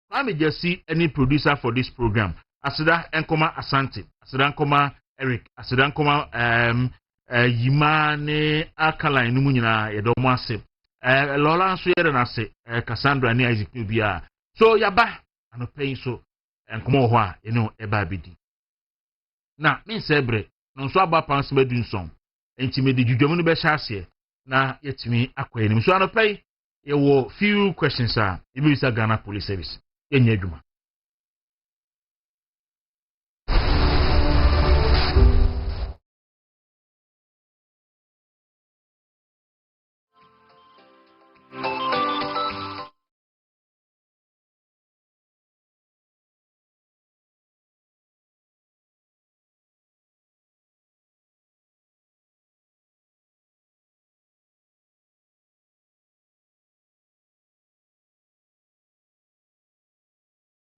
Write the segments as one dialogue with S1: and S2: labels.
S1: Kwame Jesse any producer for this program. Asida Enkoma Asante, Asida Enkoma Eric, Asida Enkoma Yimane Alkaline no nyina yedomo ase. Lola nso yere na ase Cassandra ni Isaac Nubia. So yaba anopai so Enkoma ho a eno eba bidi. Na me sebre no nso aba panse medunson. Enti me di dwudwom no be hya ase na yetimi akwayenim. So anopai ye wo few questions a ibisa Ghana Police Service. Yenye adwuma.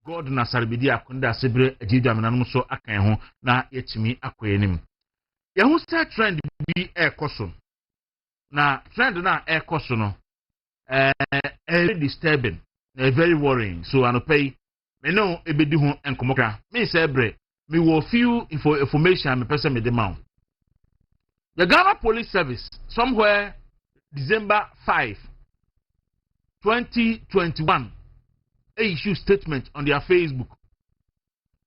S1: God na sarbidi akunda sebre ejidwa menanum so akan ho na yetimi akoyenim. Ye hu start trend bi ekoso. Na trend na ekoso no very disturbing, very worrying. So anopai me no ebedi ho enkomokra. Me sebre me wo few information me person me dey ma. The Ghana Police Service somewhere December 5 2021 issue statement on their Facebook.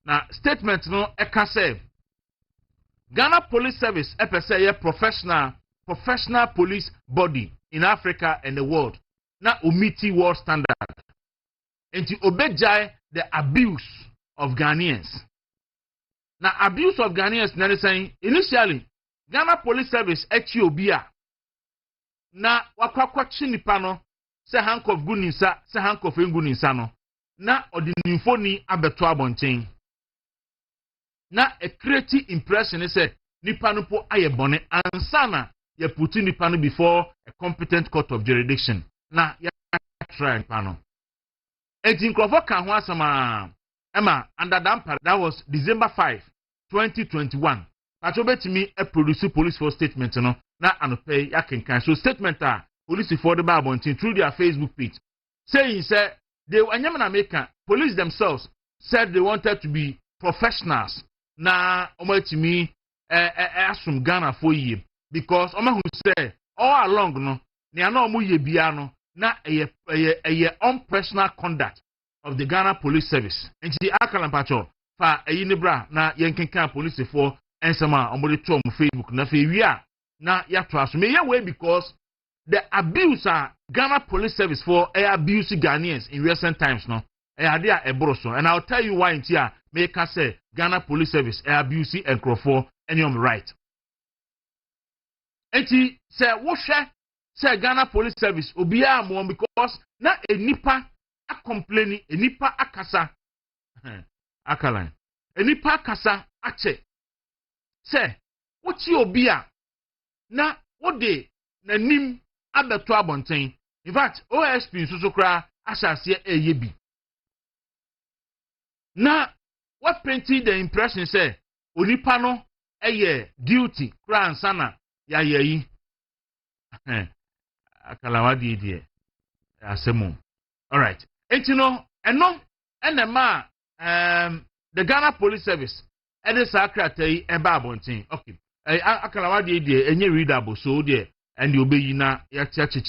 S1: Now, statement no eka say Ghana Police Service say professional police body in Africa and the world. Now, omiti world standard. And to obey the abuse of Ghanaians. Now, abuse of Ghanaians, na saying initially Ghana Police Service obia na wakwakwa chinipano se handcuff guninsa se handcuff nguninsa no na odinimfoni abeto abonten na a creative impression is nipa no po ayebone ansana ya puti nipa no before a competent court of jurisdiction na ya try pano enti nkrofo kan ho asama ema under that was December 5 2021 pacho betimi a produce police for statement no na anope ya kenkan so statement police for the Babontin through their Facebook page saying they police themselves said they wanted to be professionals na omatimi asum Ghana for ye because omahu say all along no ne ana omo ye bia no na eye unprofessional conduct of the Ghana Police Service enti akalampacho fa ne bra na yenkenkan police for ensama omode to Facebook na fe wi na yato aso me ye because the abuse Ghana Police Service for abuse Ghanaians in recent times no they are ebroso and I'll tell you why in here make us say Ghana Police Service abuse and crofo any right. Enti say wo say Ghana Police Service obia mo because na enipa a complaining enipa akasa akalan enipa akasa ache say what you obia na what dey na nim abeto abonten. In fact, OSP nso kra asase eyebi. Na what painted the impression say onipa no eye duty kra ansana ya yeyi. Akalawa die asemu. All right. Entino eno enema the Ghana Police Service ede sakratei eba abonten. Okay. Akalawa die enye readable so there and the obey na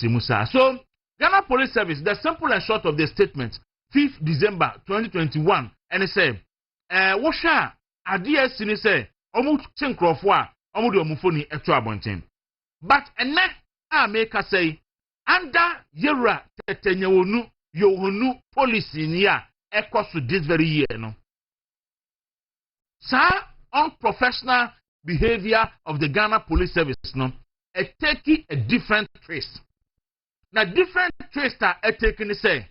S1: musa. So Ghana Police Service, the simple and short of the statement, 5th December 2021, and it said, Washa adia sini say omu chenkrofo a omu de omufoni eto abonten. But ene a make us say under yera tetenyewonu yohonu policy ni a ekoso this very year no. Sa unprofessional behavior of the Ghana Police Service no taking a different trace. Now different trace that taking say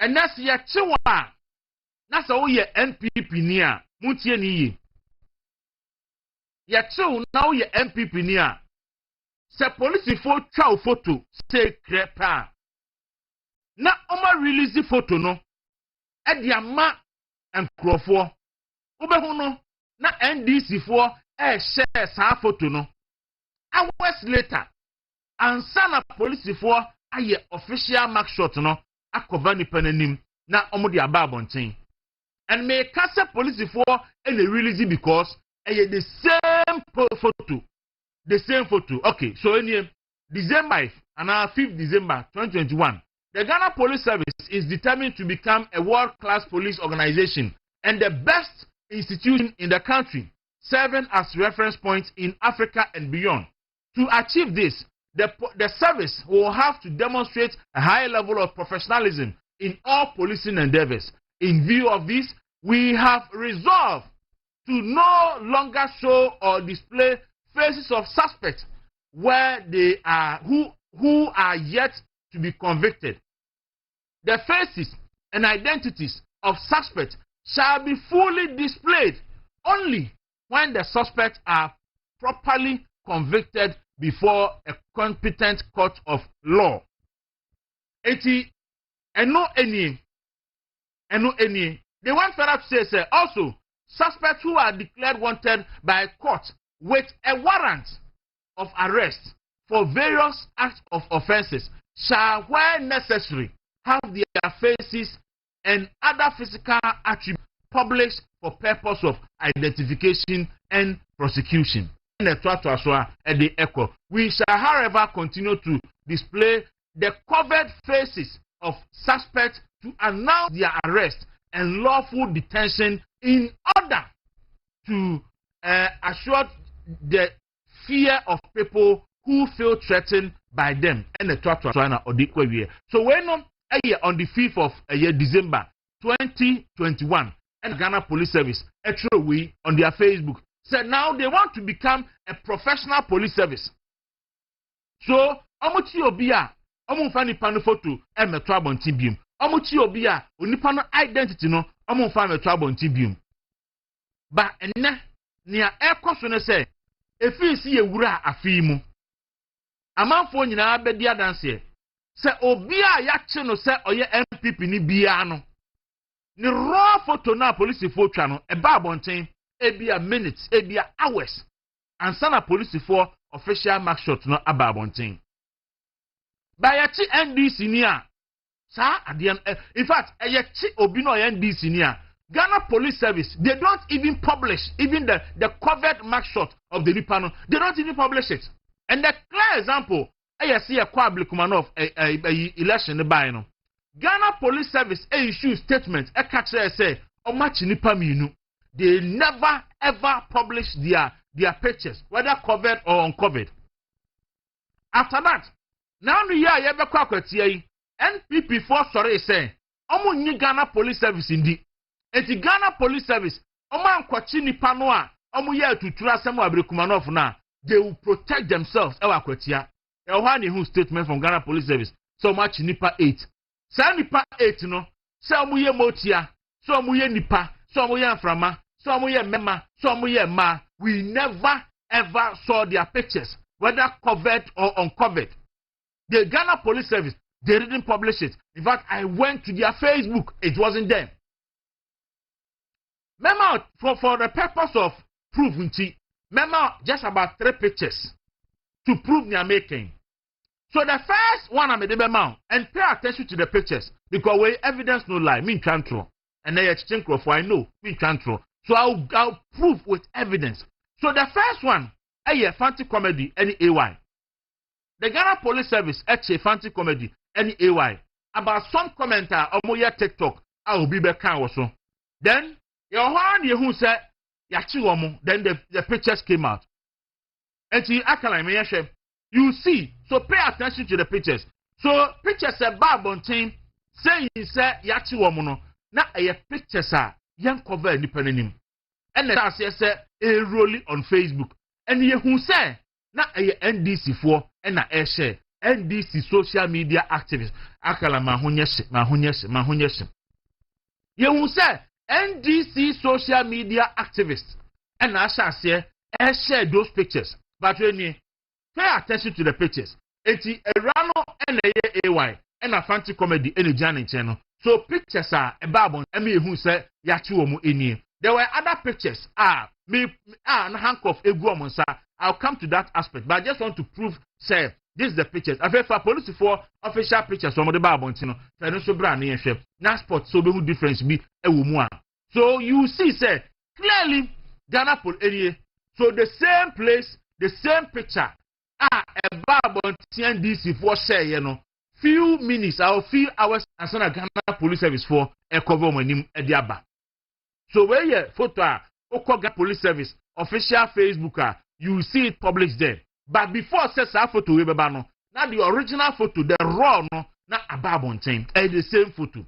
S1: and that's your chiwa. That's all your NPP near Mutie ni ya chiw now your NPP near say police for chow photo say crepa na oma release the photo no e dia ma enkrofo obehu no na NDC for share sa photo no hours later and sana police for aye official mark shot no akova ni penanim na omo de aba abonten. And me kase police for and they release it because the same photo. The same photo. Okay, so in December and 5th December 2021, the Ghana Police Service is determined to become a world-class police organization and the best institution in the country, serving as reference point in Africa and beyond. To achieve this, the service will have to demonstrate a high level of professionalism in all policing endeavors. In view of this, we have resolved to no longer show or display faces of suspects where they are who are yet to be convicted. The faces and identities of suspects shall be fully displayed only when the suspects are properly convicted before a competent court of law. They want further to say also suspects who are declared wanted by a court with a warrant of arrest for various acts of offenses shall, where necessary, have their faces and other physical attributes published for purpose of identification and prosecution. We shall, however, continue to display the covered faces of suspects to announce their arrest and lawful detention in order to assure the fear of people who feel threatened by them. So when on the 5th of December 2021, and Ghana Police Service actually on their Facebook said now they want to become a professional police service. So amuchi obia amunfa nipa no photo e meto abontin biom. Amuchi obia onipa no identity no amunfa meto abontin biom. Ba enne nia ekoso no say efi si ewura afi mu. Amanfo nyina abedi adanse se obia ya che no se oye MPP ni bia no. Ni raw photo na police for twa no e ba abontin ebia minutes ebia hours and sana police for official mark shot no aba abontin. Ba ya chi NDC ni a sa adian in fact ya chi obi no NDC ni a Ghana Police Service, they don't even publish even the covered mark shot of the Nipano. They don't even publish it. And the clear example, I see a Kwaku election by no. Ghana Police Service issue statement a catcher say much nipa minu. They never ever publish their pictures, whether covered or uncovered. After that, now the year you be kwakwati NPP for sorry say omo Ghana Police Service indi. Eti Ghana Police Service omo ankwachi nipa no a omo ye atutura asem Abrekumanov na they will protect themselves ewa kwatia. E ho na statement from Ghana Police Service so much nipa 8. Sa nipa 8 no se omo ye motia, so omo ye nipa, so omo ye aframa, so omo ye mema, so omo ye ma. We never ever saw their pictures, whether covered or uncovered. The Ghana Police Service, they didn't publish it. In fact, I went to their Facebook, it wasn't there. Remember, for the purpose of proof, remember just about 3 pictures to prove they are making. So the first one I made the and pay attention to the pictures because we evidence no lie, mean control. And they exchange for I know, mean control. So I'll prove with evidence. So the first one, a fancy comedy, any AY. The Ghana Police Service, a fancy comedy, any AY. About some commenter on my TikTok, I will be back also. Then, your one who said, Yachiwomo, then the pictures came out. And you see, so pay attention to the pictures. So, pictures are bad on team, saying, say, Yachiwomo, now a pictures are young cover independent. And the say a rolling on Facebook. And you who say, now a NDC for and a share NDC social media activist. Akala mahunyeshe. You who say NDC social media activists. And I shall say, share those pictures. But when you pay attention to the pictures, it's a rano and a AY and a fancy comedy and a Janet channel. So pictures are a babon, and me who say Yachuomu in. There were other pictures. Me handcuff a woman, sir. I'll come to that aspect, but I just want to prove, say, This is the pictures. I for police for official pictures from the Babon, so I don't show brand near chef. Now spot so who difference be a woman. So you see, say clearly Ghana Pol area. So the same place, the same picture. A Babon TNDC for say, few minutes or few hours as on a Ghana Police Service for a cover my name at Diaba. So where your photo Ghana Police Service official Facebook, you see it published there. But before says that photo we now the original photo, the raw no na Ababonten, the same photo.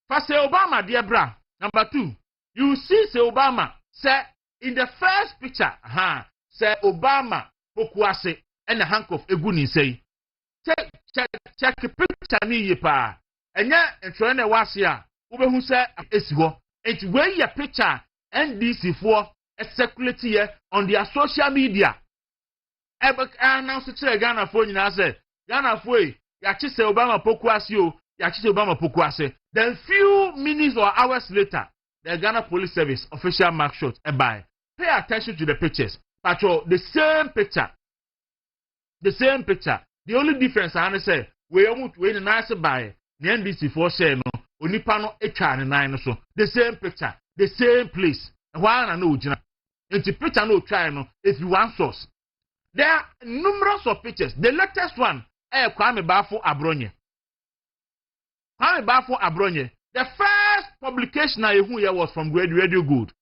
S1: First say Obama, dear bra. Number 2, you see say Obama say in the first picture, say Obama Pokuase and the handcuff Eguni say. Check the picture ni yepa. Enya entwene wasia. Ube hu say esiho. Enti wey your picture NDC for circulate here on their social media. Announce to Ghana for nyina say Ghana for ya chi say Obama Pokuase o, ya chi say Obama Pokuase. Then few minutes or hours later, the Ghana Police Service official mark shot by. Pay attention to the pictures. Patrol the same picture. The same picture. The only difference I say we almost wait a nice buy the NDC for say no onipano etwa nine so the same picture, the same place. Why I know Jina. It's a picture no try no if you want source. There are numerous of pictures. The latest one, Kwame Bafo Abronye. Kwame Bafo Abronye. The first publication I hear was from Radio Gold.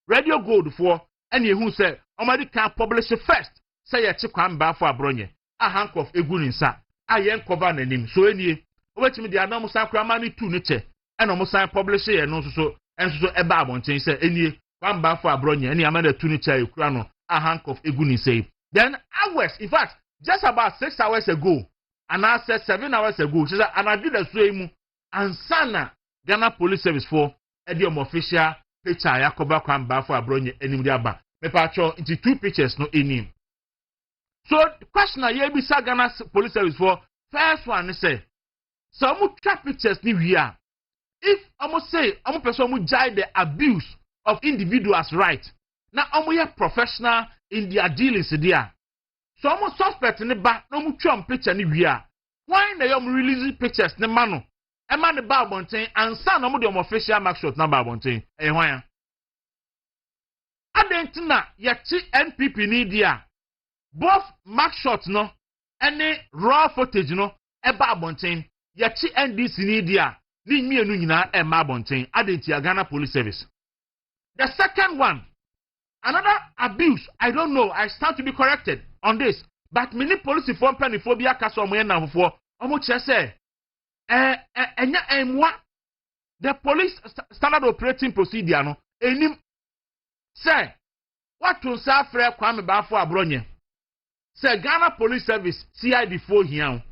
S1: Radio Gold for any who said, Omadi can publish it first. Say a chick Kwame Bafo Abronye. A handcuff Eguninsa. I ain't cover the name. So any, wait me the Anamu Sakramani 2 nature. And almost I publish it and also a babon change. Say any Kwame Bafo Abronye. Any Amanda 2 nature Ukrano. A handcuff Eguninsa. Then hours, in fact, just about 6 hours ago, and I said 7 hours ago, she said, and I did the same. And Sana Ghana Police Service for Edium official picture Yakoba Kwamba for Abronye Enimdiaba. Me patcho into 2 pictures no enim. So the question I hear bisa Ghana Police Service for first one say some trap pictures ni here. If almost say almost person who judge the abuse of individuals' right. Now almost professional in their dealings there. So almost suspect in the back no mu tram picture ni here. Why they releasing pictures ne mano? Emma the Babontain and son of the official mark shot number Bontain. Eh, why? Adentina, Yachi NPP Nidia. Both mark shots no, any raw footage no, a Babontain, Yachi NDC Nidia, Ni me Nuna, and Mabontain, Adentia Ghana Police Service. The second one, another abuse, I don't know, I stand to be corrected on this, but many police form pennyphobia Casomena for almost say. The police standard operating procedure no enim say what to say frere Kwame Bafo Abronye say Ghana Police Service CID 4 here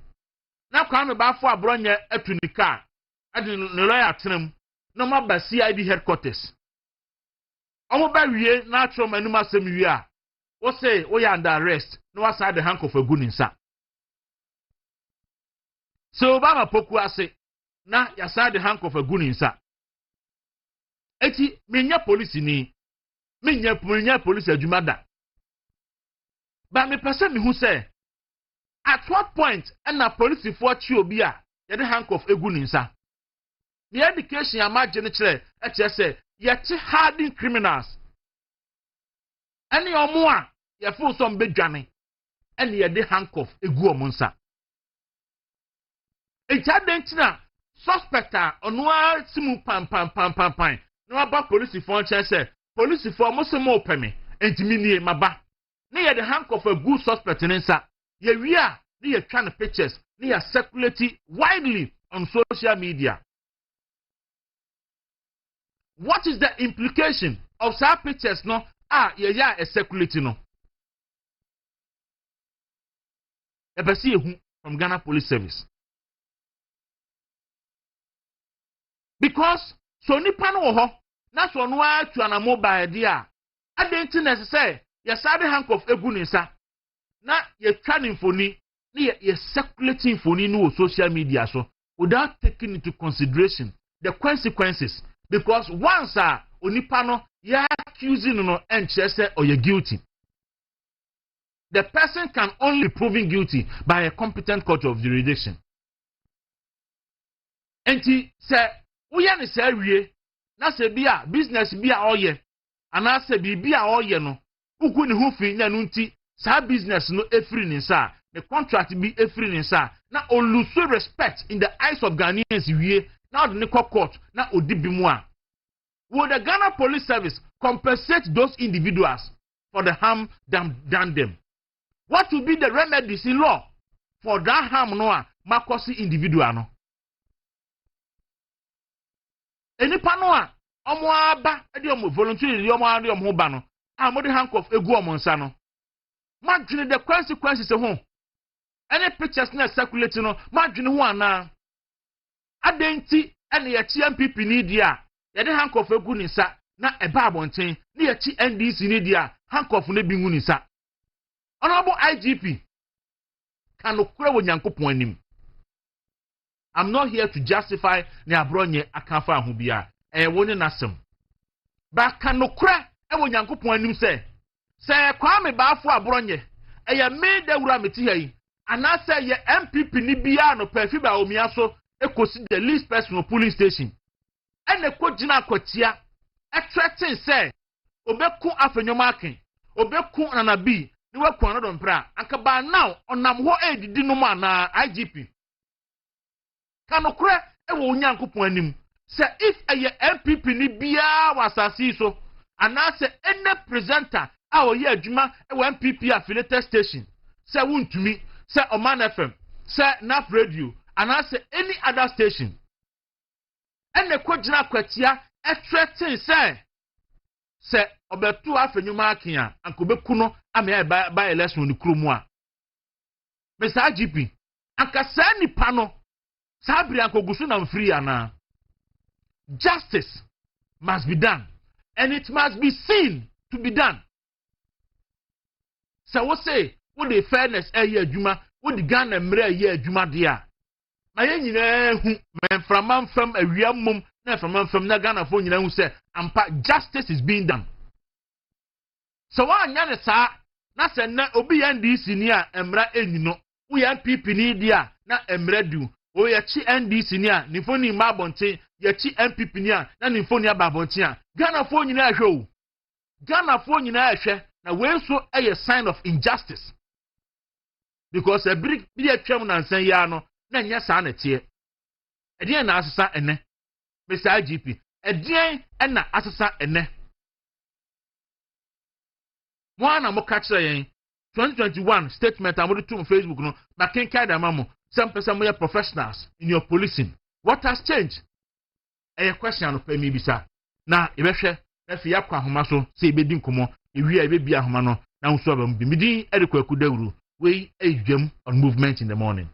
S1: na Kwame Bafo Abronye etunika adi no lawyer atenam no ma ba CID headquarters omo ba wie na atro manum asem wie a wo say wo ya under arrest no wa side the handcuff Eguninsa. So Obama Pokuase na yasa the handcuff Eguninsa. Eti menya police ni menya police adwumada. But me person me who say at what point and na police for chi obi a ye the handcuff Eguninsa. The education amagene kire e kire say ye chi hardened criminals. Any omo a ye fo some bedwane and ye the handcuff egu omonsa. Ejadentina suspecta onwa simu pam. No about police for say police for mosemo peme entimi nie maba. Na ye the handcuff a good suspect nsa. Ye wia na ye twa pictures na ye circulate widely on social media. What is the implication of such pictures no ye a circulating no? Ebesi ehu from Ghana Police Service. Because so nipa no ho na so no atu ana mobile dia adenti necessary ye sade handcuff Eguninsa na ye twa infoni na ye circulating infoni no social media so without taking into consideration the consequences, because once onipa no ye accusing no enche say or you guilty. the person can only be proven guilty by a competent court of jurisdiction. Enti se uya ni se wie na se bia business bia oye ana se bia oye no ugu ni hu fi na nti sa business no efiri ni nsa the contract be efiri ni nsa na o lose respect in the eyes of Ghanaians wie na the court na odibi mu a. Will the Ghana Police Service compensate those individuals for the harm done them? What will be the remedies in law for that harm no a makosi individual no? Enipa no a omo aba e omo voluntarily omo ade omo ba no a mo de handcuff egu omo nsa no. Madwene the consequences ho. Any pictures na circulate no madwene ho ana. Adenti ene ye chi MPP ni dia ye de handcuff egu ni nsa na eba abonten na ye chi NDC ni dia handcuff na bi ngu ni nsa. Honorable IGP kanokura wo Nyankopon anim. I'm not here to justify ne abronye akafa ahubia. Woni nasem. Ba kanokura wo Nyankopon anim se Kwame baafo abronye eye me Dawuro meti hayi anase ye MPP ni bia no perfi ba omia so ekosi the least personal police station. Ene ko gina akwatia threaten say obeku afanyoma aken obeku nanabi ni wakwa no dompra anka ba now onam ho edidi no ma na IGP kanokura wo Nyankopon anim say if eye MPP ni bia wasasi so anase ene presenter a oye adwuma MPP affiliated station say wuntumi say Oman FM say NAF radio anase any other station ene ko gina kwatia threaten say obetu afanyuma aken a anka obeku no ame by election ni kromu a Mr. IGP anka sa nipa no sabri anka ogusu na mfiri ana. Justice must be done and it must be seen to be done. So we say what the fairness eye adwuma what the Ghana mre eye adwuma dia na ye nyina hu men from awiam mum na from na Ghana fo nyina hu say ampa justice is being done. So wa anya ne sa na se na obi ya NDC ni a emra enyino wo ya MPP ni dia na emra du o ya chi NDC ni a ni fo ni ma bonten ya chi MPP ni a na ni fo ni aba bonten a Ghana fo nyina ahwe o Ghana fo nyina ahwe na we so a sign of injustice because a big be atwam na nsan ya no na nya sa na tie edien na asesa ene Mr. IGP edien na asesa ene mo na mo ka kire yen 2021 statement amodi to Facebook no na kenkai da mamo some person mo professionals in your policing. What has changed? A question no pe mi bisa na ebehwe efi yakwa homa so se ebedi nkomo ewi a ebebi ahoma no na nso aba mbi midi ede Kwaku Dawuro we edwam on movement in the morning.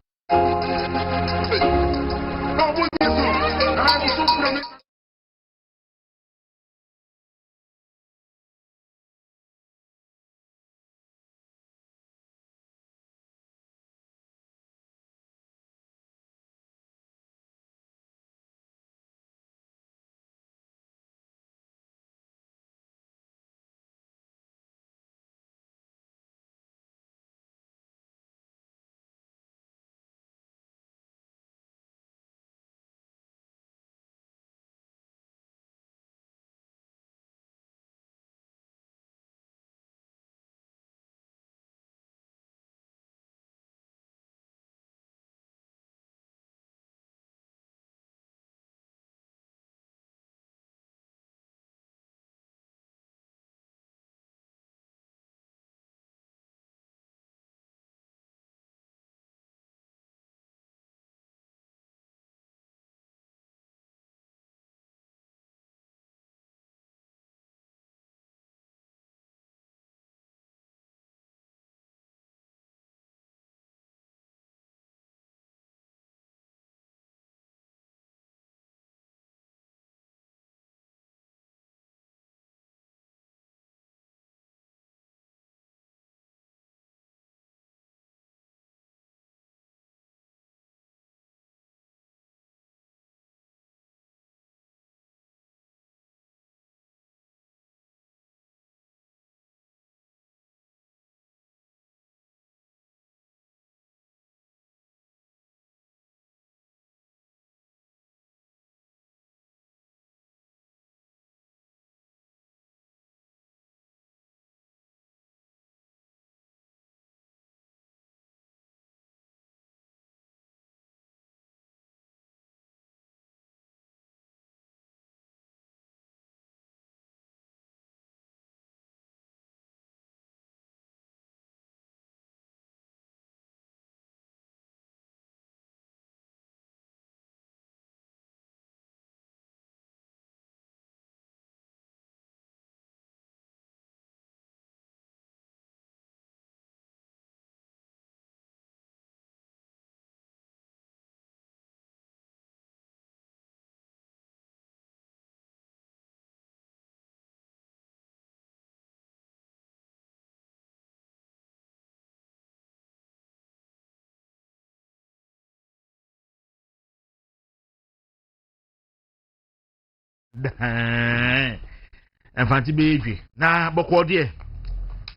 S1: Enfanti beedwe na bokọ de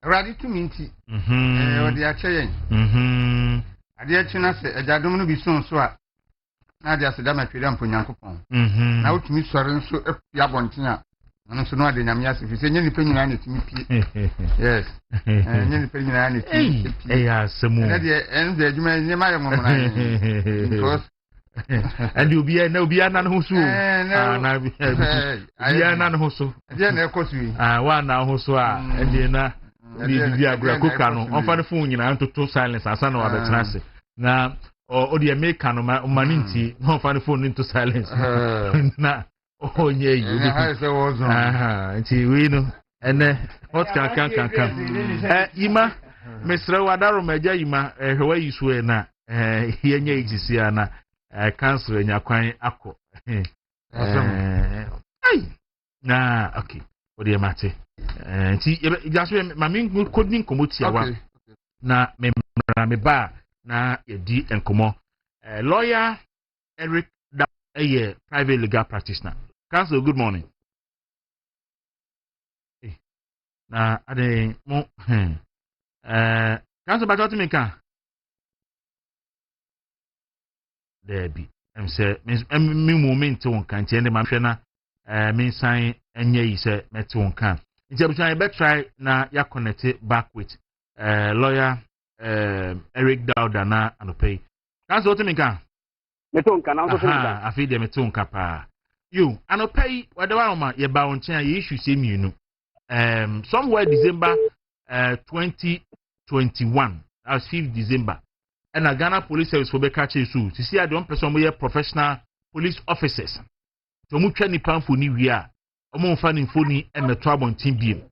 S2: Radi to minti. Odi ache yen. Ade ache na se adadom no bi so a. Na ade aseda ma twere ampo Nyankopɔn. Na wotumi sɔre nso ya bonten a. Ono so no ade nyame ase fi se nye nipa nyina na tumi pie. Yes. Nye nipa nyina na tumi pie.
S1: Ya semu.
S2: Na de en de adwuma nye ma ye momona. Because
S1: and you be na obi ana ho so na bi ana ho so
S2: de na ekosu
S1: wa na ho so a de na bi agura koka no on fa ne phone nyina ntoto silence asa na wa betena se na o de make no ma ninti on fa ne phone into silence na onye yi
S2: obi ha se wo zo
S1: nti we no ene what kan yima mesra wadaro maja yima hwe yi so na yenye ejisi ana cancel nyakwan akọ na okay odi mate nti jaso mami kodin komoti awa na me ba na yedi enkomo lawyer Eric private legal practitioner. Counsel, good morning. Na ade mo counsel ba to me kan Debbie, say, me moment on can't end my shena, mean sign and ye say, met on can. It's a better try na ya connected back with lawyer Eric Dawuro and pay. That's what I mean.
S3: Meton can also
S1: I feed them a tone capa. You and pay whatever ye bound chair, you should see me, you know. Somewhere December 2021, that's 5th December. And a Ghana Police Service for catch you to see I don't person we professional police officers. To mu twa nipa mfoni wi a omo mfa ni mfoni e meto abontin biem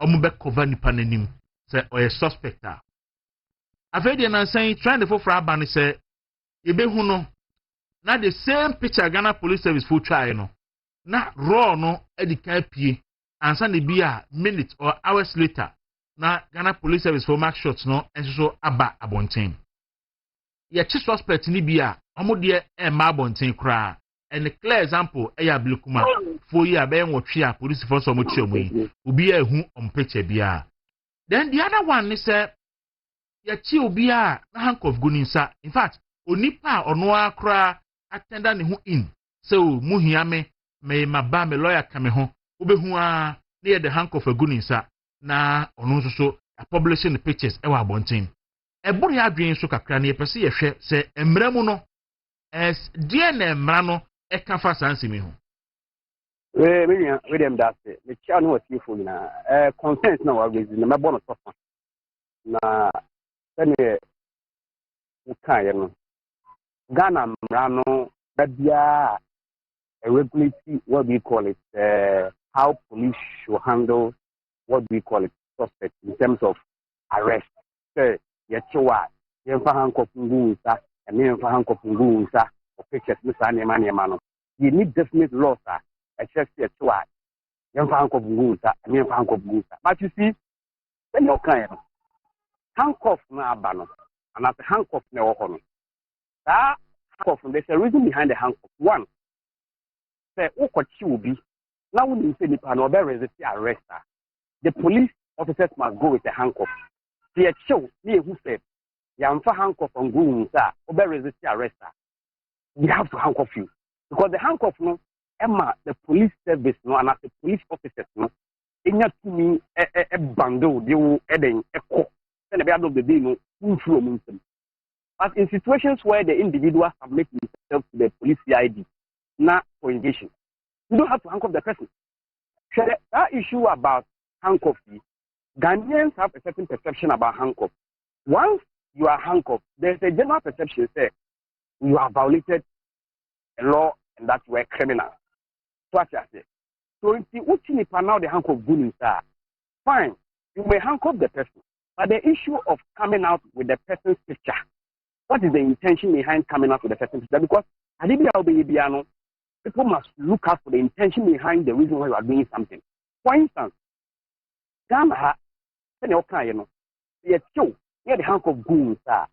S1: omo be cover nipa nanim say o suspect a afedi na say trying for aba ne say e be hu no na the same picture Ghana Police Service for try no na raw no e di kan pie ansa ne bi a minutes or hours later na Ghana Police Service for mark shots no enso aba abonten ye chi suspect ni bi a omo de e ma abonten kra and a clear example e ya blukuma for year be nwotwe a police force omo chi omo yi obi a hu on picture bia then the other one is ye chi obi a na handcuff guninsa in fact onipa ono akra attenda ne hu in so mu hia me maba me lawyer ka me ho obehu a na ye the handcuff aguninsa na ono nso so publishing the pictures e wa abonten e buru ya adwen so kakra na ye pese ye hwe se emramu no es die na emra no e ka fa sanse mi ho
S3: we dem that me cha no wati fo na consent na wa raise na me bono sofa na sene ukaye no Ghana mra no bia regulate what we call it how police should handle what we call it suspect in terms of arrest. Say, yechiwa, yemfa handcuff ngusa, and yemfa handcuff ngusa, or pictures, Mr. Mano. You need definite laws, except yechiwa, yemfa handcuff ngusa, and yemfa handcuff ngusa. But you see, when you're kind, handcuff na abano, and at the handcuff na ohono. That handcuff, there's a reason behind the handcuff. One, say, ukochi ubi, now when you say the panel, there is a arrest. The police officers must go with a handcuff. The show me who said, "Yamfa handcuff on going, sir, or resist arrest." We have to handcuff you because the handcuff, no, Emma, the police service, no, and as the police officers, no, in your to me a bundle, they will adding a court. Then at the end of the day, no, influence them. But in situations where the individual submit themselves to the police CID, not for engagement, you don't have to handcuff the person. That issue about handcuff, Ghanaians have a certain perception about handcuff. Once you are handcuffed, there's a general perception that you have violated a law and that you are a criminal. So I say, so if you now the handcuff good fine, you may handcuff the person. But the issue of coming out with the person's picture, what is the intention behind coming out with the person's picture? Because people must look out for the intention behind the reason why you are doing something. For instance, Ghana, you know, the handcuff goons are.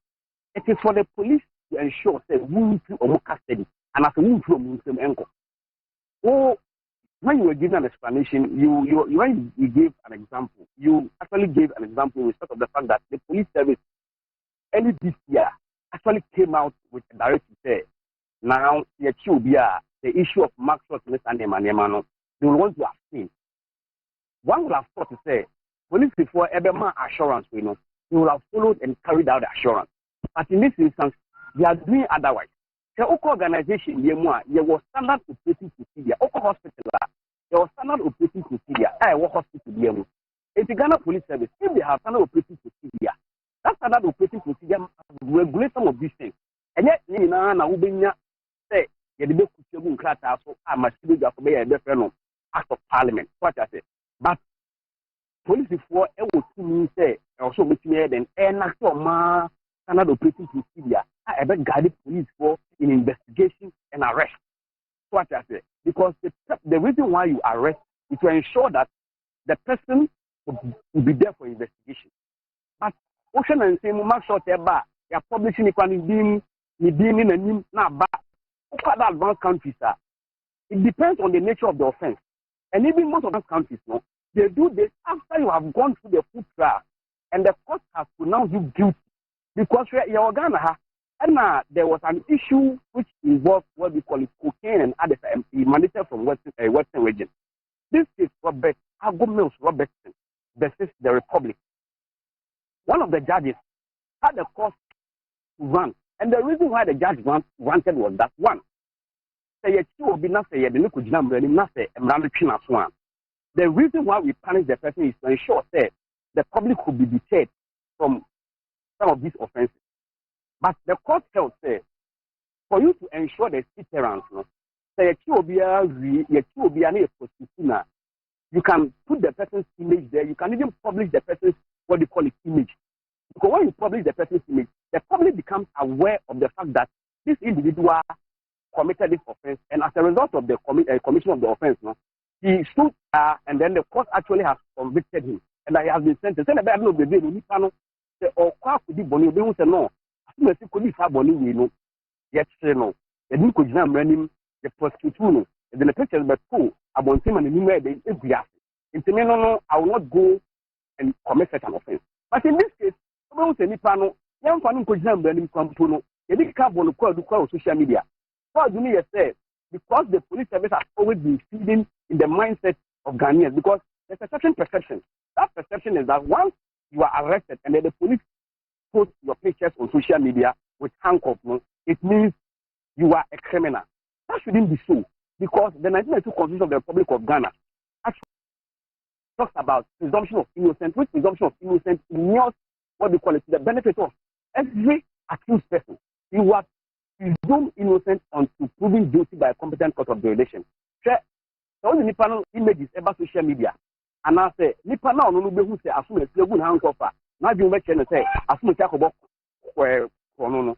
S3: It is for the police to ensure that we to custody and as a move from them. Oh, when you were giving an explanation, when you gave an example, you actually gave an example in respect of the fact that the police service early this year actually came out with a directive say now the issue of max shot and Neman, they will want to abstain. One would have thought to say police before ever assurance, they will have followed and carried out the assurance. But in this instance, they are doing otherwise. The Oko organization, there was standard operating procedure. Oko hospital, there was standard operating procedure. I work hospital. In the Ghana Police Service, if they have standard operating procedure, that standard operating procedure regulates some of these things. And yet, say, Act of Parliament. What I say. But police before it was to me say also with me then enact standard operating procedure. I bet guided police for in investigation and arrest. What I say. Because the reason why you arrest is to ensure that the person will be there for investigation. But Ocean and say mark short eba you're publishing it in a now but advanced countries it depends on the nature of the offense. And even most of those countries, no, they do this after you have gone through the full trial and the court has pronounced you guilty. Because you're Ghana, and there was an issue which involved what we call it cocaine and others emanated from Western region. This is Robert Agomils Robertson versus the Republic. One of the judges had a cause to run, and the reason why the judge wanted was that one. The reason why we punish the person is to ensure that the public could be deterred from some of these offenses. But the court held said, for you to ensure the deterrence, you can put the person's image there. You can even publish the person's, what they call it, image. Because when you publish the person's image, the public becomes aware of the fact that this individual committed this offense, and as a result of the commission of the offense, he stood and then the court actually has convicted him, and he has been sentenced. Then the end of the day, or Kwaku di boni, they will say no. As soon as the police have boni, yet say no. The new could random the prosecutor, and then the pictures but cool about him and the new way they in no, I will not go and commit such an offense. But in this case, I will say Nipano, young fan could random compono, they didn't come on the social media. What do you say? Because the police service has always been feeding in the mindset of Ghanaians, because there's a certain perception. That perception is that once you are arrested and then the police post your pictures on social media with handcuffs, it means you are a criminal. That shouldn't be so, because the 1992 Constitution of the Republic of Ghana actually talks about presumption of innocence, which presumption of innocence ignores what they call it, the benefit of every accused person. You are presumed innocent until proven guilty by a competent court of jurisdiction. So the Nipano images about social media, and I say Nipano no be who say assume a good handcuff. Now you make and say assume take about where no.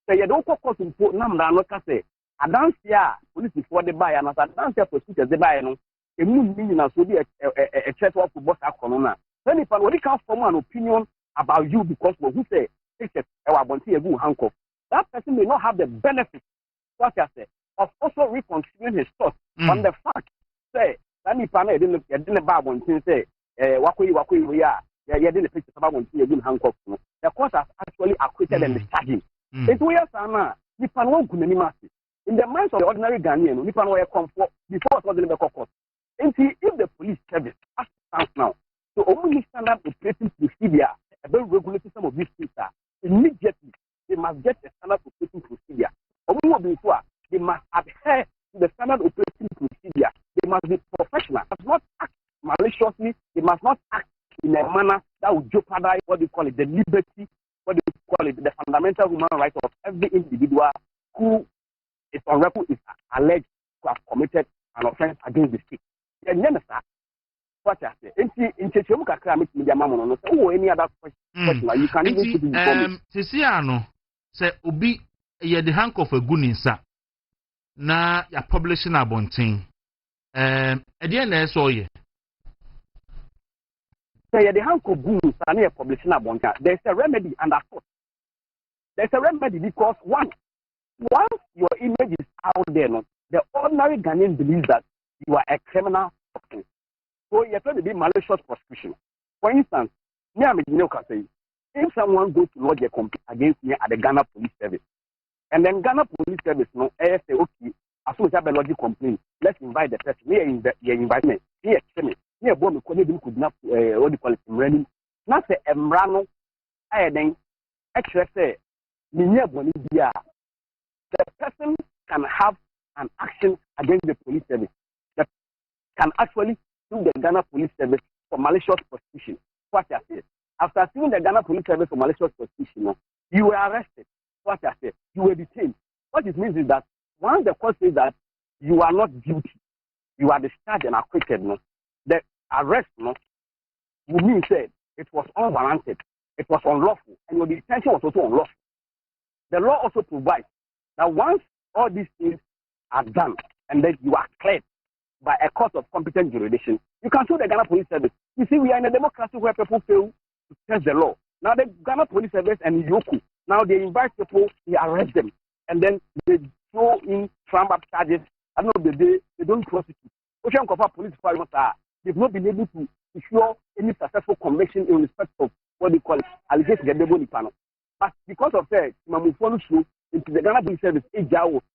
S3: Say you don't call to put number no ka say adance here police before the buy and as adance here prosecutors they buy no. A moon meaning so be a threat of boss akonona. So Nipano when it comes from an opinion about you because who say it's a good handcuff. That person may not have the benefit, what I say, of also reconsidering his thoughts on the fact, say, that Nipano didn't buy one thing, say, Waku, we are, didn't picture about one thing, you didn't handcuff. The court has actually acquitted and discharged him. It's where Nipano could mercy. In the minds of the ordinary Ghanaian, Nipano were comfort before it was in the court. And see, if the police service has stands now, so only standard operating procedure about regulating some of these things immediately. They must get a standard operating procedure. They must adhere to the standard operating procedure. They must be professional. They must not act maliciously. They must not act in a manner that would jeopardize what they call it, the liberty, what they call it, the fundamental human rights of every individual who is on record is alleged to have committed an offense against the state. What I say, in Chechemuka Kramit Media Mamma, any other question, you can even put it
S1: Sisiano. Say obi ye the handcuff a good insa na ya publishing abontin e na so ye
S3: say the handcuff good na ya publishing abontin. There's a remedy and a thought. There's a remedy because once your image is out there, no, the ordinary Ghanaian believes that you are a criminal offense. So you have to be malicious prosecution. For instance, me and say, if someone goes to lodge a complaint against me at the Ghana Police Service, and then Ghana Police Service no say, okay, as soon as I have a lodge complaint, let's invite the person. Me invite me. Here, me born me could not what do you call it? Running. Not say Emrano. I then actually say, the person can have an action against the police service that can actually sue the Ghana Police Service for malicious prosecution. What I said. After suing the Ghana Police Service for malicious prosecution, you were arrested. What I said. You were detained. What it means is that once the court says that you are not guilty, you are discharged and acquitted, the arrest would mean said it was unwarranted, it was unlawful, and your detention was also unlawful. The law also provides that once all these things are done and then you are cleared by a court of competent jurisdiction, you can sue the Ghana Police Service. You see, we are in a democracy where people fail to test the law. Now the Ghana Police Service and Yoku, now they invite people, they arrest them, and then they throw in trump-up charges. I don't know, they don't prosecute. Ocean Kofa Police Department, they've not been able to secure any successful conviction in respect of what they call it, allegations against the panel. But because of that, Mamufonu show into the Ghana Police Service,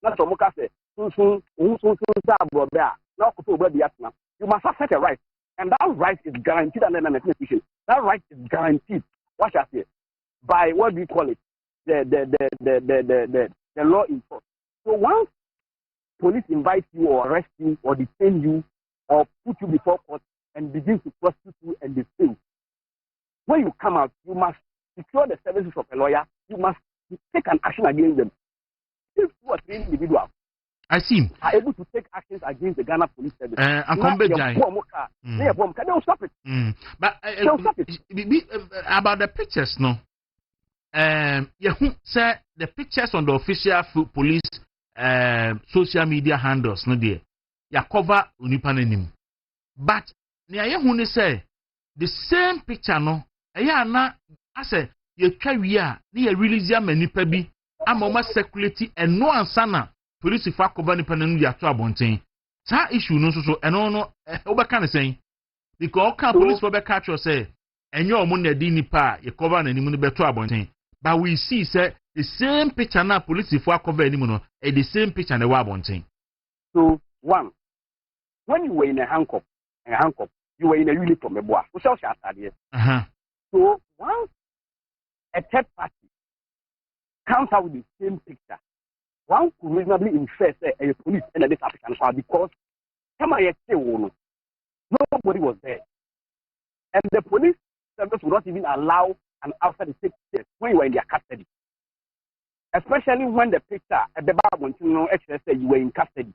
S3: not so much as you must have such a right, and that right is guaranteed under an institution. That right is guaranteed. What shall I say? By what do you call it? The law enforcement. So once police invite you or arrest you or detain you or put you before court and begin to prosecute you and detain, when you come out, you must secure the services of a lawyer. You must take an action against them. If 2 or 3 individuals
S1: I see
S3: are able to take actions against the Ghana Police Service,
S1: they'll
S3: stop it.
S1: But about the pictures, no. Say the pictures on the official police social media handles, no dear. Ya cover unipanenim. But near who say the same picture, no. Na I say you carry near release ya many pebi. I'm almost circulating and no answer. Police if I cover the panel, you are to abonting. That issue no so and no over can say because police for catch or say and your money nipa you cover and any better abonting. But we see say the same picture now police if I cover any mono the same picture and the abonting.
S3: So one, when you were in a handcuff, you were in a uniform, a boy. So once a third party comes out with the same picture, one could reasonably infer a police and this African file because nobody was there. And the police service would not even allow an outside to take place when you were in their custody. Especially when the picture at the bar when actually say you were in custody.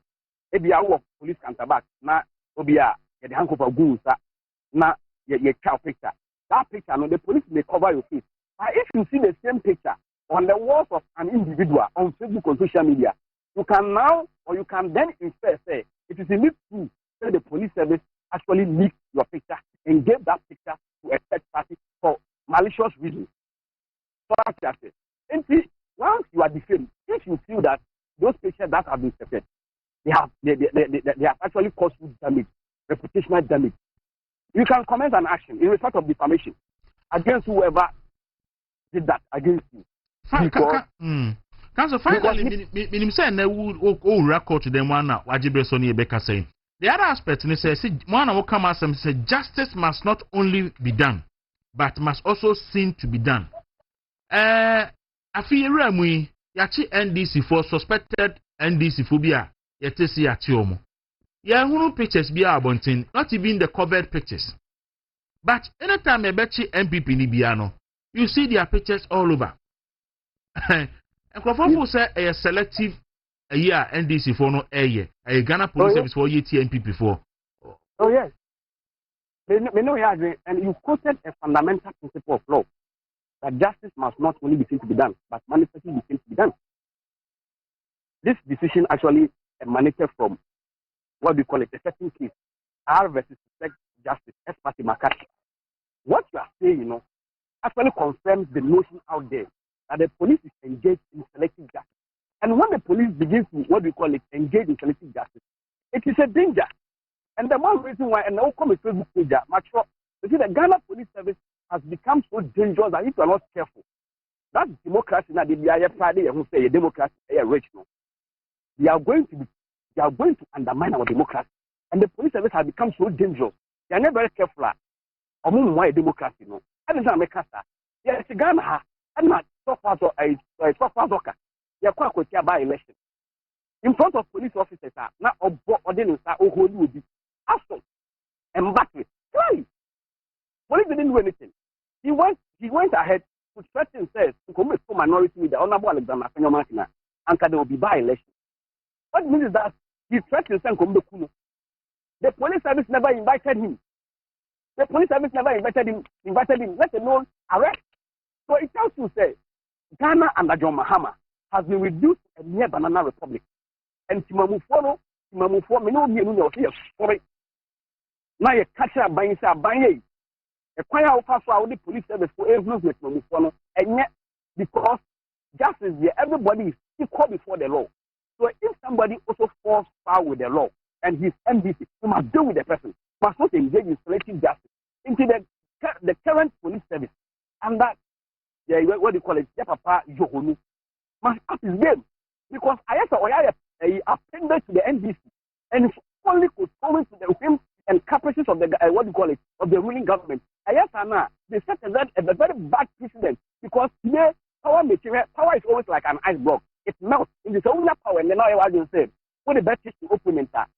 S3: If you are police counterback, now Obia, the handcuff of goons, now your child picture. That picture, no, the police may cover your face. But if you see the same picture on the walls of an individual on Facebook or social media, you can now or you can then infer, say, it is indeed true that the police service actually leaked your picture and gave that picture to a third party for malicious reasons. So that's it. And see, once you are defamed, if you feel that those pictures that have been separated, they have actually caused you damage, reputational damage, you can commence an action in respect of defamation against whoever did that against you.
S1: Council finally, meaning saying they would record to them one now. Wajibre Sonny Becca saying the other aspect, and says one will come as and say justice must not only be done, but must also seem to be done. I feel Ramui Yachi NDC for suspected NDC phobia. Yetesi Yatiomo. Yeah, who pictures be abonting, not even the covered pictures. But anytime I bet you MPP Nibiano, you see their pictures all over. And Kwaku say a selective a year NDC for no a year, a Ghana Police Service for year MPP for.
S3: Oh, yes. We know and you quoted a fundamental principle of law that justice must not only be seen to be done, but manifestly be seen to be done. This decision actually emanated from what we call it, a certain case, R versus Sex Justice, S. Party McCarthy. What you are saying, actually confirms the notion out there that the police is engaged in selective justice. And when the police begins to, what we call it, engage in selective justice, it is a danger. And the one reason why, and now come a Facebook page, mature, you see, the Ghana Police Service has become so dangerous that if you are not careful, that democracy, now the Friday, who say a democracy, a rich, no, they are going to undermine our democracy. And the police service has become so dangerous. They are not very careful. Why democracy, no? I didn't make us. Yes, Ghana, and not so far so a you are by election. In front of police officers, now ordinance or who would be assault and battery. Why? Police didn't do anything. He went ahead to threaten says to commit for minority with the honorable Alexander Fenyomakina and there will be by election. What means is that he threatened to come to the police service never invited him. The police service never invited him, let alone arrest. So it tells you say Ghana under John Mahama has been reduced to a mere banana republic. And Timamufono, me no me here sorry. Now you catch a buying say buying a choir of us the police service for influence with Timamufono, and yet because justice here, everybody is equal before the law. So if somebody also falls foul with the law and he's MDC, you must deal with the person. You must not engage in selective justice. Into the current police service and that what do you call it, Papa Johonu must up his game because I have appended to the NDC and it's only controlling to the whims and caprices of the what do you call it, of the ruling government. I have they set a very bad precedent because today power is always like an ice block. It melts in the only power and then I was say what the best is to opponent that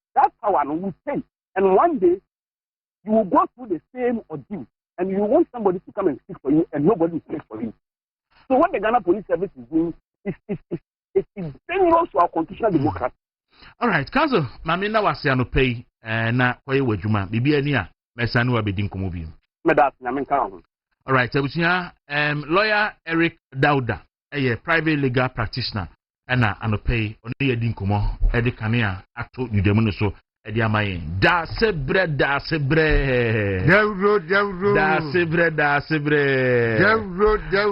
S3: power will change and one day you will go through the same ordeal and you want somebody to come and speak for you and nobody will speak for you. So what the Ghana Police Service is doing is dangerous to our constitutional democracy.
S1: All right, Council, Mamina was no pay na kwa ye wadwuma bibia ni a mesanu abedin komobi.
S3: Medas na menka ho.
S1: All right, abusia lawyer Eric Dauda, a private legal practitioner na anopay ono ye din komo e de kanea ato yudemu no so e de amaye da sebre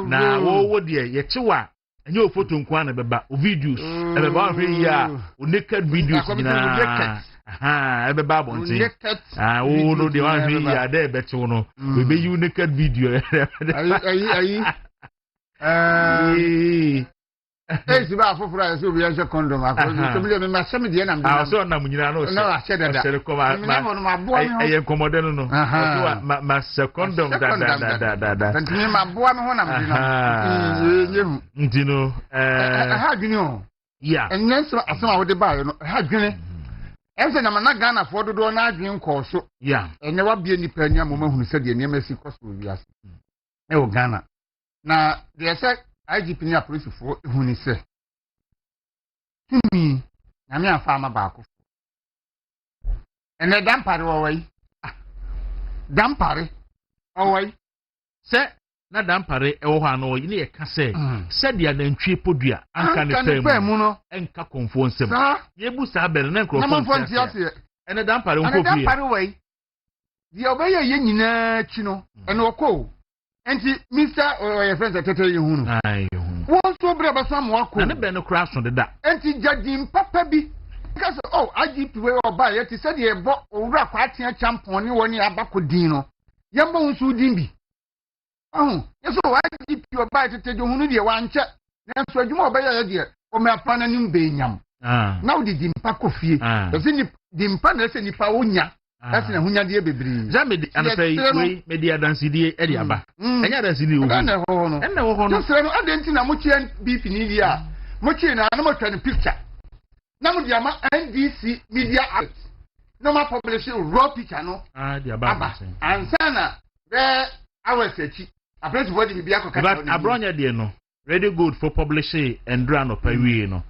S1: na wo de ye chewa enye photo nkwa na beba o videos e beba hwe ya o naked videos nyina aha e beba bonti wo no de wan hwe ya da e beto no we be you naked video
S2: ayi Esi ba afofura so bi ense condom akọ so bi me ma semi de na mbi
S1: na so na munyina no
S2: na wa shede da
S1: shede ko ma eye komode no so ma se condom da
S2: ntini ma boa me ho na mbi no yehu
S1: ntino
S2: ha dwene o
S1: ya
S2: enyenso asema wo de ba yo no ha dwene ense na na Ghana fo dodo na adwen ko so
S1: ya
S2: enye wa bie nipa nya mo mahunu se de niam asi koso wi ase e wo Ghana na de se IGP ni police for ehuni se tumi na me afa ma baako ene dampare wowai dampare owai
S1: se na dampare e wo ha no yi ne ye ka se dia na ntwe podua anka ne fam
S2: no
S1: enka konfo nsem ye bu sa bel na nkrofo ene dampare nko
S2: fie dampare wai di obaye ye nyina chi no ene okọ enti Mr. Your friends are telling you hunu.
S1: Aye hunu.
S2: Won so bre ba sam wako.
S1: Na ne be no crash on the da.
S2: Enti judging papa bi. Because IGP we oba ye ti said ye bo owura kwa atia champon ni woni abakodin no. Ye mbo nsu din bi. Yeso IGP oba tetejo hunu de wanche. Na so adwuma oba ye de o me afa na nim be nyam. Na wo di dimpa kofie. Ese ni dimpa na ese nipa onya. That's na hunya de bebri. Ja me
S1: anafai we me dia dansidi e de aba. Enya dansidi wo.
S2: Ena ho no. Nsere no adenti na mochie beef ni dia. Mochie na mo twa ni picture. Na mo dia ma NDC media act. No ma publish raw picture no.
S1: Dia aba.
S2: Ansana be awesechi. Apprenti body bi akọ
S1: But abronya de no. Ready good for publishing and dra no pa wie no.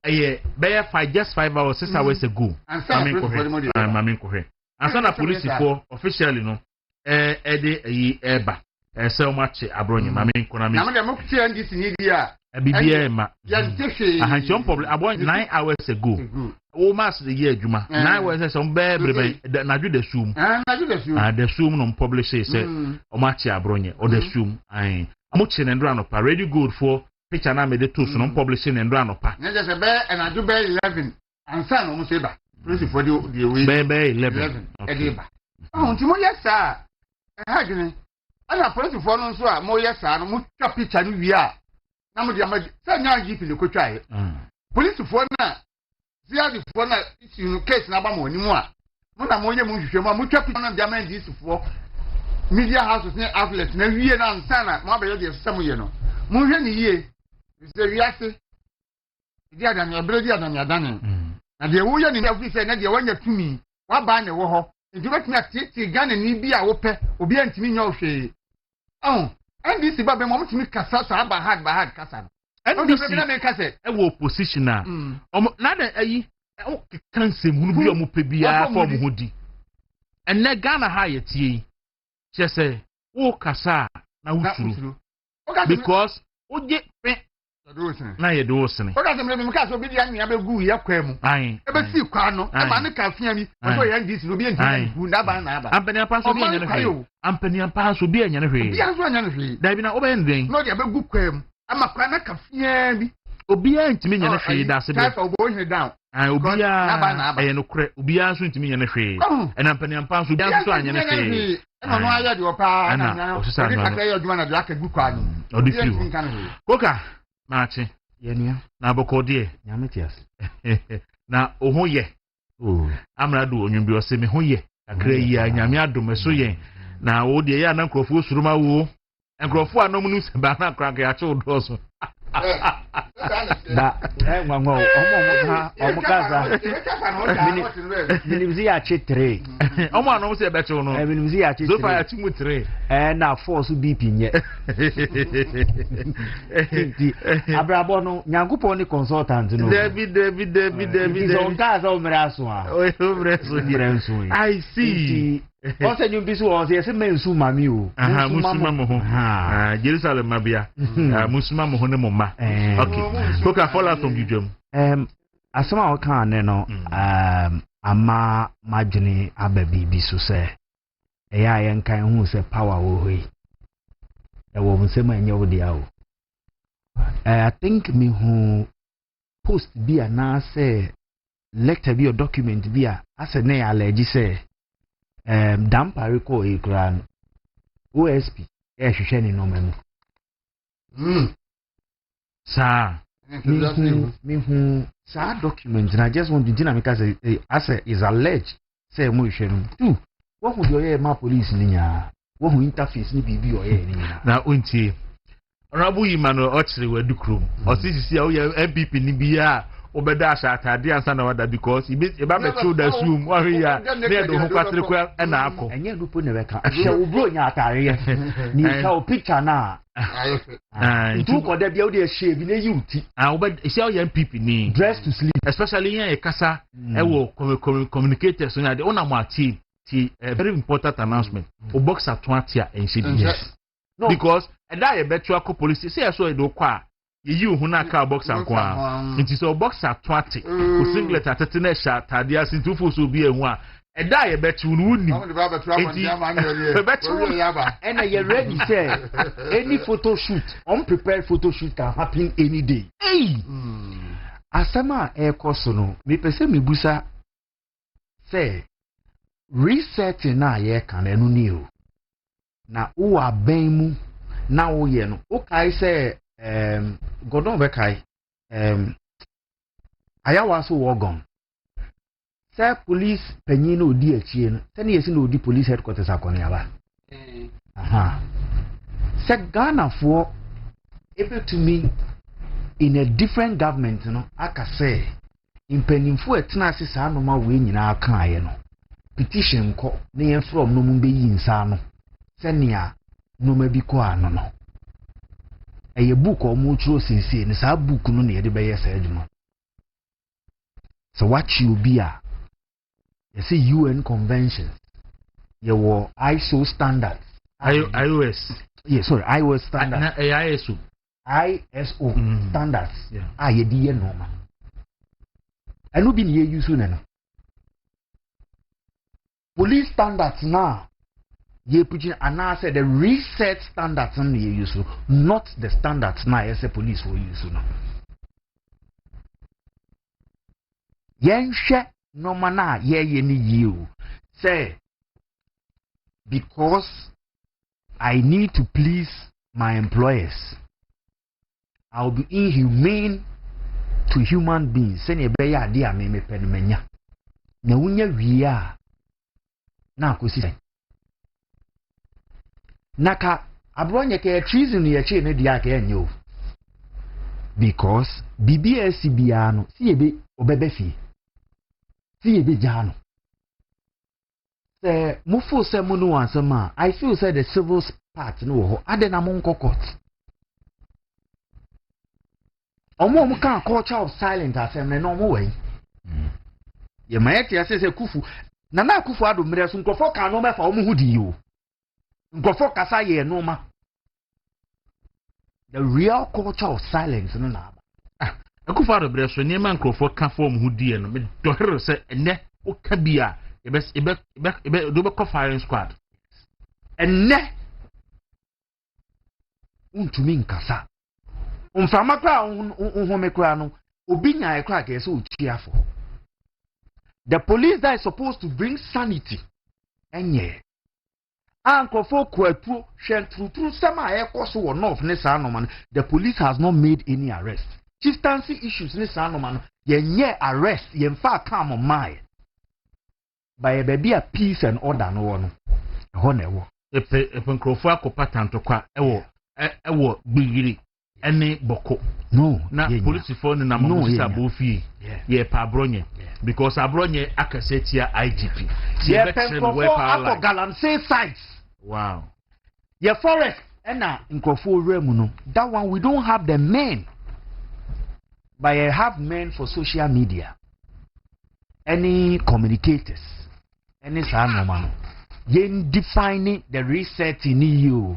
S1: Eye be just 5 hours 6 hours ago. Mami ko he. Ansana police for officially no de yi eba se o mache abronye mami ko na me
S2: na mo kuche ndisi ni dia
S1: bibia ma
S2: ya ntehwe
S1: ahanchon problem abon 9 hours ago o mas the year adwuma 9 hours se on bebre na ju de sum the sum no publish say o mache abronye o de sum ai mo che na ndra no pa ready good for picture na me de to so no publishing and run opa
S2: na just be and I do be 11 and son almost say ba police for the way
S1: be 11
S2: okay ba nti mo yesa ha gene ana police for no so a mo yesa no mo twa picture no wi a na mo de ama say nya GP le ko twae police for na ziadi for na issue case na ba mo ni mu a mo na mo ye mo hwehwe mo twa picture na de ama GP for media houses ne outlets na wie na nsana mo abaye de sesam ye no mo hwe ni ye se wiase dia dan ya bredi dan ya dan na de wo ye ni na fi se na de wanya tumi wa ba ne wo ho nti betumi atiti Ghana ni bi a wo pe obi antimi nya ohwe NDC ba be mo mutumi kasa sa ba hard kasa no NDC na me kasa e wo opposition na na da ayi o kanse mu bi o mo pe bia for mo hodi enne Ghana ha ye tie say o kasa na wuturu because o je pe na ye do sene o ka se me ka so bi dia nua be gu ye kwa mu e be si kwa no e ma ne ka fia mi o ye ndis no bi enti gu na ba ampani ampa so bi enya ne hwe ampani ampa so bi enya ne hwe bi aso enya ne hwe da bi na o be ndwen no dia be gu kwa mu ama kwa na ka fia bi obi a ntimi enya ne hwe da se be type of boy down obi a e no kre obi a so ntimi enya ne hwe e na ampani ampa so bi aso anya ne hwe no no aya de opa na o sisa no ka yo djuma na de aka gu kwa no o di fi koka maachi
S4: yenia
S1: na bokode
S4: nyametias
S1: na oho ye amrado onwumbi o se me ho ye akra yi anyame adom so ye na wo de ya na nkrofo suruma wo nkrofo anom nu se ba na akra ka ya che odo so
S4: da ngwango omo kaza minimzi ya che 3
S1: omo anom se be che no
S4: minimzi ya che 3
S1: so fa ya chi mu 3
S4: na force BP nye abrabo no nyangupo ni consultant no David on kaza o meraso a
S1: o meraso
S4: direnso
S1: I see
S4: o se nyum bisu o se mensu mami o
S1: musuma mo ho Jerusalem mabia musuma mo ho ne mo ma okay koka follow from Jujum
S4: asema o kan ne no ama madwene ababi bi so se eya yen kan hu se power wo hoi e wo nsema enye wo dia o I think me hu post bi ana se lecture bi o document bi a ase ne allege se dampare ko ekran OSP e hwehwe ni no memu
S1: sa
S4: me hu sa document and I just want to dynamic as is alleged say mo hwehwe no tu wo hu do ye ma police ni nya wo hu interface ni bibi o ye ni nya
S1: na onti rabu yimano o chire wadukrum o sisi o ye MPP ni bia obeda asha atade ansa na wada because e ba metu da sum wa ya ne do ho kwatre kwa na akọ
S4: enye lupo ne beka ahye wo bro nya atare ye ni ka o picture na tu ko da bia o de share bi na yuti
S1: obeda isi o ye MPP ni
S4: dress to sleep
S1: especially yan e kasa e wo communicators so na de ona mo ati very important announcement o box atwatia enshedi yes no because da ye betu akọ police say so e do kwa you who na car box and kwa nti so box atwate o singlet atete na sha tade asin tufu so bi ehun a da ye betu no ni
S4: and you ready say any photo shoot unprepared photo shoot can happen any day asama e koso no me pese me busa say reset na ye kan enu ni o na o aban mu na wo ye no o kai say Godon bekai ayawa so wogon say police penyin no di achie no say na yesi no di police headquarters akone aba say Ghana for able to me in a different government no aka say impenimfo etena ase saa no ma we nyina aka aye no petition ko na yen from no mu be yi nsa no say nia no ma bi ko ano no a book or mutual since in a book no near the bay said. So what you be a you see UN conventions, you were ISO standards,
S1: iOS,
S4: yes, sorry, iOS standards, ISO standards, ye dear normal. I know been here you soon. Police standards now, ye pushing and I said the reset standards on the use, not the standards now as a police will use. Yen she no mana ye need you say because I need to please my employers. I'll be inhumane to human beings. Send a bear dear me penmenya. Na unya via na kusi. Naka abronye ke treason ye che ne dia ka enyo. Because BBS biano si ebe obebe fi. Si ebe jano. Se mufu se munu ansama I feel say the civil part no ade na mon court. Omo kan culture of silence asem na no mo way. Ye mayete ase se kufu na kufu ado mre so nkofo kan no mefa omo hudi yo. Nkofo kasa ye no ma. The real culture of silence no na aba.
S1: Kufu ado mre so niema nkofo ka fo omo hudi ye no me dohero se ene o ka bia ebe do be firing squad. Ene untumi nkasa. Umfama kwa unhome kwa no obi nya ekra ka ese otuafo. The police that is supposed to bring sanity enye ankofo kwatu hwentru sema ekoso wo north ne sa no man. The police has not made any arrest. Chieftaincy issues ne sa no man yenye arrest yemfa calm on my by baby a peace and order no one ho na ewo epe nkrofo akopa tantokwa ewo bigiri ene boko
S4: no
S1: na police phone na mo sisa bofi ye pa abronye because abronye akasetia IGP
S4: ye penkrofo akọ galamsey sites.
S1: Wow.
S4: Ye forest ena nkrofo remu no that one we don't have the men but I have men for social media, any communicators, any sanomano. Yen defining the reset in EU.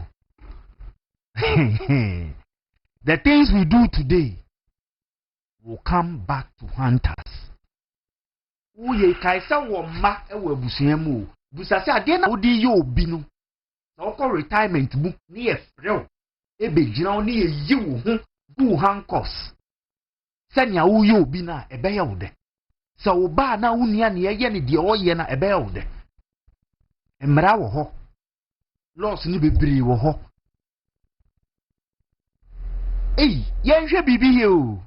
S4: The things we do today will come back to haunt us. Uye kaisa woma ewe busiemu. Busasi adena odi yo binu. Na oko retirement book ni efreo. Ebe jina ni eyi wo hu do handcuffs. Senya uye obi na ebe ya ude. Sa oba na unia ni eye ni de oye na ebe ya ude. Emra wo ho. Laws ni bebre wo ho. Hey, yenhwe bibi here o.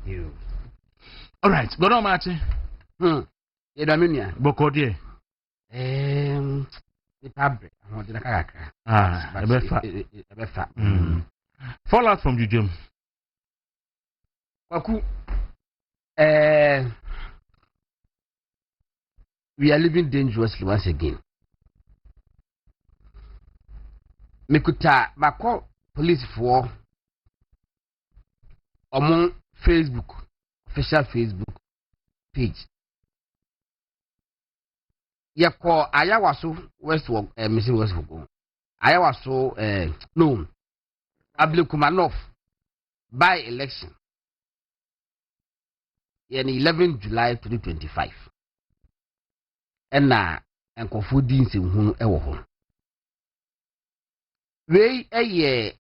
S4: You.
S1: All right, go on Martin.
S3: Ye da menia.
S1: Boko die.
S3: The fabric. I want to kakaka.
S1: Ebefa. Fallout from Jujum.
S3: Kwaku. We are living dangerously once again. Mekuta bako police for among Facebook, official Facebook page. Yako ayawaso Westward, Missing Westward. Ayawaso, no, Ablekumanov by election. In 11 July 2025. And now, and confidence in whom ever. We a year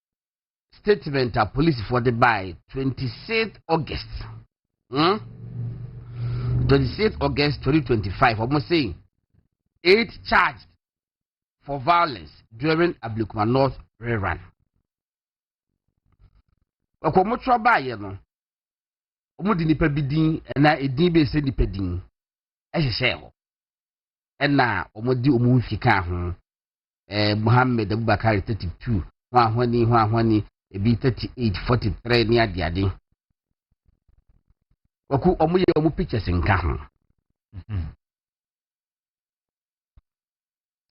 S3: statement of police for the by 26th August. 26th August 2025. Almost saying 8 charged for violence during Ablekuma North rerun. Okomotra ba ye no. Omudi nipa bidin na edin be se nipa din. Ehhehye ho. Na omudi omufika ho. Muhammad Abubakar 32 hwani ebi 38 43 ni adiade oku omuye omu pictures nka ho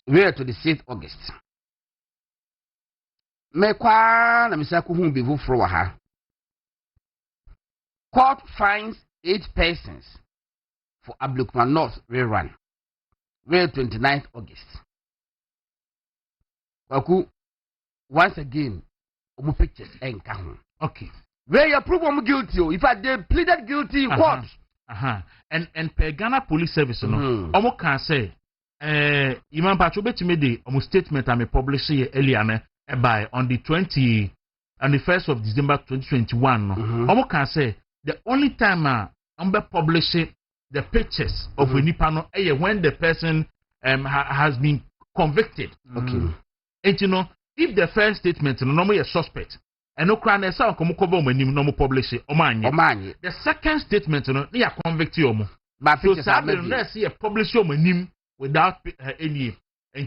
S3: where to the 6th August mekwa na misaku hu bi fufuro wa ha court finds 8 persons for Ablekuma North rerun where 29th August. Kwaku, once again, omu pictures enka ho.
S1: Okay.
S3: Where you prove I'm guilty. If I they pleaded guilty in court.
S1: And per Ghana Police Service, no, omo can say Imam Pacho betime de omo statement am publish here earlier by on the 1st of December 2021 no. Omo can say the only time am be publishing the pictures of a nipa no when the person has been convicted.
S5: Okay.
S1: And you know, if the first statement no more suspect and no crime na say come cover omo nim no mo publish it omanye. The second statement no na convict omo.
S5: But
S1: So sadly na see a publish omo nim without any
S2: The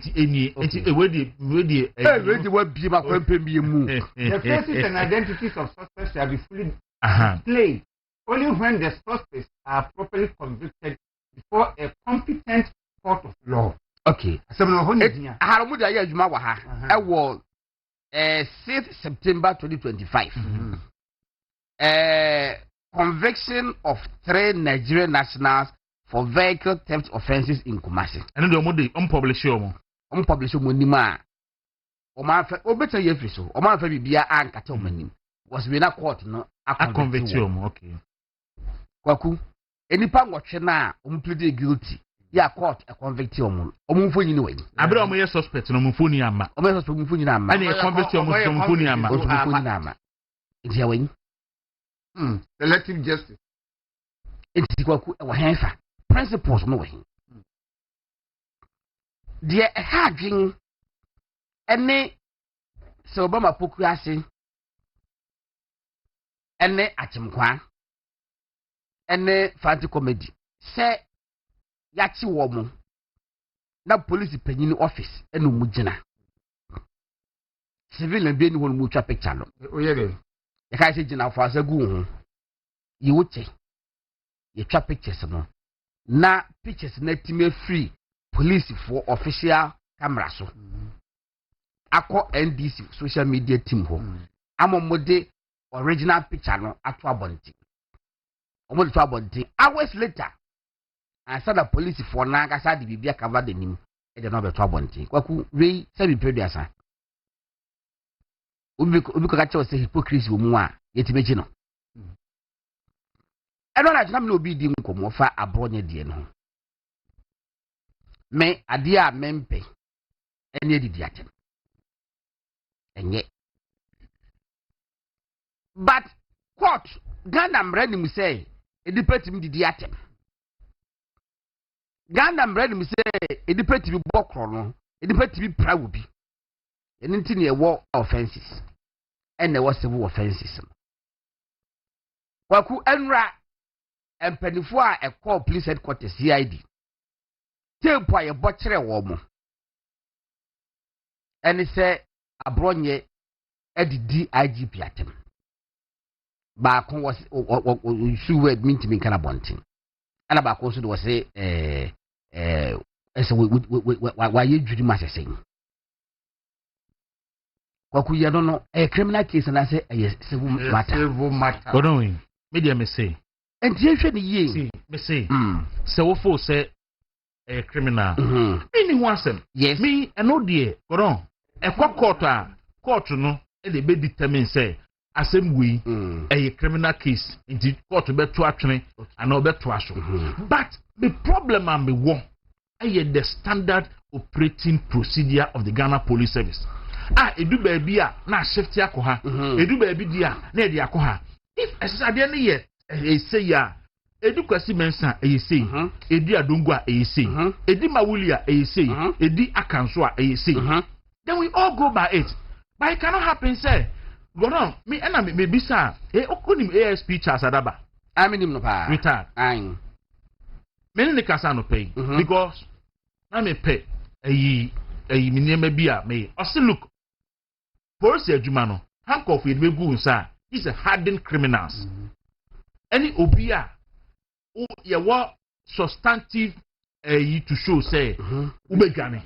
S2: faces and identities of suspects shall be fully displayed only when the suspects are properly convicted before a competent court of law.
S5: Okay. Haramuda ya juma wa ha. Ewo 6th September 2025. Conviction of 3 Nigerian nationals for vehicle theft offenses in Kumasi.
S1: And the mode unpublish omo.
S5: Unpublish omo nima. Oma fa obeta ye free so. Oma fa bibia ankata omo nim. Was we na court no
S1: a convict omo. Okay.
S5: Kwaku enipa nwotwe na plead guilty. Ya court a convict omo. Omo mfoni ni wani.
S1: Abere omo ye suspect no mfoni ama.
S5: Omo ye suspect mfoni na ama.
S1: Ani e convict omo mfoni ama.
S5: Mfoni na ama. Ntia wani.
S2: Selective justice.
S5: Enti Kwaku e wo henfa. Principles no way. Dear a hardwing any so Obama Pokuasi any Achimkwa any fancy comedy. Say Yachi woman na police penny office and Mujina civilian being one mucha picture.
S2: Oh, yeah,
S5: the guy said, now for a goon, you would say, you trap pictures no. Na pictures na time free police for official camera so akọ NDC social media team ho amomode original picture no ato abonti omo to abonti hours later and said the police for na gasa de bibia cover the nim e de no be to abonti Kwaku we say be producer obi ko ka che say hypocrisy wo mu a yetimeji no. I don't know no be di nkomo fa abronye die no. Me ade a mempe ene didi atem. Enye. But court Ghana mrani mu say edipetim didi atem. Ghana mrani mu say edipetim bokro no, edipetim pra wo bi. Ene nti ne wo offenses. Ene wo civil offenses. Kwaku enra empenifo a call police headquarters CID tempo a ye bokere wo mo eni se abronye edidi IGP atem ba kon was suwe mintimi kana bontin ana ba kon so do say ese wa ye dwiri ma sesen Kwaku ye no criminal case na say civil matter
S1: go on media me say
S5: and ye
S1: see me say so wo for say a criminal me who asem
S5: yes
S1: me no dey go on e court no e dey be determine say asem we a criminal case indeed court be to atwene and be to aso but the problem am be one the standard operating procedure of the Ghana Police Service edu ba bia na shift yakoha edu ba bi dia na e dey akoha if esade ne ye say ya edi kwasi mensa say edi adongo say edi mawuli say edi akanso say then we all go by it but it cannot happen say go on me and me bisa okonim ASP Charles Adaba
S5: aminim no pa
S1: retired
S5: ayin
S1: me ne kasa no pay because na me pay me niam bia me o look police adwuma no handcuff we gu nsa is a hardened criminals any obia ye what substantive to show say ubegane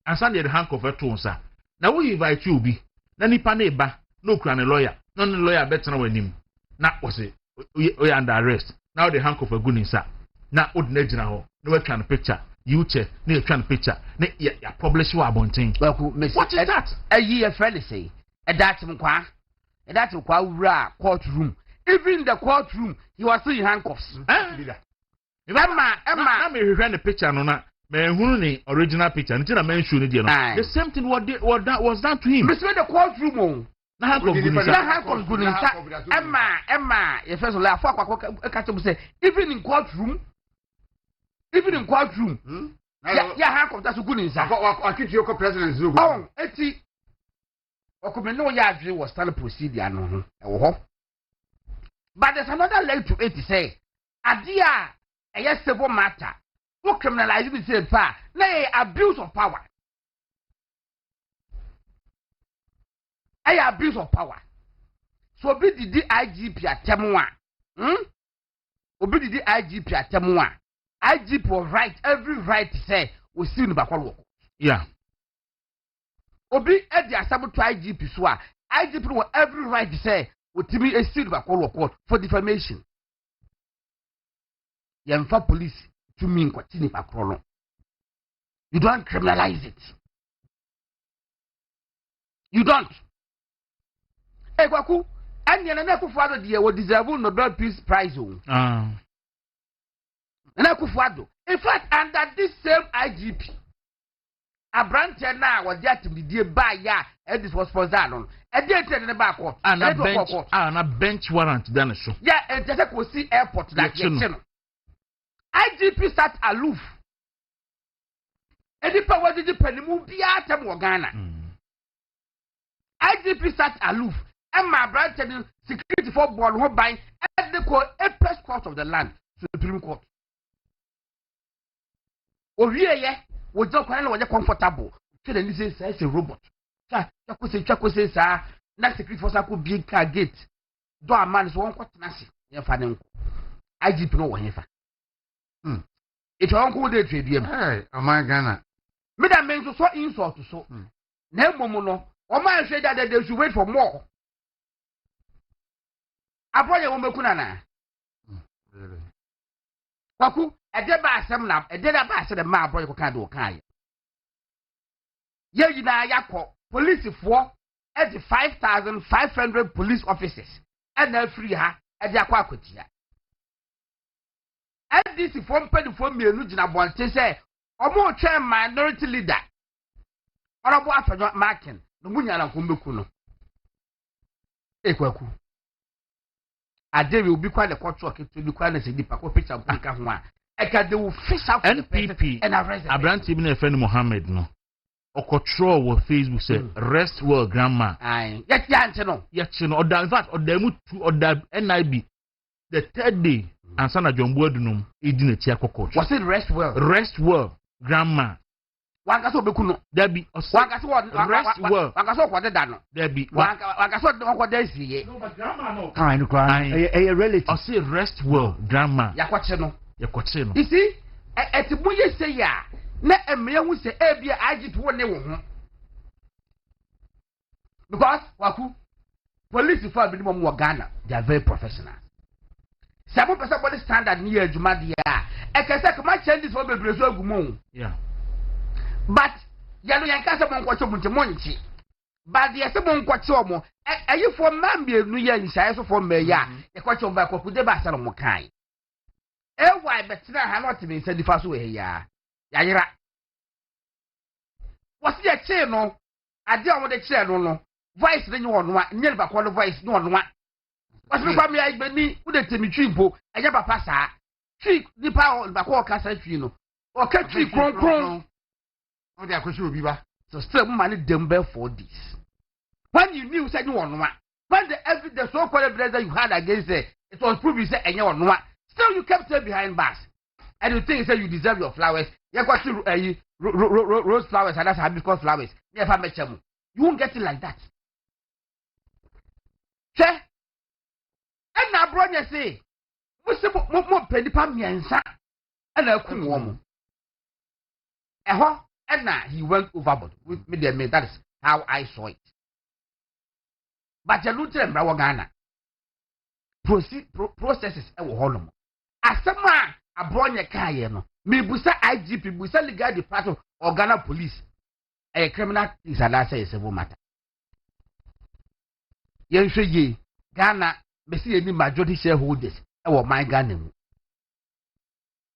S1: and send the handcuff to nsa na we invite you obi na nipa na eba no kura ne lawyer no ne lawyer better wanim na was it we under arrest now the handcuff gu nsa na od na gina ho na we try picture you check na you try picture na ya publish wa abontin what is that
S5: a friend say that mkwa wura courtroom. Even in the courtroom, he was still in handcuffs.
S1: Emma, me hear the picture no na who the original picture until I mentioned it. The same thing was done to him.
S5: Mr. The courtroom. Emma, if first of all, even in courtroom. Yeah, that's good inside.
S2: I keep your president Zugu.
S5: Oh, eti. Okumeno ya was standing procedure no. But there's another leg to it to say, Adia, a yes civil matter. Who criminalize the same power? Nay, abuse of power. Abuse of power. So be the IGP at Temua. Obi the IGP at Temua. IGP was right, every right to say we see in the back.
S1: Yeah.
S5: Obi at the assembly to IGP so IGP was every right to say we me a see in the back for defamation. Yemfa police to me continue back. You don't criminalize it. You don't. Hey, Kwaku, and you're not father dear will deserve Nobel Peace Prize. And in fact, under this same IGP, a branch now was there to be dear by ya, and this was for Zanon, and they tell in the back court, and a
S1: bench warrant done a show.
S5: Yeah, and just go see airport like IGP sat aloof. And the power did the penny move the atom Ghana. IGP sat aloof. And my branch and security for board who by at the court, a press court of the land, Supreme Court. Oh, yeah, was not comfortable. Tell and this is a robot. Chaco says, sir, next security for Saku big car gate. Do a man is one quarter nasty. IGP no one here. If your uncle did trade him,
S2: hey, oh my Ghana.
S5: Madam means so insult to so. No, Momono, or man said that they should wait for more. Aboye wo mekuna na Kwaku ede ba asem na ede da ba asem ma aboye ko kan do kan ye yina yakọ police for at 5,500 police officers and na free ha ede akọ akotia NDC for mpedifo mienu gina bonte say omo twa minority leader Honorable Afejo Markin no munya na kombeku no Kwaku Ade will be quite a court truck to be quite a picture of Pika. They will fish out NPP and arrest
S1: Abraham Ibn Effendi Mohammed. No, or control what Facebook said, rest well, grandma.
S5: Aye, yet, no,
S1: or that, in fact, or them or that NIB. The third day, and son of John Boardinum, he didn't check a coach.
S5: Was it rest well?
S1: Rest well, grandma.
S5: Wakaso bekuno.
S1: There be
S5: wakaso
S1: rest well.
S5: Wakaso kwade dano.
S1: There be
S5: wakaso kwade siye.
S1: No, but grandma no.
S4: Kind a relative.
S1: I say rest well, grandma.
S5: Yakwache no.
S1: Yakwache no.
S5: You see, etibuye say ya. Na emye hu say ebia agit wo ne wo ho. Because Kwaku police for minimum wo Ghana, they are very professional. Some person body standard ni adwuma dia. Ekese kama change this for bebre so agumo.
S1: Yeah.
S5: But yalo yankasa mo nkwacho munte monchi. But the ese mo nkwacho omo ayi for man be nu ya nhyai so for me ya. E kwacho ba kwaku de ba sala mo kan. E why betina ha not me say difa so we ya. Ya yira. Wasi ya che no. Ade a wo de che no. Voice de nyo no a nye ba kwa no voice no no a. Wasi kwa me ya gbani wo de temi twimpo. Eja papa saa. Twi dipa ba kwa kasa twi no. O ka twi kronkron. So still money dembe for this. When you knew said you want one, when the so-called evidence that you had against it was proved you said and you want one, still you kept it behind bars. And you think you deserve your flowers. You got to rose flowers and that's hibiscus flowers. Never met you. You won't get it like that. Say, and now brother say, what's the more penny palm yansa and a cool woman. And now he went overboard with me. That is how I saw it. But you look at Ghana. Processes ever hold. As someone a brown car, no. Me busa IGP, busa legal department or Ghana police. A criminal is a civil matter. Yen ye Ghana, me see any majority shareholders. Our my Ghana.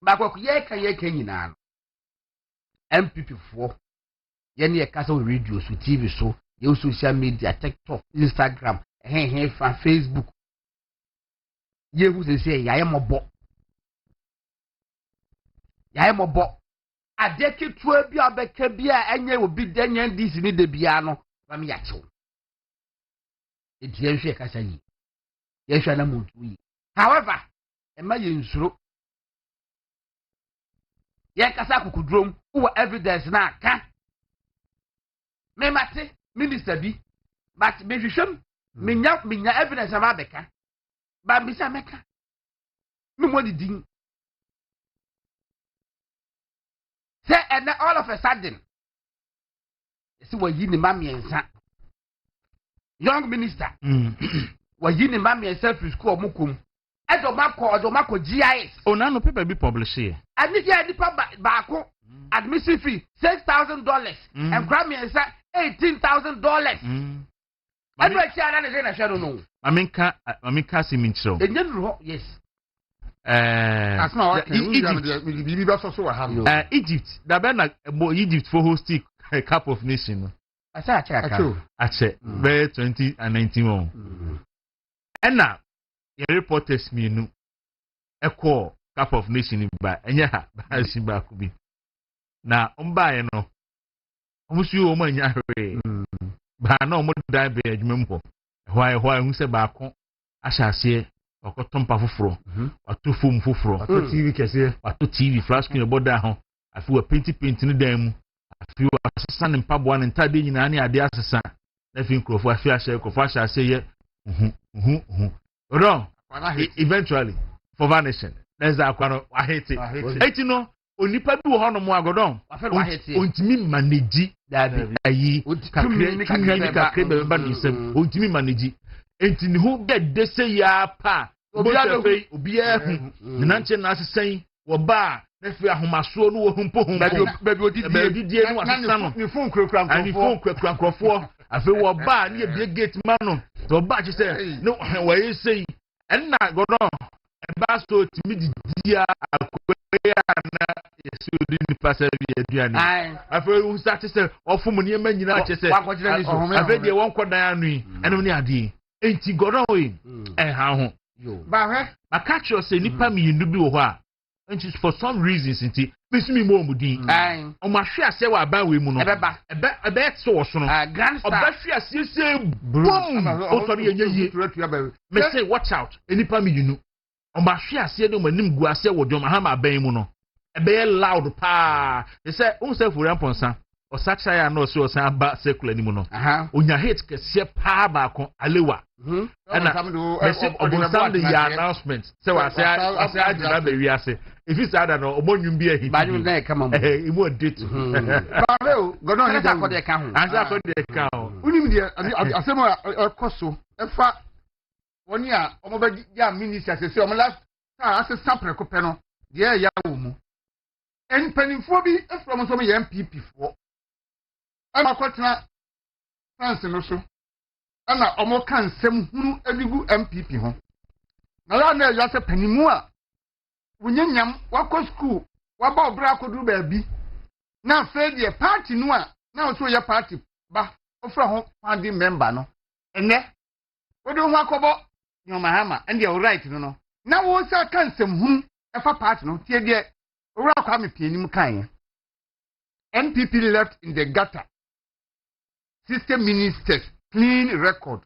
S5: But what ye can now. MPP for any castle radio, so TV, so your social media, TikTok, Instagram, Facebook. You who say, I am a bot. I am a bot. I dek it to be a becabia, and you will be then and this in the piano. From Yacho. It's Yensha Casani. Yeshana Mutu. However, a million through. Yakasaku could roam who evidence now can. Me mate, Minister B, but Bisham, Minya evidence of Abeka. But Miss America. No more did. Say, and all of a sudden, see what you need, mammy and son. Young minister, what you need, mammy and self is called Mukum. Adomako GIS.
S1: Oh, now no paper be published here.
S5: And if you had the back admission fee $6,000 and Grammy and $18,000. I don't know.
S1: I mean, can't see me so.
S5: Yes.
S2: That's not
S1: Egypt. The Bernard Egypt for hosting a Cup of Nations.
S5: I said,
S1: very 2019. And now, your reporters me no echo Cup of Nations by Enya Bashimba could be. Now, buy no. Almost you, man, but no more die by a mempo. Why, who said back home? I shall say, or cotton puff fro, or two foam fufro, or TV cassette, or two TV flash screen about that home. I feel a painting them. I feel a son and pub one and tidy in any idea as a son. Nothing for a fair share of I say, wrong. Eventually, for vanishing. There's a quarrel. I hate it. I you know, only Padu Hono Moagodon. I hate it. Untimi manage that I Untimi manage. Enti who get they say ya pa. Obia Nanche Nasi saying, Waba, if we are Homaso, no humpo, baby, dear, no phone crank and phone crank for. I feel Waba near big gate man. So, but you say, no, where you say, and not go on. And Basto to me, dear, pass every I feel who started to say, or for money, man, you know, I said, I bet they won't quite diary and only a day. Ain't he got away? And how you? But I catch you say, Nipa me in the Buha. And she's for some reasons, ain't he? Miss me more, Mudi. On my share, say what about women. A bet so, grand share, say, boom. Oh, sorry, may say, watch out. Any pammy, you know. On my share, say, no, my name, go, say, what do my hammer, Baymono. A bear loud pa. They say, oh, self, for Ramponsa. Or such I know so some bad circle anymore. On your head, can see a pa back on Alewa. And I said, the announcement. So I say, I did not be say. If it's I don't know, when you be a hit, come on, it won't do it. Go on, I got the account. I got the account.
S2: Only I said, of course, so. In fact, 1 year, over the minister says, so my last, I said, sample copeno, dear Yamu. And penny for me from some MPP for. I'm a quarter France and also. And I almost can't send who every good MPP home. Now, I just a penny more. When you yam, what school, what about Braco do baby? Now, fair your party no, now to your party, but offer home party member no. And there, what do you want about your Mahama? And you're right, you know. Now, what's I can't send whom if a party no, tear there, or I'll come in kind. MPP left in the gutter. System ministers, clean record.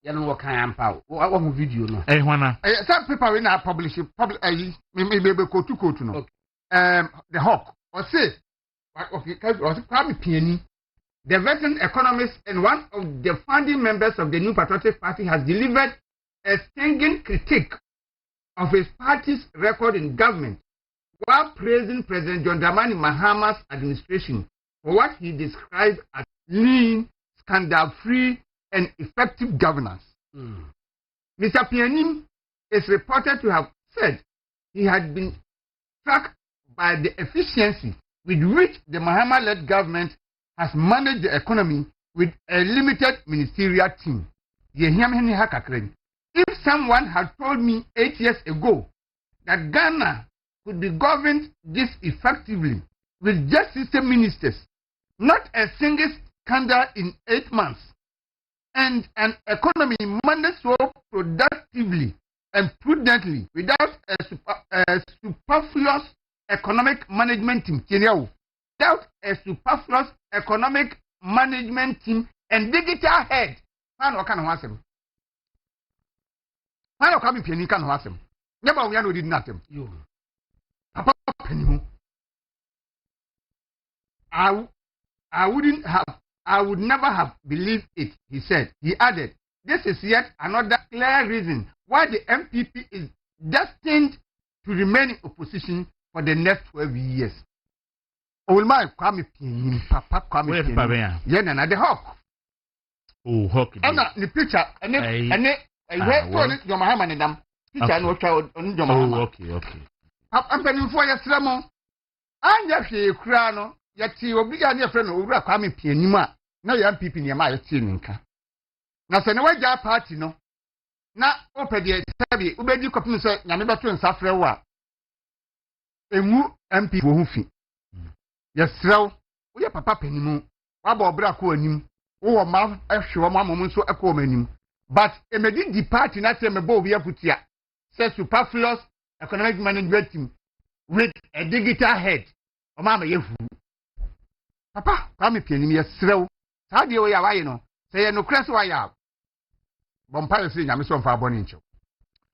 S5: You know what kind of what video no?
S1: Eh, Juana.
S2: Some people when I publish it, maybe go to know. The Hawk or say, okay, the veteran economist and one of the founding members of the New Patriotic Party has delivered a stinging critique of his party's record in government, while praising President John Dramani Mahama's administration for what he described as lean, scandal-free, and effective governance. Mr. Pianim is reported to have said he had been struck by the efficiency with which the Mahama-led government has managed the economy with a limited ministerial team. If someone had told me 8 years ago that Ghana could be governed this effectively with just system ministers, not a single scandal in 8 months, and an economy managed so productively and prudently without a superfluous economic management team. Without a superfluous economic management team and digital head. Man, what kind of awesome? Man, come in penny can awesome. Never we are did nothing. You. Papa penny. I would never have believed it, he said. He added, this is yet another clear reason why the MPP is destined to remain in opposition for the next 12 years. Oh, my, Kwame Pin, Papa Kwame Pin. Yeah, the hawk.
S1: Oh, hawk.
S2: And the picture, and where to your Mahaman and them. Picture no child on your Mahaman.
S1: Oh, okay.
S2: I'm penning for your slammer. I'm just a crano. Yet you will be a friend who will come in Pianima. No young people near my tinka. Now, send away your party, no. Now, open the heavy, obey you copy, sir, Yamaba to suffer a while. A moo MP who fit. Yes, sir, we are Papa Penny. Wabo Braco and him. Oh, mouth, a sure mamma so a common. But a medin party, not a bobia putia. Says superfluous economic management team with a digital head. Oh, Mamma, you. Papa, come in, yes, slow. How do you know? Say no crest why out. Bompire saying I'm so far born in show.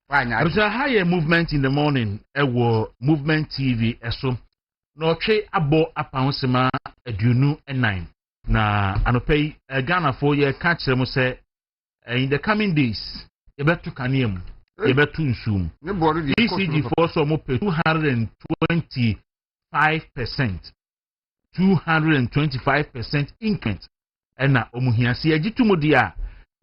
S2: Why not?
S1: There's a higher movement in the morning, a war, movement TV, so no trade abo apaunsema adunu and 9. Na anopay Ghana 4 year catch them say in the coming days, you better caniem, you better nsum. ECG for some 225%. 225% increment. And now, Omuhiasi, a Jitumudia,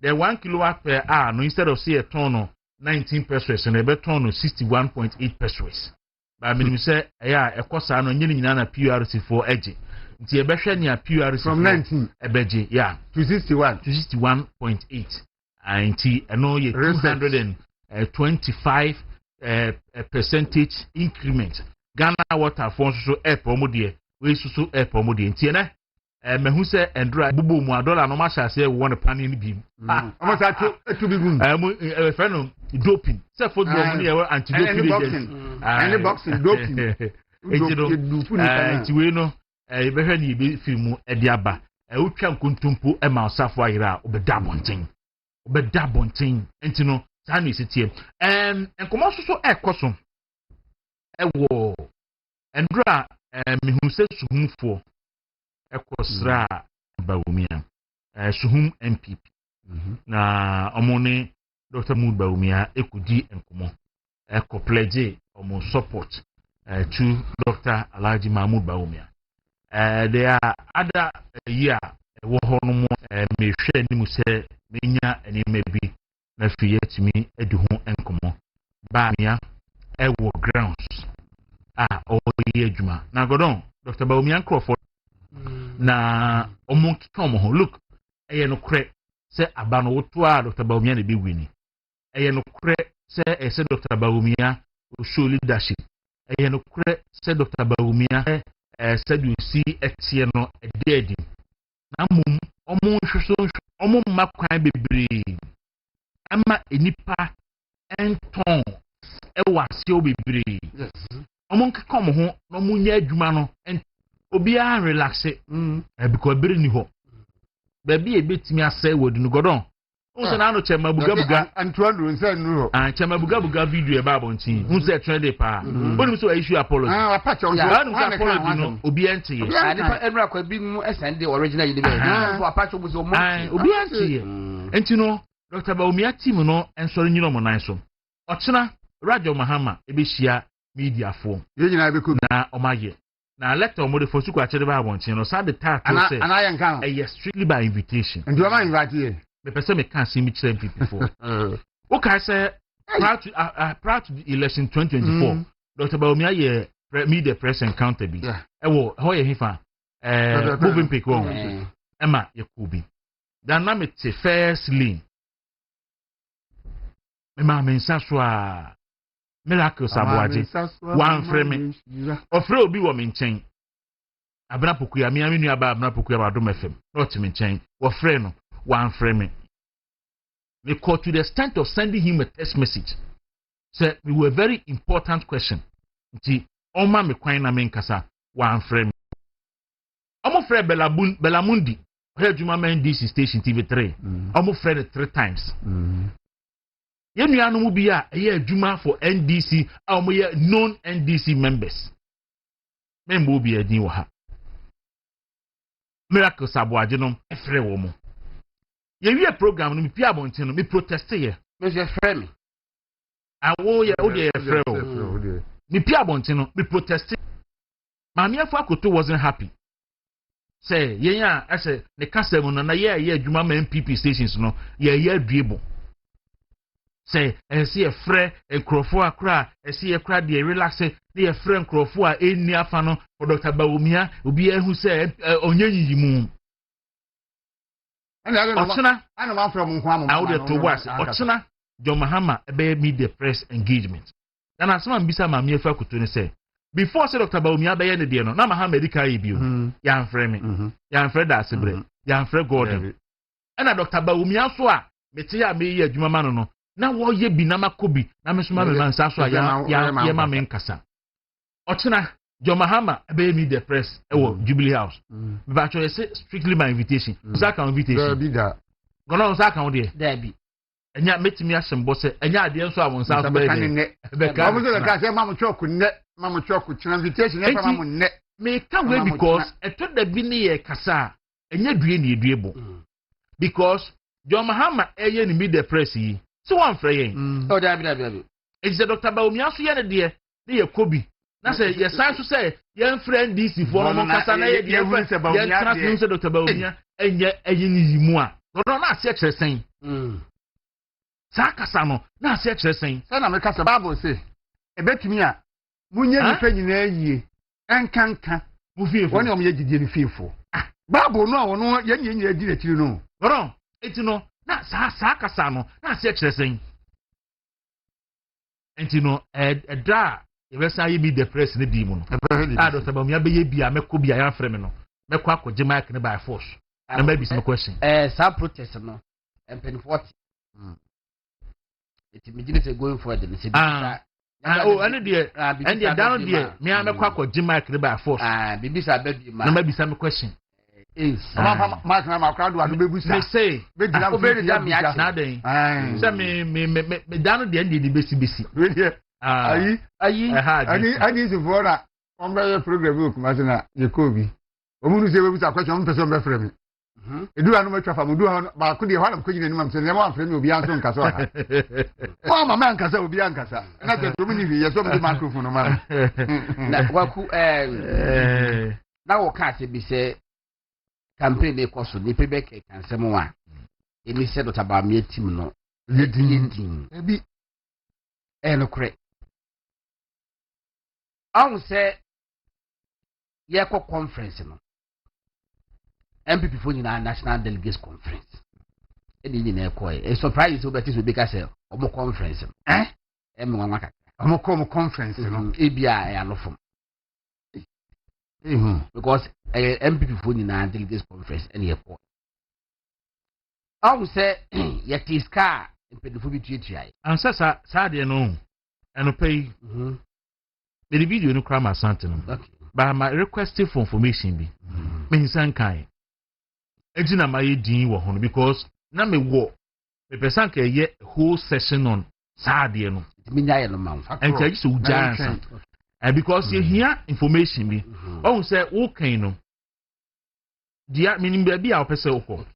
S1: the 1 kilowatt per hour, no, instead of say a ton 19 pesos and a beton 61.8 pesos. But I mean, say, yeah, a course I know Nana PRC for edge. It's a better near PRC
S2: from 19
S1: a bedgy, yeah,
S2: to 61
S1: to 61.8. And I know you 225 percentage increment. Ghana water for so air promodia. We so air promodi ntiena mehu se endra bubu mu $1 no ma sha se won pan ni bi
S2: almost to be room
S1: friend doping se for do mu anti-doping agents
S2: and boxing doping
S1: nti we no e be hwe ni be film e di aba utwa nkontumpo e ma osafo ayira obeda bonten nti no sa no sitie enkomo so ekoso e wo endra mihu se suhumfo ekosra Bawumia suhum MPP na omone Dr. Mood Bawumia ekudi enkomo ekopleje omo support to Dr. Alhaji Mahmoud Bawumia there are other year wo hono mo me hwe ni mu se menya enime bi na fiye timi edu ho enkomo ba mia ewo grounds oye juma na godon Dr. Bawumia Crawford na omonki tom ho look eye no kre se abano woto a Dr. Bawumia na be wini eye no kre se Dr. Bawumia o show leadership eye no kre se Dr. Bawumia se du si etie no ededi na mum omon hwso omon makwan bebre ama enipa enton ewa se obebre
S2: yes
S1: omon come ho no munya adwuma no obi a relax because bere ni ho ba bi ebetimi asai wodi no godon unse na no chema buga
S2: antwando nse nuro
S1: chema buga video e ba bontin unse trend pa oni so issue apology
S2: apacha
S1: onso apology no obi ente ye
S5: nipa enra kwa bi mu send the original yidi be so apacha obo so mo
S1: obi ente ye enti no Dr. Bawumia team no ensori nyino mo nan so ochena Radio Mahama ebehia media form
S2: yegyina beku
S1: na omaye na let omo for suku achede ba bontin no sa the title say
S2: and I am
S1: strictly by invitation
S2: and you are invited
S1: me person me can see me chere people for okay say prior to the election 2024 Dr. Bawumia ye media press encounter bi ewo ho ye hifa moving pick one Emma Yakubi dynamic first lane me ma mensa so a miracle saboaje one frame ofre obi wo me nchen abena pokuya me amenu aba abena pokuya ba dom fm not me nchen wo frɛ no one frame me. We call to the extent of sending him a text message. Say we were very important question. Nti oma me kwan na me nkasa one frame. Omo frɛ Belamundi, head Juma man DC station TV3. Omo frɛ it 3 times. Yenu anu mu bia eye adwuma for NDC, omo ye known NDC members. Membo bi adin wo ha. Miracle Sabuaje no frɛ wo mo. Ye wi program no me pia bontin no me protest ye.
S5: Me je frɛ me.
S1: Awo ye o de frɛ o. Me pia bontin no me protest. Maami afọ akoto wasn't happy. Say ye ya ase ne kasa mu no na ye adwuma ma MPP stations no ye aduebo. Say ensi e frɛ enkrofo akra esi ye kra de relax ne ye frɛ enkrofo a eni afa no for Dr. Bawumia obi ehu say onyenyi mu. Ochina
S2: ana ma from nkwa
S1: I would to was Ochina John Mahama ebe media press engagement. Na asema mbisa ma miefa kuto ne say before say Dr. Bawumia be ye ne de no na Mahama medical e bio ya mfrɛ me ya mfrɛ da asebre ya mfrɛ Gordon na Dr. Bawumia so a mete ya me ye adwuma ma no na wo ye bi na makobi na me so ma me mansa so a ya ma me nkasa Ochina John Mahama ebe media press ewo Jubilee House but actually say strictly my invitation Zaka invitation
S2: bi da
S1: gono Zaka wo de
S5: da bi
S1: enya metimi ahyembo se enya ade nso a wonsa so be
S2: be ka mo so ka say mamu choku ne mamu choku invitation e fa mamu ne
S1: me ka we because eto da bi ne ye kasa enya due ne eduebo because John Mahama eye ni media press yi so wan frɛ yen
S5: o da bi
S1: it's the Dr. Bawumia so ye ne de ne ye kobi na say ye san so say ye friend DC for no kasa na ye de ye trust no Dr. Bawumia enye ni mu a no na ase kyerɛ sen sa kasa no na ase kyerɛ sen
S2: sa na me kasa Bible say ebetumi a munye nipa nyina yie enkanka
S1: mu fiefo
S2: woni o me gidie ni fiefo Bible no a wono ye nyina di na tiri no
S1: no enti no na sa kasa no na ase kyerɛ sen enti no edra ye say ye be the press ne di mu no Dr. Bawumia be ye bia mekọ bia ya frɛ me no mekọ akọje mic ne by force na maybe some question
S5: some protest no pen 40 it imagine say going forward the say
S1: and the down there me am mekọ akọje mic ne by force
S5: bibi sa be bi ma
S1: na maybe some question
S2: Mark na makrado adu bebusa
S1: me say
S2: be dina
S1: na den say me down there ndi besi
S2: ani is for na on be program book ma na Jacobi omunu se bebusa question person be frame edu anu ma twafa mudu ba ko de hwana ko nyina ni mam se ne ma frame obi anso nkasa ha o ma ma nkasa obi ankasa na te to mini ye so me microphone ma
S5: na Kwaku na wo ka se bi se campaign e koso ni pe be ke kansem wa eni se Dr. Bawumia team no
S2: ye din
S5: ebi no kre I say, Yako conference, no MPP for National Delegates Conference. A surprise so that is because of conference.
S2: Conference,
S5: ABI and from because MPP for National Delegates Conference any airport. I will say, yet is car in Pedophobic.
S1: And sad, no, and pay. The video no crime asante but my requesting for information be me san kai ejina my din wo hono because na me wo me person ka ye whole session on saade no
S5: me nya no man
S1: and tell you so giant and because you hear information be oh say wo kan no dia meaning be a opese wo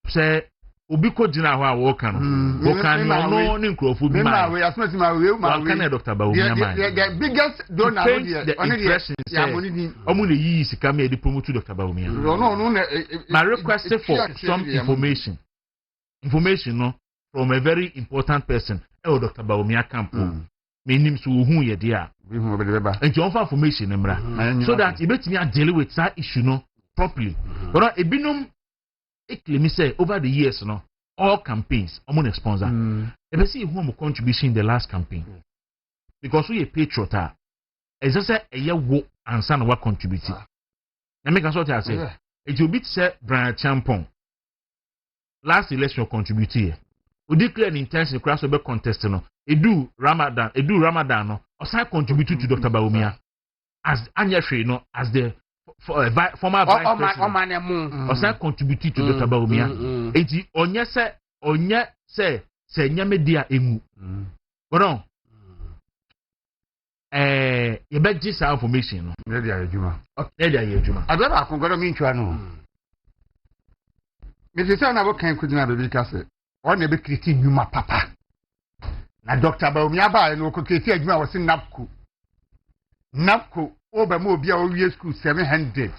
S1: say obi ko jina ho a wo kan no wo kan no ne nkrofo bi ma
S2: we asmati ma we
S1: kan Dr. Bawumia man
S2: the biggest donor
S1: the impression say omo ne yi sika me dey promote Dr. Bawumia
S2: no
S1: my request for some information no from a very important person Dr. Bawumia camp me nim so hu ye dia and you offer information emra so that e betimi a deal with that issue no properly but ebinum me say over the years no all campaigns I'm a sponsor if see who contribution in the last campaign because we a patriot is just a year wo and son what contributing na make us what I say it will be say Brian Champon last election contribute here we declare an intention class be contest no edu Ramadan no osan contribute to Dr. Bawumia as Anyashwe no as the former vice president osan contribute to Dr. Bawumia enti onye se nyamedia emu bono you bet this information no
S2: ready ajuma
S1: ready ajuma
S2: adaba akongoro mi ntwa no me se na bo kan kudina be bi ka se o na be kriti nyuma papa na Dr. Bawumia ba no ko kriti adwuma wo se napko oba mo bia o wie school 700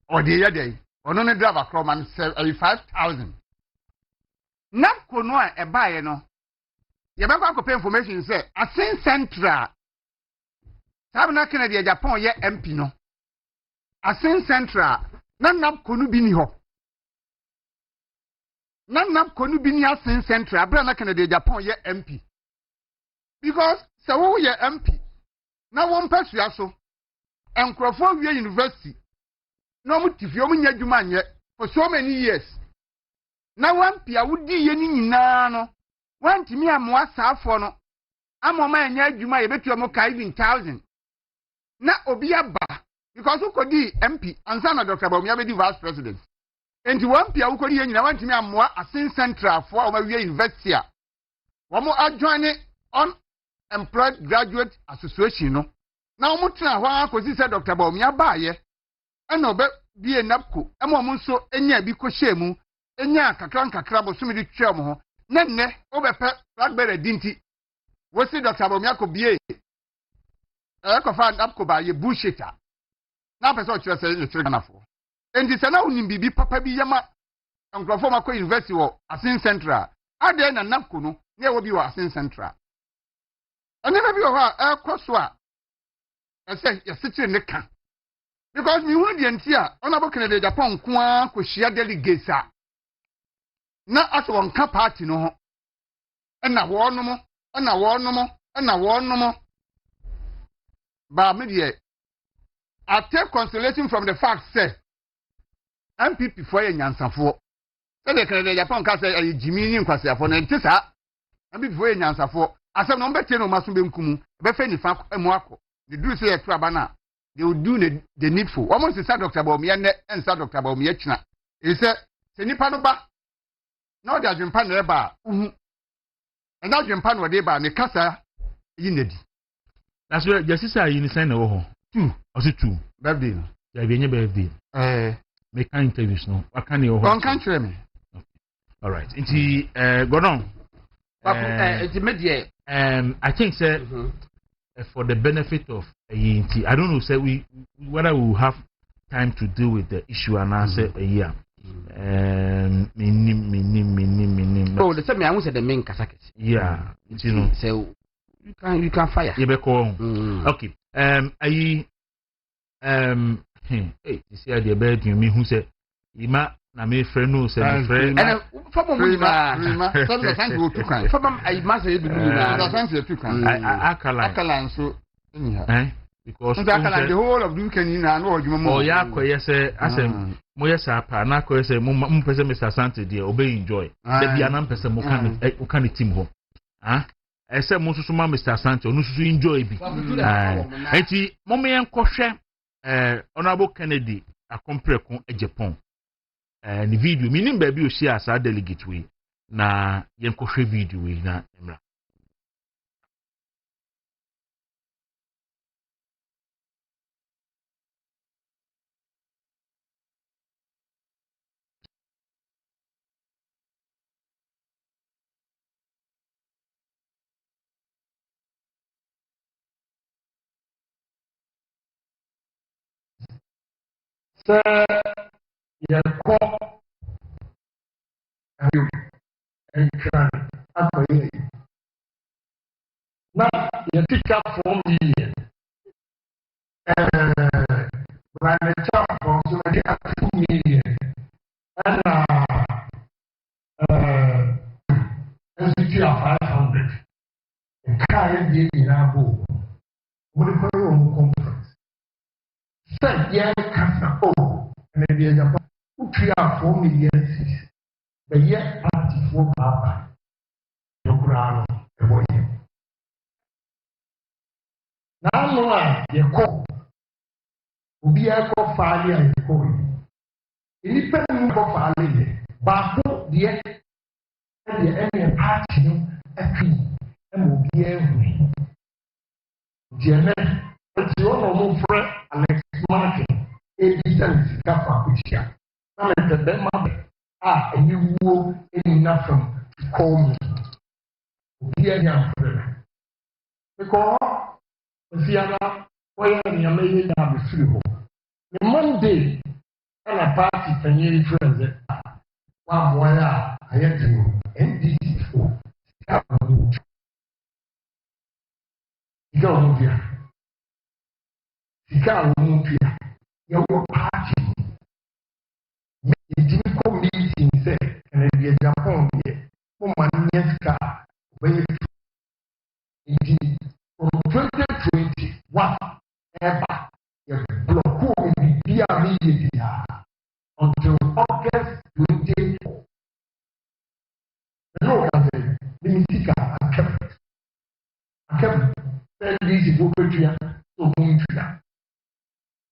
S2: o de ya dey ono ne driver kro man 5000 napko no a e baaye no ye be kwa ko information say asin central sabna Kennedy Japan ye MP no asin central na napko no bi ni ho na napko no bi ni asin central abra na Kennedy Japan ye MP because so wo ye MP na won pasua so enkrofo wie university no mu tifi o mu nya dwuma anye for so many years na wan pia wudi ye ni nyina no wan timi amoa saafo no amoma nya dwuma ye betu mo kai 1000 na obi aba because ukodi MP ansa na Dr. Bawumia be di vice president enti wan pia ukodi ye nyina wan timi amoa asin central for o ma wie university a wo mo adwane on employed graduate association no na omutena ho akosi se Dr. Bawumia baaye ena obe bie napko ema omu nso enya bi ko hyemu enya kakra bo sumi di twem ho na nne obepe blackberry dinti wosi Dr. Bawumia ko bie ko fa napko baaye bullshitter na pese o kire se ni tire ganafo enti se na unim bibi papa bi yema nkrofo mako university wo Asin Central ade na napko no ne wo bi wo Asin Central and never be a crosswa. I say, you're sitting in the camp. Because we want the entire honorable Kennedy Japan, Kwa, Kushia delegates. Not as one camp party, no. And I warn no more, and I warn no more, and I warn no more. But media, I take consolation from the fact, say, MPP for a Yansan for. Say the Kennedy Japan can say, Jimmy in Kwasia for an tisa, MPP for a Yansan for. Asem no mbete no maso benkumu be fe ni fa emuako the do say to abana they will do the needful almost say Dr. Bawumia ne ensa Dr. Bawumia kina e say se nipa no ba na o da dwempa na eba uhu e na dwempa no de ba ne kasa yi nedi
S1: that's where justice are in sign no ho 2 or 2
S2: birthday no
S1: ya be nye birthday me kan interviews no wa kan e ho
S2: on kan kire me
S1: all right nti godon
S5: it's media
S1: I think say for the benefit of I don't know say whether we will have time to deal with the issue and answer a year.
S5: Oh, the same I was at the main casket.
S1: Yeah, you know.
S5: So you can fire.
S1: You be call. Okay. Hey, you see the bed you me who say Ima na me friend no say me friend.
S5: And from
S2: Prima, some the time go to kan.
S5: From I must say
S2: The time to kan. Akala so
S1: because
S2: the whole of you can na no odwuma
S1: oh ya koye say asem mo yes apa na koye say mo pese Mr. Sante dey obey enjoy the bia na pese mo kan team ho ese mo susu ma Mr. Sante onu susu enjoy bi enti mo me enkohwe honorable Kennedy akompreko Japan the video meaning baby o share as a delegate we na yenkohwe video we na emra
S6: yɛkɔ ntwan akɔyɛ na yɛtika 4 million brandeta so de 2 million ɛna nsuti a 500 nkaa yɛdeɛ nyinaa bɔ wɔde kɔyɛ wɔn conference sɛ yɛkasa ɛna deɛ nyapa wotua 4 million cedis bɛyɛ partyfoɔ baaba yɛkoraa no ɛwɔ yɛ n'ano a yɛkɔ obiara kɔ faale a yɛkɔ yi nnipa no kɔ faale yɛ baako deɛ ɛne party no atwi ɛma obiara hu deɛ nɛ ɛti wɔn a wɔfrɛ Alex Martin ebisa ne sika Kwaku kyia na mɛtɛ bɛrima a ɛni wuo ɛni nafam kɔɔ mu obiara nyɛ afrɛ no because ofiara wɔyɛ nneɛma yɛ na abɛfiri hɔ ne Monday ɛna party panyin frɛ sɛ wɔamoa yɛ a ayɛ den o NDC fo sika wɔn mu sika wɔn mu bia sika wɔn mu bia yɛwɔ party yɛgyina kɔ meeting sɛ ɛna deɛ Japan deɛ wɔma nyɛ sika wɔbɛyɛ nti from 2021 ɛba yɛ blɔko bibi a meyɛ bia until August 24 ɛna ɔka sɛ ne me sika akɛm sɛ ndisi fo bɛtua sɛ ɔmo ntua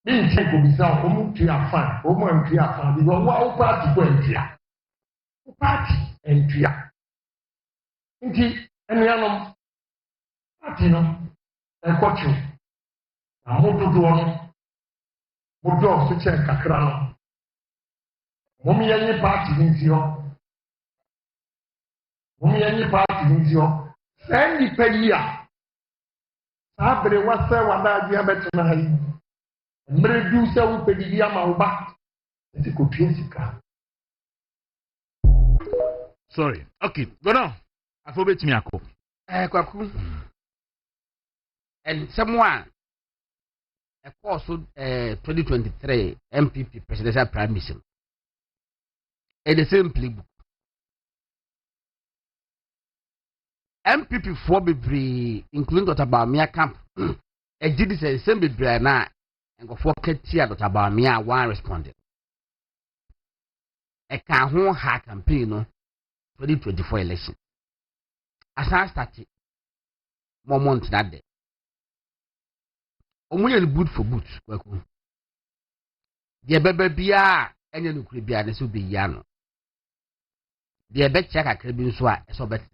S6: ne nkyɛn kɔbisa ɔmo ntua fan ɔmo antua fan bi wɔn wo party kɔ ntua wo party ntua nti ɛnuanom party no ɛkɔtwe na mo dodoɔ no mo dɔɔso kyɛn kakra no mo yɛnye party no nsi hɔ saa nnipa yi a saa bere wasɛ wadaagye abɛtena ha yi mmerɛ du sɛ wopɛ bibi ama wo ba ɛti kɔtua sika
S1: sorry okay go now afɔ bɛtumi akɔ
S5: Kwaku nsɛm a ɛkɔɔ so 2023 MPP presidential primary the same playbook MPP foɔ bebree including Dr. Bawumia camp ɛgye di sɛ nsɛm bebree na nkɔfoɔ katia Dr. Bawumia a one responded ɛka ho ha campaign no 2024 election asan started moment that day ɔmo yɛ boot for boot Kwaku deɛ bɛbɛ biara ɛnyɛ no kure biara ne so bɛ yi ano deɛ bɛkyɛ kakra bi nso a ɛsɛ ɔbɛtene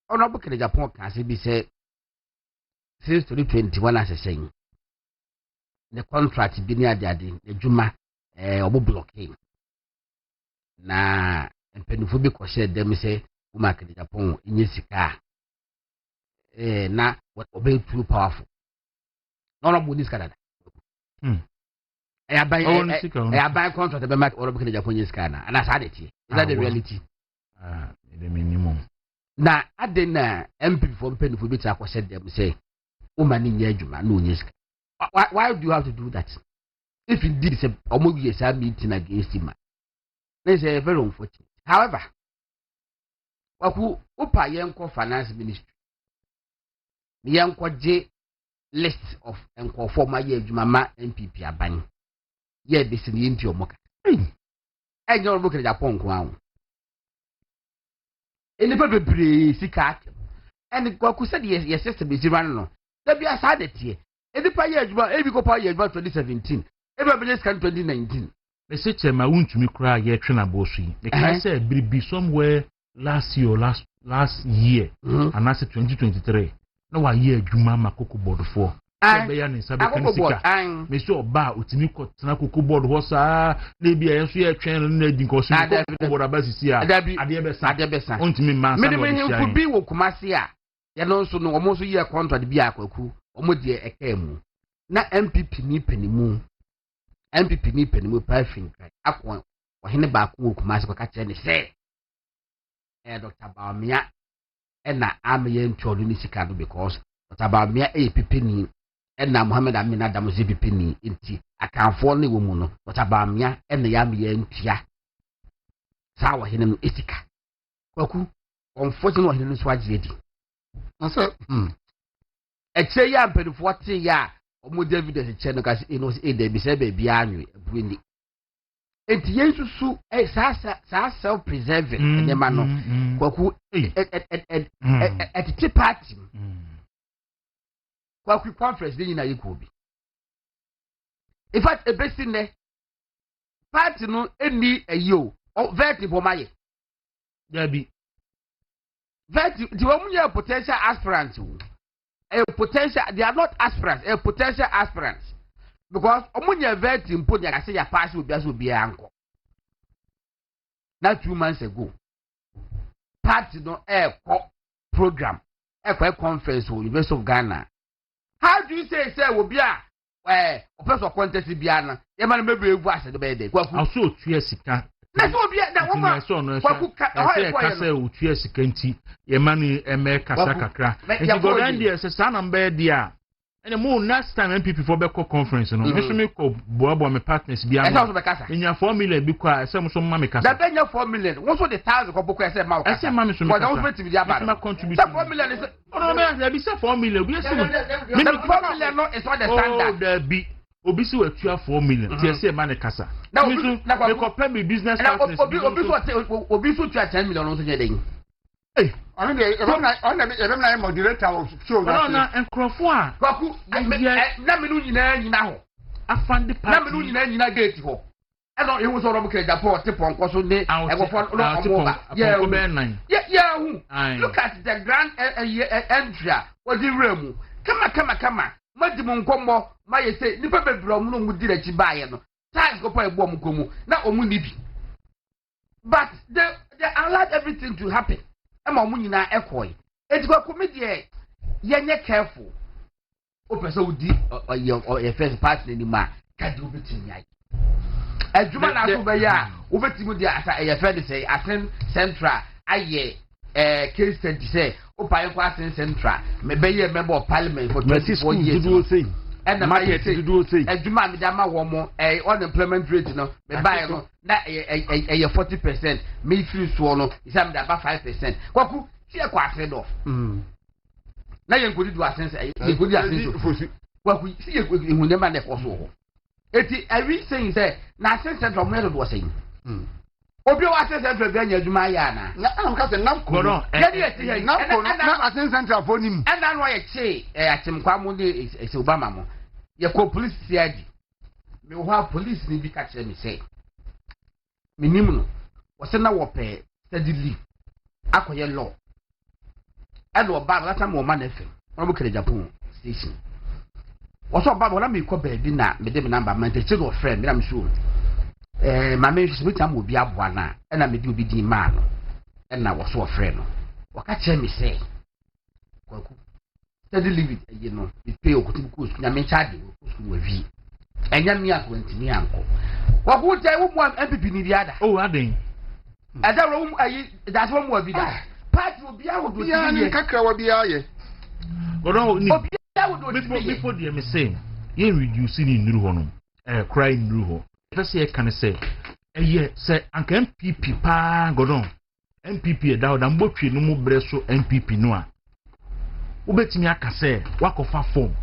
S5: Honorable Kennedy Japan can say, since 2021 as a saying, the contract be near the Juma obo blockade. Na penophobic question them say, Uma Kennedy Japan in Yesika. Na what obey too powerful. None of this Canada. I buy contract about my Honorable Kennedy Japan Yesika, and I said it. Is that the reality?
S1: The minimum.
S5: Na adena MP for pen for bit said them say woman in yejuma no nyeska. Why do you have to do that? If indeed it's a omogi is meeting against him, that's a very unfortunate. However, Kwaku upa yenko finance ministry yenko J list of enko former yejuma MPP abani ye this in into your moka. I don't look at Japan kwa enipa bebree sika and Kwaku said yes system is running no there be a side tie enipa ye adwuma ebi ko pa ye adwuma 2017 ebi abele scan 2019
S1: me say chema wuntumi kura ye twe na bosu yi the can say be somewhere last year and that's 2023 na wa ye adwuma makoko board for be ya ni sabe kan sika me say oba otimi ko tena koko board ho saa na bi ya so ye twen na di ko so koko board abasisi a ade be sa ontimi man sa no
S5: me bi wo kumase a ye no so no omo so ye contract bi akwaku omo de eka mu na MPP ni panimu parfin kai akwa ohene ba ko wo kumase ko ka kire ne se Dr. Bawumia na amaye ntwodo ni sika do because Dr. Bawumia pipeni na Muhammad Amin Adam pipeni nti akanfo ne wo mu no Dr. Bawumia na ya amaye ntua saa wo hene no esika Kwaku unfortunately wo hene no so agye di
S2: asa
S5: eche ya mpedifo te ya omo David che no kasi eno se de bi se ba bia anwe abuni enti yensusu sa self preserving ne ma no Kwaku at party Kwaku conference dey na yiko bi in fact a best in there party no eni ayo vet bomaye
S1: there be
S5: vet the woman potential aspirants a potential they are not aspirants a potential aspirants because omunya vet impo nya say ya pass will be anko not 2 months ago party no program a conference with University of Ghana. How do you say will be a person contest biana e man maybe egu ase de be dey Kwaku
S1: also otua sika
S5: na so bia na woman Kwaku
S1: ka say otua sika nti ye man eme kasa kakra nti godan dey say sa na mbe dey a ene mo next time MPP for be conference no me so me ko boabo me partners bia no enya 4 million bi kwa say mo so ma me kasa
S5: da benya 4 million wo so the 1000 ko boko say ma o kasa
S1: say ma me so me kasa
S5: wo fit bi dia ba
S1: ma contribution
S5: 4 million is
S1: no me be say 4 million bi say
S5: me 4 million no is what the standard
S1: oh there be obi si watua 4 million ti say ma ne kasa
S5: na
S1: me ko pay me business partners
S5: obi so tua 10 million no so nyedin
S2: hey on the moderator of show
S1: na enkrofo a
S5: Kwaku na me no nyina ho
S1: afande party
S5: na me no nyina gate ho e no ewu so ro mo kreja po te ponko so ne egofo no omo ba
S1: yeah hu
S5: look at the grand entry what the room kama madimo nkombo maye say nipa bebro mu no mu dirachi baaye no times go po egbo mu komu na omu nibi but they allowed everything to happen ema omu nyina ekoi etikwa comedy yenye careful o pese odi your first party ni ma kadi obetimi ai adwuma na so be ya obetimi dia asa your friend say aten central aye case study say opa kwa aten central me be ye member of parliament for 24 years and the market to do say adwuma me da ma wo mo unemployment rate no me buy no na 40% me free so no isam da ba 5% Kwaku tie kwa asen do na ye nkodi do asen say ye nkodi asen so Kwaku si ye ehunde ma na koso ho eti every saying say na asen central mo do say obi wa asen central be anya adwuma ya na
S2: am ka say nam ko no na asen central for nim
S5: and na no ye che atimkwa mo ne ese Obama mo ye ko police siadi me ho police ni bi ka kire me say minimum no wose na wo pe steady leave akoye law and oba na time wo ma na fe won mo kire Japan station wose oba wona me ko ba bi na me de me number man te no friend me na me show ma me hwese bitam obi aboa na na me di obi din ma no na wose o friend no waka kire me say Kwaku steady leave it you know it pay okutu ku school na me charge ku school wa vi enya mi a 20 mi anko Kwaku tell wo mo MPP ni bi ada
S1: oh aden
S5: ada ro mu ayi that's one more bi da party obi a wo do
S2: ya ni kakra wa bi aye
S1: godo ni
S5: obi a wo do
S1: before the me say ye reduce ni nuru ho no cry nuru ho say can say ye say anka MPP pa godo MPP e da oda mbotwe no mu bre so MPP no a ubetimi aka say wakofa form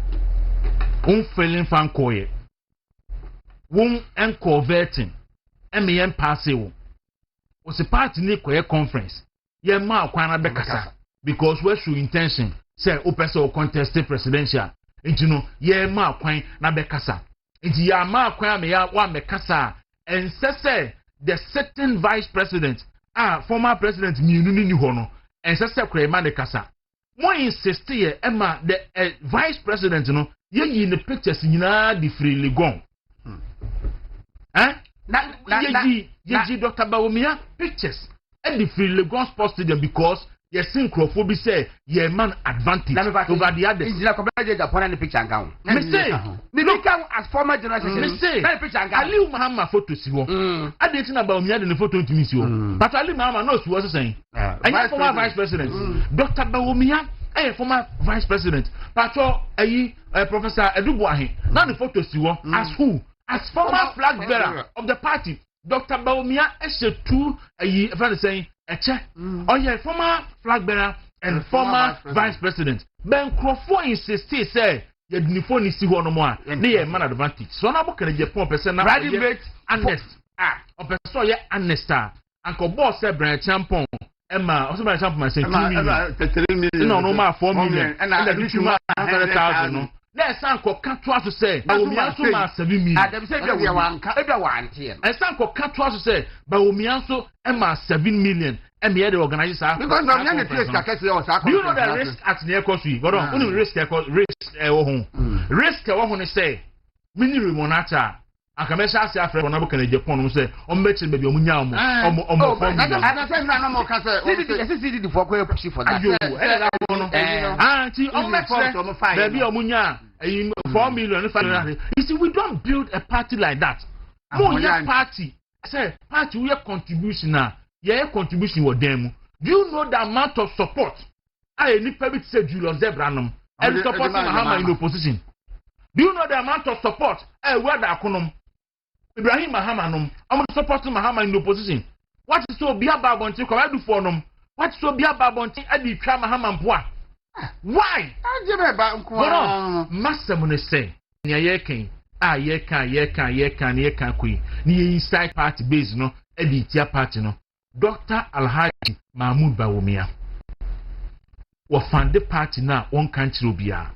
S1: filling fan koye won converting em pass wo o se party ni koye conference ye ma akwa na bekasa because we show intention say o person o contest presidential enti no ye ma akwa na bekasa enti ya ma akwa me ya wa mekasa and say the certain vice president former president ni ho no and say kure ma de kasa mo insist here Emma the vice president no ye the pictures nyina di freely gone ye Dr. Bawumia pictures and the freely gone sports stadium because ye synchrophobia say ye man advantage over the others
S5: in the Japan and the picture and gown
S1: me say
S5: me come as former generation
S1: me say
S5: that picture and gown
S1: Ali Muhammad photo si wo I didn't know about me the photo to me si wo but Ali Muhammad knows what saying and former vice president Dr. Bawumia former vice president Pacho Professor Edubuahi now the photo si wo as who as former flag bearer of the party Dr. Bawumia two if I saying former flag bearer and former vice president Ben Crawford insisted say ye dinifo ni si ho no mo a ne ye man advantage so na bo kan Japan person na honest opeso ye honest anko boss e brand champion Emma also brand champion say 2 million no ma 4 million and the Duchuma 100,000 no let's anko ka to aso say ba omian so ma 7 million
S5: Adam say be one team
S1: and sanko ka to aso say ba omian so e ma 7 million and me the organizers are
S2: because I'm not the place that
S1: you know the risk at near cost we but on risk risk wo ho say mini remonata akamesha ase afre na bo kan Japan no say o mechi be omunya omo form
S2: na say na mo ka say
S5: CCD the for ko push for that
S1: ayo e da no anti o mechi baby omunya 4 million 500 you see we don't build a party like that mo ya party say party we contribution na your contribution with them. Do you know the amount of support? I need to say Julius Zebranum and supporting Mahama in opposition. Do you know the amount of support? Where the Akonum Ibrahim Mahamanum, I'm supporting Mahama in opposition. What is so be about Bonti? Come I do for them. What is so be about Bonti? I be try Mahama Bois. Why? Master Mune say, ye can kui. Ni inside party base no, editia party no. Dr. Alhaji Mahmoud Bawumia was found the party now one country obia.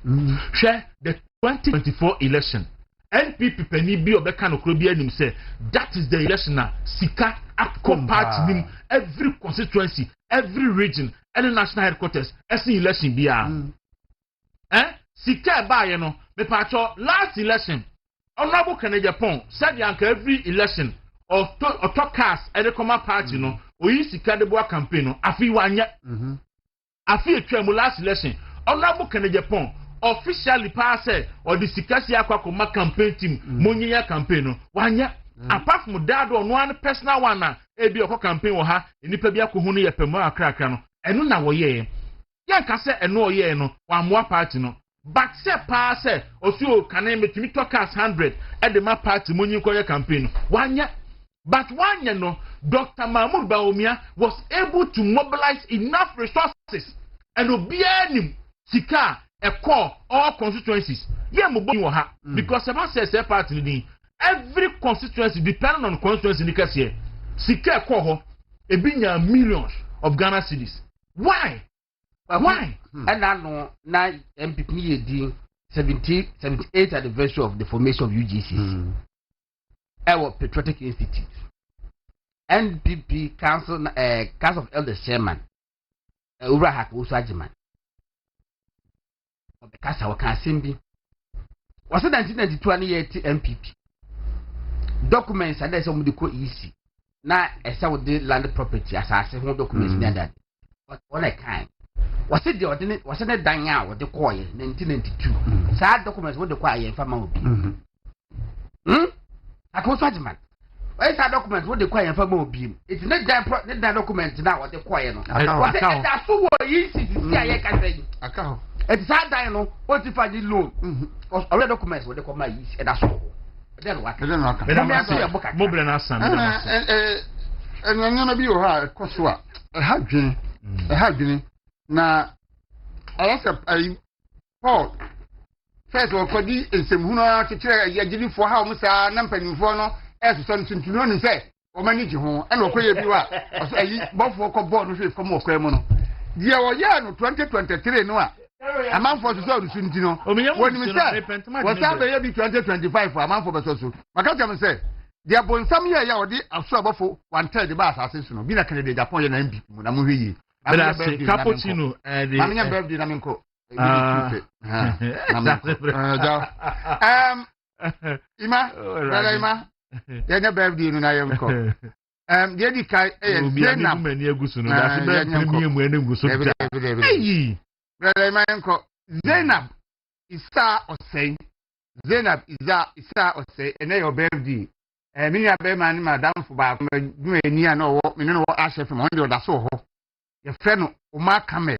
S1: Share the 2024 election. NPP penny be obeka no krobia nim say that is the election now. Sika akko party nim every constituency, every region, any national headquarters, every election bia. Sika ba ye no me pacho last election. Honorable Kennedy Japan said yank every election or talk cast and the common party no. We sika de boa campaign no afi wanya afi etwam last election honorable Kennedy Japan officially pass or the sika si akwa campaign team monyiya campaign no wanya apart from that one personal one na e bi okọ campaign wo ha enipa bi akohu no yepemu akrakra no eno na wo ye ya nka se eno oye no wa moa party no but se pass osu o kanan metimi tokas 100 e de ma party monyi ko ye campaign no wanya. But one you know, Dr. Mahmoud Bawumia was able to mobilize enough resources and obianim sika a core all constituencies. Yeah, because about says a party every constituency depending on constituency because here sika core a binya millions of Ghana cedis. Why? Why?
S5: And I know now MPP 78th anniversary of the formation of UGC. Our Patriotic Institute, NPP Council of Elders Chairman, Urahak Usajiman. Of the Casa Wakansimbi was it 1992 MPP documents and there's somebody called easy. Now, as I would do land property as I say, documents near that. But all I can was it the ordinate, was it a dying out with the choir 1992? Sad documents with the choir in Fama. I told Sergeant, why is that document what the choir for more beam? It's not that document now what the choir. That's so easy to see. I can say, it's hard, I know what if I did loan. Because all the documents what they call my easy, and that's all. Then what? Then I'm
S1: mobile and Assam.
S2: And I'm gonna be a Kosua. I have been. Now, I Paul. First of all, for the Semuna to try a giving for how Mr. Nampany for no, as something to know and say, or manage home, and okay, you are. Both walk on board with from more Cremono. Dear, yeah, 2023, no. A month for the South Sintino. When we said, what's up, maybe 2025 for a month for the social. Macam said, there are born some year already absorbed for 1/3 the bus assassin, been a candidate upon an MP, Munamuhi.
S1: But I say, Cappuccino and the
S2: birthday, Naminko. Ima, Yana birthday in Ayamko. The Kai, Zainab, Zainab is star or say, Zainab is star or say, and they are birthday. Many Beman, Madame for Bab, near no, we know what Asher from 100 or so. Your friend Omar Kamet.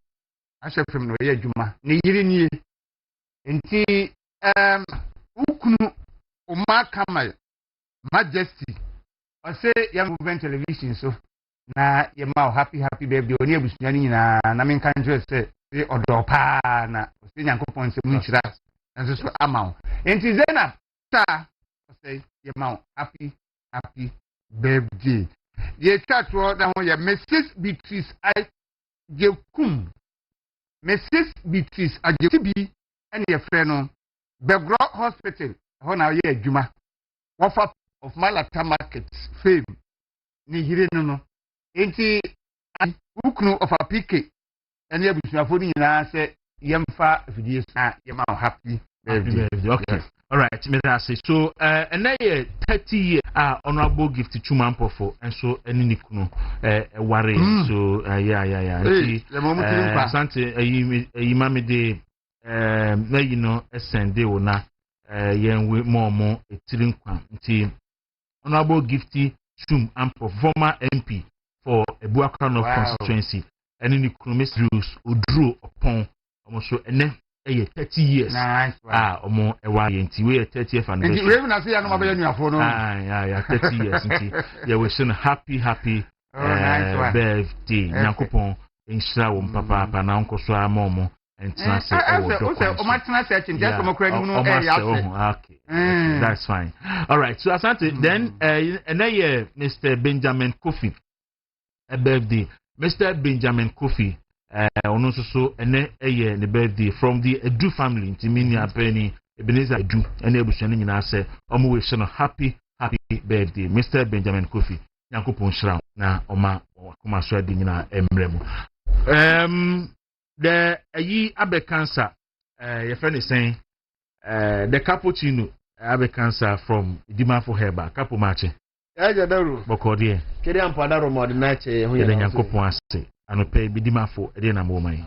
S2: Asha from no Juma, Nigiri Nti Ukunu Omar Kamal Majesty. I say young movement television so na yema happy baby oni ebusunyani na na menka nje say odopa na osi nyankopon se munchira and so amount. And Zena, say, your mount, happy birthday. Ye chat word down your Mrs. Beatrice I give cum. Mrs. Beatrice I give be and your friend Begro Hospital, Hona ye Juma. Offer of Malata Market fame. Ni hireno. Enti uknu of a PK. And you be phone in say yemfa videos yema happy birthday.
S1: Okay. Yes. All right, me that say so and na 30 year honorable gift to Chumampo for and so any nikuno worry so yeah.
S2: Hey,
S1: Asante yimame de na you know send ona yen we more etirin kwan nti honorable gift Chumampo former MP for Ebuakra North constituency and in the Chromis rules Udru upon almost so and 30 years.
S2: Nice.
S1: Omo ewaye we 30th anniversary.
S2: We even say no be new phone.
S1: Yeah, 30 years nti. Yeah, we say happy birthday. Nyankopon insha wo papa na nko so amomo entina say
S2: o matina search just come kra ni no
S1: okay. That's fine. All right. So asante then Mr. Benjamin Kofi a birthday. Mr. Benjamin Kofi ono so ene the birthday from the Edu family Timini Apeni Ebenezer Edu ene ebusuane nyina se omo we no happy birthday Mr. Benjamin Kofi Yankopon shira na oma akoma so ade nyina emremu the ayi abe cancer your friend is saying the cappuccino abe cancer from Dimafo Herba capo match
S7: Aja Dawuro
S1: bokode
S7: kede ampada ro mod na che ho
S1: ya Yankopon ase anope Dimafo ede na mo man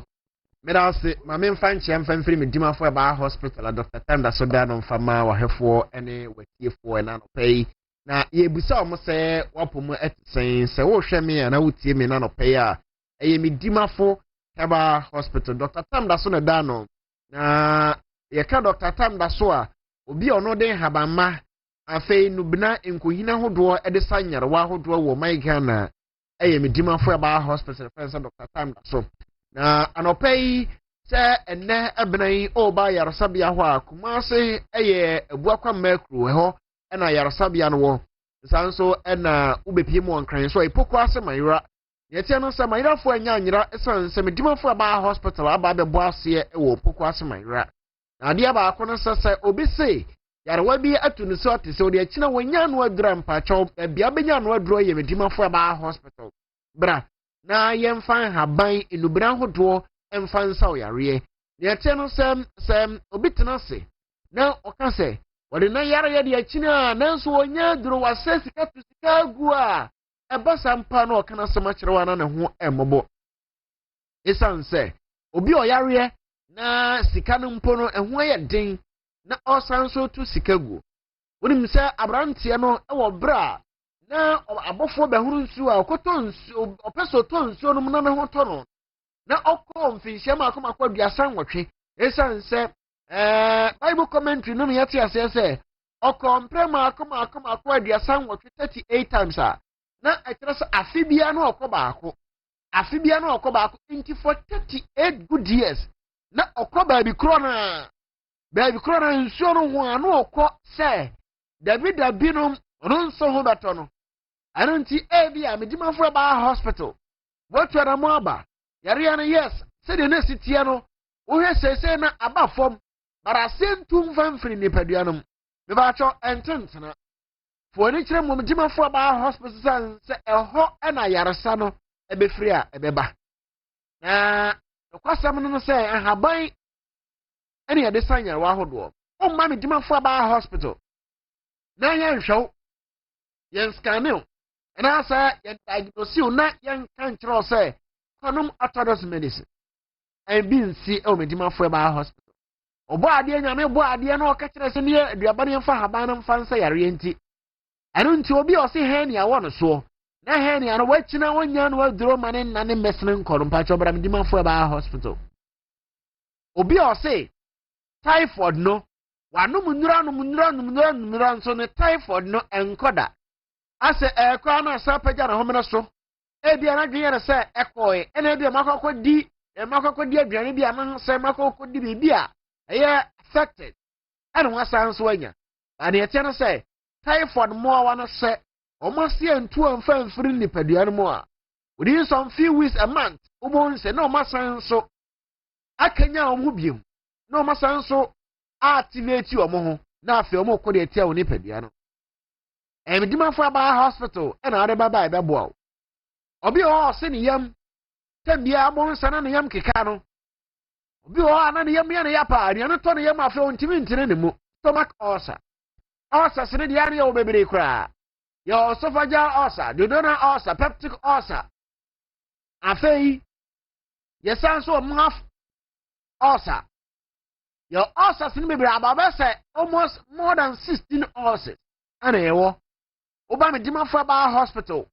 S7: me da se ma me mfa nche mfa mfiri me Dimafo ba hospital Dr. Tanda so da no mfama wa hefo ene watiefo na anope na ye busa o mo se wapomu etsen se wo hwe me na wotie me na anope a eye me Dimafo ba hospital Dr. Tanda so na da no na ye ka Dr. Tanda so a obi ono den habama afei nubna enkohina hodo ede sanyare wa hodo wo my Ghana eye me Dimafo ba hospital friends Dr. Tanda so na anopai se enne ebnan oba yarsabia ho akuma se eye ebuakwa makru ho ena yarsabia no wo sanso ena ubepie mu onkran so ipoko ase mayira yetia no se mayira fo anya anyira se me Dimafo ba hospital aba be bo ase wo poko ase mayira na ade aba akono se obi se yarwa bi atunu so atese odi akina wonya no adura mpacho bia benya no aduro ye me Dimafo ba hospital bra na yemfan haban enubra hodo emfan saw yare yete no sem obi tena se na oka se wode na yare de akina na nso wonya duro wase sika tu sika gu a eba sampa na oka na sema kyerwa na ne ho emmobo esan se obi o yare na sika no mpo no eho ye den na osan so tu sika gu wonim se abrantie no ewo bra na abofo behuru nsu a okoto nsu opeso to nsu no na ne ho to no na okọ mfinhye ma akoma kwa biasa nwotwe esan se Bible commentary no yati ase se okọ mprema akoma kwa biasa nwotwe 38 times a na akira se afibia no okọ baako inti for 38 good years na okọ baabi kro na nsu no ho anu okọ se David abinom no nso ho beto no anunti ebia me Dimafo ba hospital what were mo aba yare na yes said the next tie no wo hwe sese na aba fom bara sentum fanfiri ni paduanom me ba cho ententena fo ni kire mo Dimafo ba hospital san se eho na yaresa no ebefiri a ebeba na kwasam no se ahaban ene ye de sanyar wa hodo o ma me Dimafo ba hospital na yan hwew yan scanel and I say, diagnose you not young cancer, say, Conum orthodox medicine, and being see me Dimafo ba hospital. O body and your body and all catchers in here, the Abanian Fahabanam fancy arienti. I don't to be or see Henny, I want to so. Na Henny and watching now one young will draw man in and messing column patch over Dimafo ba hospital. Obi or say, typhoid no, one no munran so the typhoid no encoda. Ase kwa na sapaja na homena so bia na dwen se ekoi ene bia makokodi aduane bia na se makokodi bibia eye infected and was answering. And the tenor say, typhoid more one say, almost here and 2 and 5 free nipedian more. Within some few weeks a month, Ubon say, no, my son, so I can now move you. No, my son, so activate you a more. Now, feel more could tell nipediano. And demand for a hospital and other by the bow. Obi all seen yam, 10 year bonus and yam kikano. Obi all and yam yapa, and you're not turning yam after intimate stomach ulcer. Ulcer, said the area of baby cry. Your esophageal ulcer, duodenal ulcer, peptic ulcer. Afei, your son's so mouth ulcer. Your ulcers in baby about almost more than 16 ulcers. And Obama demand for a hospital.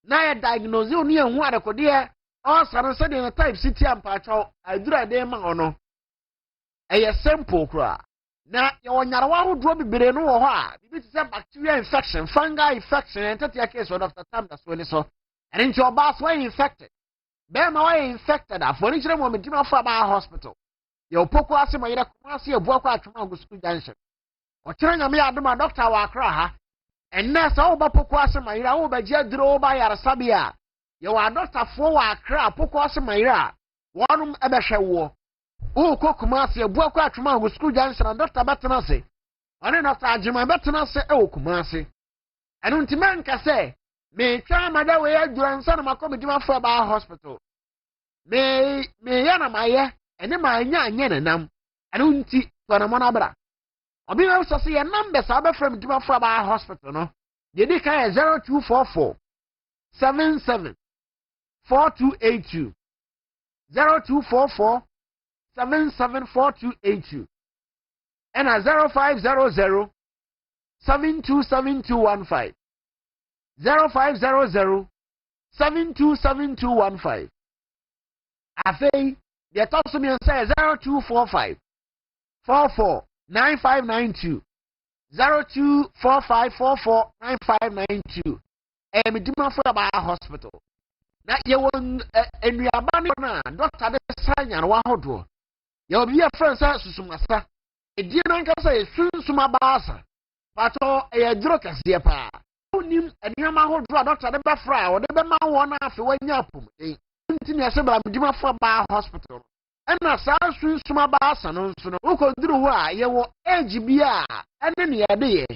S7: Now, diagnose you near one of the ulcer said in a type city and patrol. I do a damn or no. A simple cry. Now, you're one who drop it, but no, this is a bacteria infection, fungi infection, and take a case of Dr. Tam that's when it's so. And into your boss way infected. Bear my way infected. A furniture woman demand for a hospital. Your poco as my Kumasi, a book at Tomago School Junction. Or turning a me out my doctor Wakra. And that's all about Pocoasa Maira over Jedro by Arasabia. You are Doctor Fowa Crab, Pocoasa Maira. One Ebesha war. Oh, Kokumasi, a book at Tomago School Junction, and Dr. Batanasi. And then after Jim Batanasi, oh, Kumasi. And Untimanka say, may try my way, grandson of my committee for our hospital. May Yana Maya. And then my yan, and unti, Panamonabra. I'll be also see a number from our hospital. No, the Dika 0244 77 4282 0244 77 4282 and a 0500 727215 0500 727215. I say. The Tossumian says 0245 44 9592 0245 44 9592. And demand for a hospital. Now you want a new abandon, Doctor Desanya, and Wahodo. You'll be a friend, Sumasa. A dear uncle says, Suma Basa. But a drug as dear pa. Unim and Yamaho draw Doctor the Bafra or the Bema one after when yapum. Demand for a hospital. And a sound suma basa no so no ko duru ho a ye wo age bia ene ne yade ye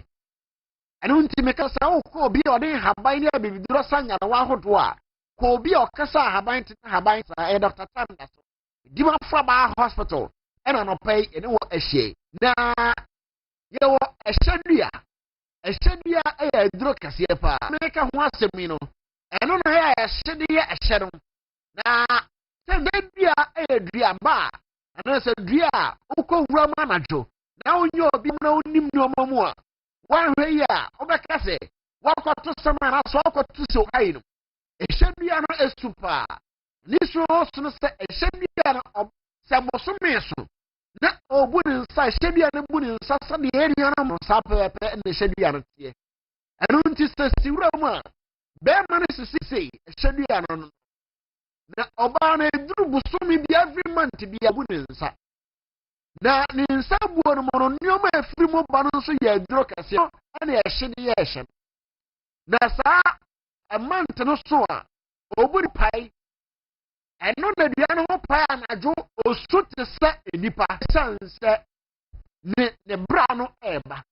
S7: eno nti me kasa wo ko bi ode haban ya bibiduro sanya na wa hodo a ko bi o kasa haban te haban sa Dr. Tam da so dima fa ba hospital ena no pay ene wo ehye na ye wo ehedua e duro kase pa me ka ho asemi no eno no ya ehedua ehye no na Dua a dua ba, and as a dua, Oko Ramanajo. Now you be no nim no more. 1 year, Obacase, walk up to some man, I saw to so high. A Shabiano is super. This was also a Shabiano of Samosumeso. Not all wooden size Shabiano wooden Sassan the area of Sapa and the Shabiano. And don't you say, Siroma? Bear managed to say, a Shabiano. Na obana eduru busumi bi every month bi abunensa na ni nsa buo no mo nyoma afiri mo ba no so ya eduru kase na ya hye de ya hye na sa a month no so a oburi pai eno na dua no ho pai anajo osu te se enipa sanse ne bra no eba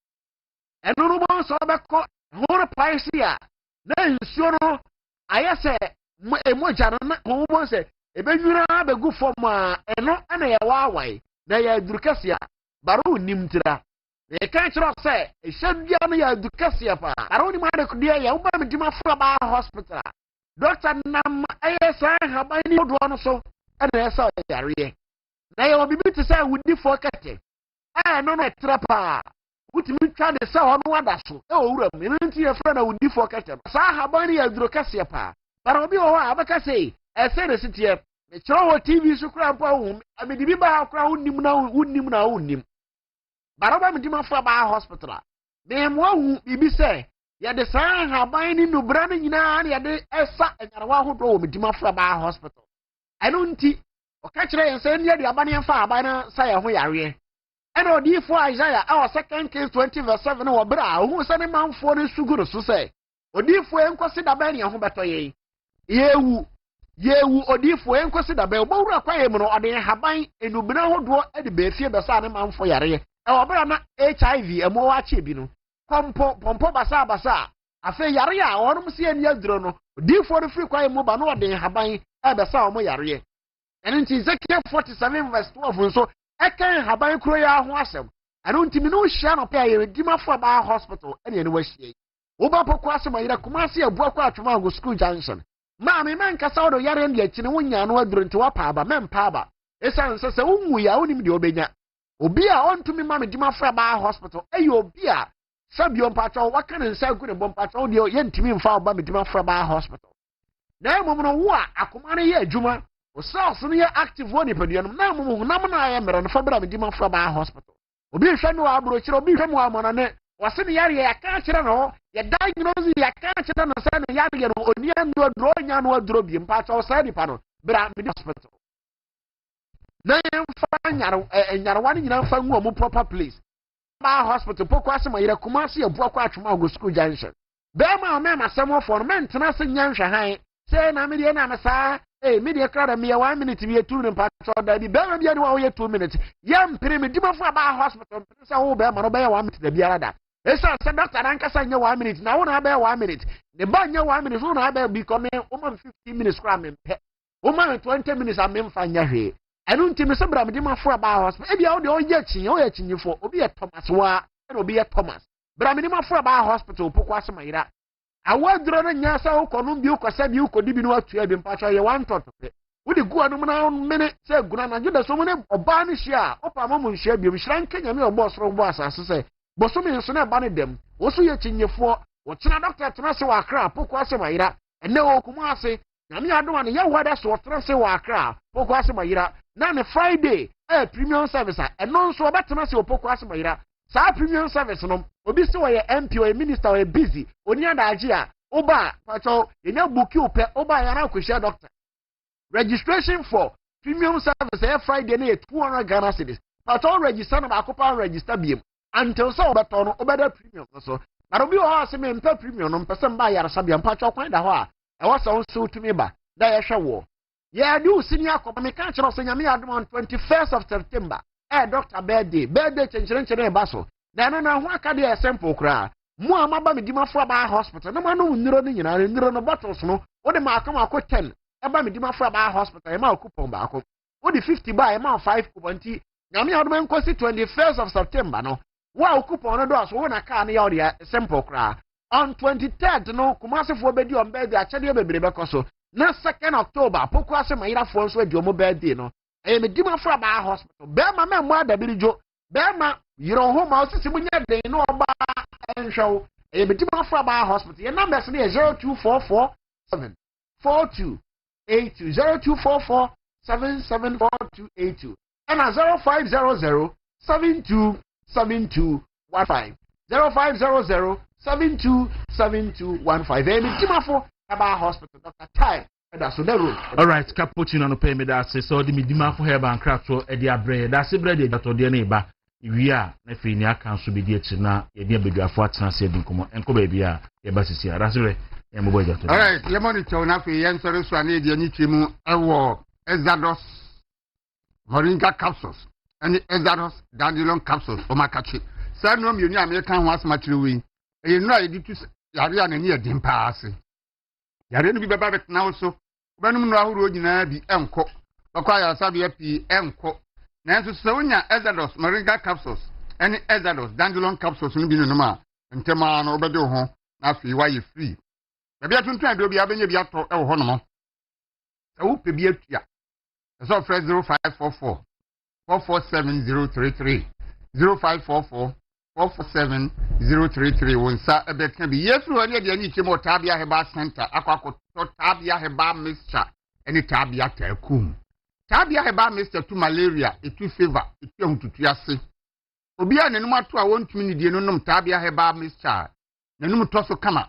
S7: eno no mo so be ko ho pai si a na nsuo no ayese emoja no na ho se ebenwura abegu fom a eno ana ya waawai na ya durukase a baro nimtira e kan kiro se ehadua no ya durukase pa baro ni ma de kudia ya uba medima fo ba hospital doctor nam ayesa haban ni odo no so ana esa yare na ya obibi te say wudi fokete no trapa wutimi twa de say hono wada so e owura mi nti ye fra na wudi fokete sa haban ya durukase pa baro obi o ha abaka sei ese de sitie me kiro wo tv so kura mpa hu amedi bi ba kura hunnim na baro ba medima fo ba hospital me mo hu bibi say ya de san haban ni no bra na nyina na ya de esa enyarwa hodo wo medima fo ba hospital eno nti o ka kire yen say ni de abane fa haban na say ho yare ɛna ɔdiifo Isaiah ɛwɔ 2 Kings 20:7 wɔ bere a ohun sɛ ne manfoɔ no suguru so sɛ odiifo enkosi dabɛ ne ho bɛtɔ yɛn yewu odiifo enkosi dabɛ obowura kwaye mu no ɔde haban enubina hodoɔ de beefie bɛsa ne manfo yare ɛwɔ bere na HIV ɛmo waakye bi no pompo basa afe yare a ɔnom si ani aduro no odiifo no firi kwaye mu ba no ɔde haban ɛbɛsa ɔmo yare ɛno nti Ezekiel 47:12 nso ɛkan haban kuro ya ho asɛm ɛno nti me no hyia no pɛ yɛ dimafo aba hospital ɛne ne wahyia woba poko asɛm ayira kumase abua kwa atwoma go school junction ma me mankasa wodo yare ndi akyi ne wonya no aduro nti wapa aba mempa aba esan sɛ wonwu ya wonim de obenya obi a ontumi ma me dimafo aba hospital ɛyɛ obi a sabio mpatwa waka ne nsa gu ne bɔ mpatwa wo de yɛntimi mfa aba me dimafo aba hospital na mmom no wo a akoma no yɛ adwuma o cells no yɛ active wɔ nipadua no na mmom honam na ayɛ mmerɛ no fa bra me dimafo aba hospital obi hwɛ no abro kyerɛ obi hwɛ mo amana ne wase ne yare yɛ ka kyerɛ no yɛ diagnose yɛ ka kyerɛ no sɛ ne yare no oni ando aduro nya no aduro bi mpatwa wo sɛ nipa no bra me hospital na yɛmfa nyarewa no nyina mfa ngu ɔmo proper place ba hospital poko asɛm ayerɛ kumase abua kɔ atwoma go school junction bɛɛma a mɛma asɛm ɔfɔ no mɛntena sɛ nya nhwɛ han sɛ na medeɛ na mesaa medeɛ kra da meyɛ 1 minute bi yɛtu ne mpatwa da bi bɛɛma bia ne wa woyɛ 2 minutes yɛmpere me dimafo aba hospital mpere sɛ wo bɛɛma no bɛyɛ 1 minute da biara da ɛsɛ sɛ doctor ankasa nyɛ 1 minute na wo na bɛyɛ 1 minute ne ba nyɛ 1 minute wo na bɛyɛ bi kɔme wo ma 15 minutes kora mempɛ wo ma 20 minutes a memfa nyɛ hwee ɛno nti me sɛ bra me dimafo aba hospital ebia wo de ɔyɛ kyinye wo yɛ kyinyefo obi yɛ Thomas wa ɛna obi yɛ Thomas bra me dimafo aba hospital poko asɛmayira awaduro no nya sɛ wo kɔno bi wo kɔsɛ bi wo kɔdi bi no atua bi mpatwa yɛ wan tɔtɔpɛ wode gu anum na mene sɛ guna na gye da so mu ne ɔbaa no hyia a wopa ma mu nhyia biom hyira nka nyame ɔbɔ soro bɔ asase sɛ bɔsome nso na ɛba ne dɛm wo so yɛ kyinyefoɔ wɔkyena dɔkta tena se wɔ Akra poko asɛmayira ɛnɛ wɔ kuma ase nyame adoma no yɛwɔ da so wɔtena se wɔ Akra poko asɛmayira na ne Friday premium service a ɛno nso ɔbɛtena se wɔ poko asɛmayira saa premium service no obi se wɔyɛ MP or minister or busy oni adagye a oba patcho yenya buki upɛ oba yana akohia doctor registration for premium service every Friday na 200 Ghana cedis patcho register na akopa register biem until so obeto no obeda premium no so na obi ho ase me mpa premium no mpese mba yarasa bia patcho kwan da ho a ɛwɔ sɛ nso tumi ba da yɛhwɛ wo yɛ de usini akɔba me ka kyerɛ sɛ nyame adom on 21st of September doctor birthday chencherenchene eba so na no na ho aka de sample kra mu amaba me dimafo aba hospital na manu nniro no nyina nniro no bottles no wo de ma akɔ 10 eba me dimafo aba hospital e ma coupon ba akɔ wo de 50 ba e ma 5 coupon ti nyame adom enkosi 21st of September no wa coupon no do aso wo na ka na ya de sample kra on 23rd no kumasefo bedi on birthday akyade bebrebe bɛkɔ na 2nd October poko asɛmayira fo nso adi omo birthday no e me dimafo aba hospital be ma me mo adabirijo be ma yiro ho ma osisi munya den no oba enhwew e me dimafo aba hospital ye numbers no 02447 4282 0244 774282 and 0500 727215 0500 727215 e me dimafo aba hospital Dr. Time that's on the road.
S1: All right, cappuccino no pay me that say so the midima for herb and craft so e dia bread that's bread that o dia neighbor we are na fi ni aka so be dia na e dia beduafo atena se di nkomo enko ba bia e ba sisi ara so re e mo boja to.
S2: All right, lemon chow na fi yen so so na e dia ni twemu ewo Exodus moringa capsules and Exodus dandelion capsules o makachi sa no mi oni American ho asma kire wi e no a di tu yare na ni e din pa ase yare no bi beba betna wo so benum no ahoro nyina bi enko bakwa ya sabe api enko nanso se wonya Exodus moringa capsules and Exodus dandelion capsules no bi no ma ntema no obede ho na fi wa ye free be bia tuntun ade obi abenya bi ato e wo ho no mo e wo pe bi atua so fresh 0544 447033 0544 447-033 wonsa ebeka bi yesu wani de ani chemo tabia heba center akwako tabia heba mixture eni tabia takum tabia heba mixture to malaria etu fever etu ahuntutu ase obi a nenum ato a wontumi ni die nonum tabia heba mixture nenum toso kama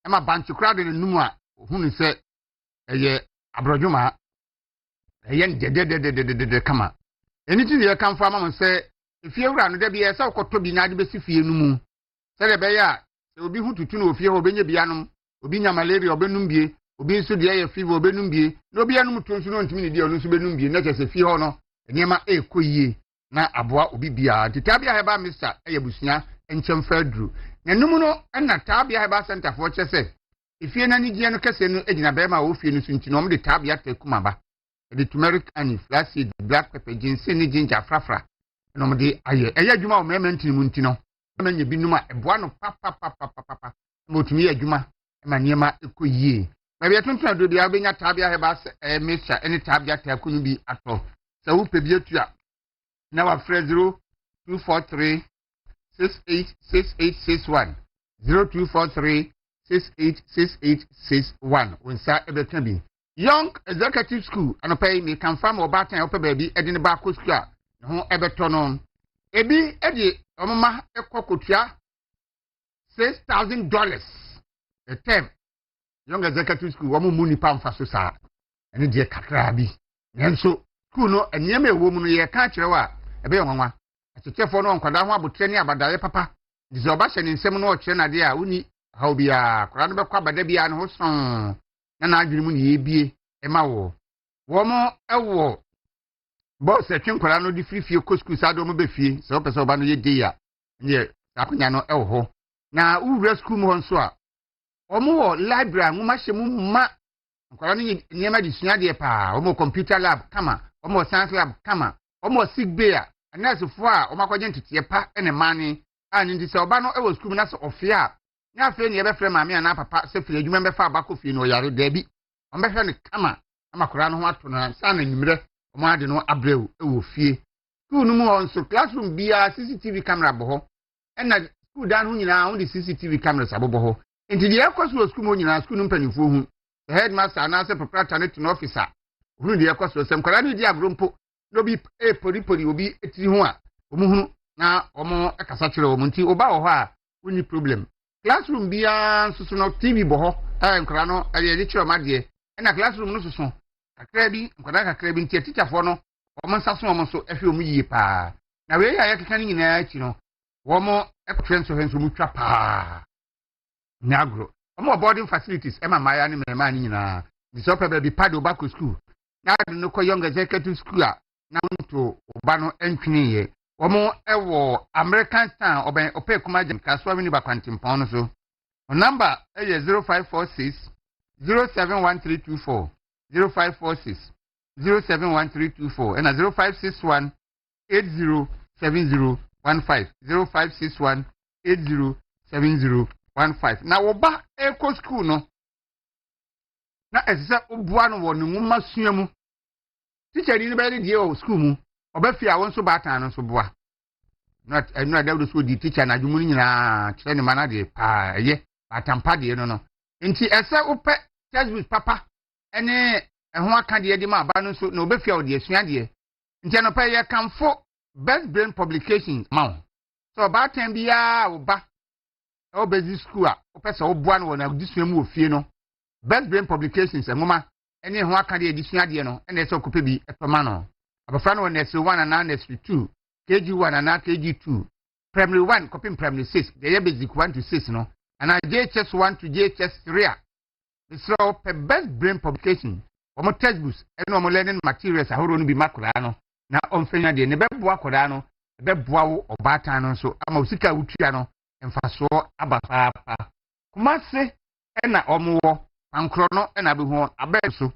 S2: ema banchi kra de nenum a hunu se eye abrodwuma eye ndededededede kama eni ti ne kan fa ma se efie wura no da bi esa okoto bi na de besi fie no mu se de be ya se obi hu tutu na ofie ho benye bianom obi nya malaria obenum bie obi nso de ya fever obenum bie na obi anum to nso no ntimi ne de ono nso benum bie na kese fie ho no enema ekoyie na aboa obi bia titabia heba mister eyabusua enkyem fadru na num no na tabia heba center for chese efie na nigie no kese no egina be ma ofie no sunti no de tabia takuma ba de turmeric and flaxseed black pepper ginseng ni ginger frafra no mo de aye adwuma o mema ntini mu ntino manya binum a eboa no papa mo tumi adwuma ma niema ekoyie na bia tontona do bia obenya tabia heba mixture any tabia takunu bi ato sa wo pebie tua na wa frɛ 0243 686861 0243 686861 onsa ebeka bi Young Executive School anopai me kan fam obatan opa baabi edine ba ko school a ho ebeto no ebi edi omama ekokotua $6,000 a term Young Executive School wo mu nipa mfa so saa ene de kakra bi nenso school no eniema ewo mu no ye ka kire wa ebe yonwa achechefo no nkwada ho abotre ni abadaye papa dize oba hye ne nsem no o kire na de a uni ha bia kora no bekwa abada bia no ho son na adwene mu ne yebie ema wo mo ewo boss atwenkora no di frifie ko school sa do mo be fie so pese oba no ye dey a ne akonya no ewo ho na uwura school mo nso a omo wo library ngoma hye mu ma nkwara no niema di sua de pa omo computer lab kama omo science lab kama omo sick bay a anasefo a omo akwaje ntete pa ene mane a ndi se oba no ewo school na so ofia nya fe ne yebefre maame na papa se fie adwuma befa abako fie no yare dabi ombehwe ne kama amakora no ho ato na sa na nyimre omo ade no abrew ewo fie school no mu on so classroom bia CCTV camera bo ho ena school dan ho nyina ho di CCTV cameras abobo ho enti de yakoso school mo nyina school no mpanifo hu the headmaster na se proprietor ne to officer hu de yakoso sem kwara ne di agrompo no bi pori obi etiri ho a omo hunu na omo akasa kire omo nti oba wo ho a uni problem classroom bia susu no TV bo ho nkra no ali de kire omade na classroom no susu kakra bi nkra kakra bi nti teacher fo no omo nsaso omo so ehwe omo yie pa na we ya yakeka ni nyina achi no womo ekwenso henso mu twa pa nyagro omo boarding facilities ema maya ni mema ni nyina biso pe bi pad obako school na no ko Young Executive School a na nto oba no entwini ye womo ewo American Town oben ope kuma jam kaswa ni bakwantimpon no so number eye 0546 071324 0546 071324 and 0561 807015 0561 807015 na woba eco school no na esisa obua no wo ne nwoma suamu teacher ni be die o school mu oba fi awon so batan no so boa not enu da do so di teacher na dwumu nyina kire ne mana de pa ye batampa de no no nti ese ope textbook papa ene ehun aka de de ma ba no so na oba fi awon de asua de nti no pa ye kamfo best brain publications ma so batan bia oba o basic school a ope se oboa no na disua mu ofie no best brain publications engoma ene ehun aka de disua de no ene se okope bi etoma no abafra no nursery 1 and nursery 2 KG1 and KG2 primary 1 copying primary 6 the basic 1 to 6 no and JHS 1 to JHS 3 so per best brain publication omo textbooks ene omo learning materials ahoro no bi makora no na omfenya de ne beboa koda no beboa wo obatan no so ama usika wutua no emfaso abafapa kumase ena omo wo ankro no ena be ho abeso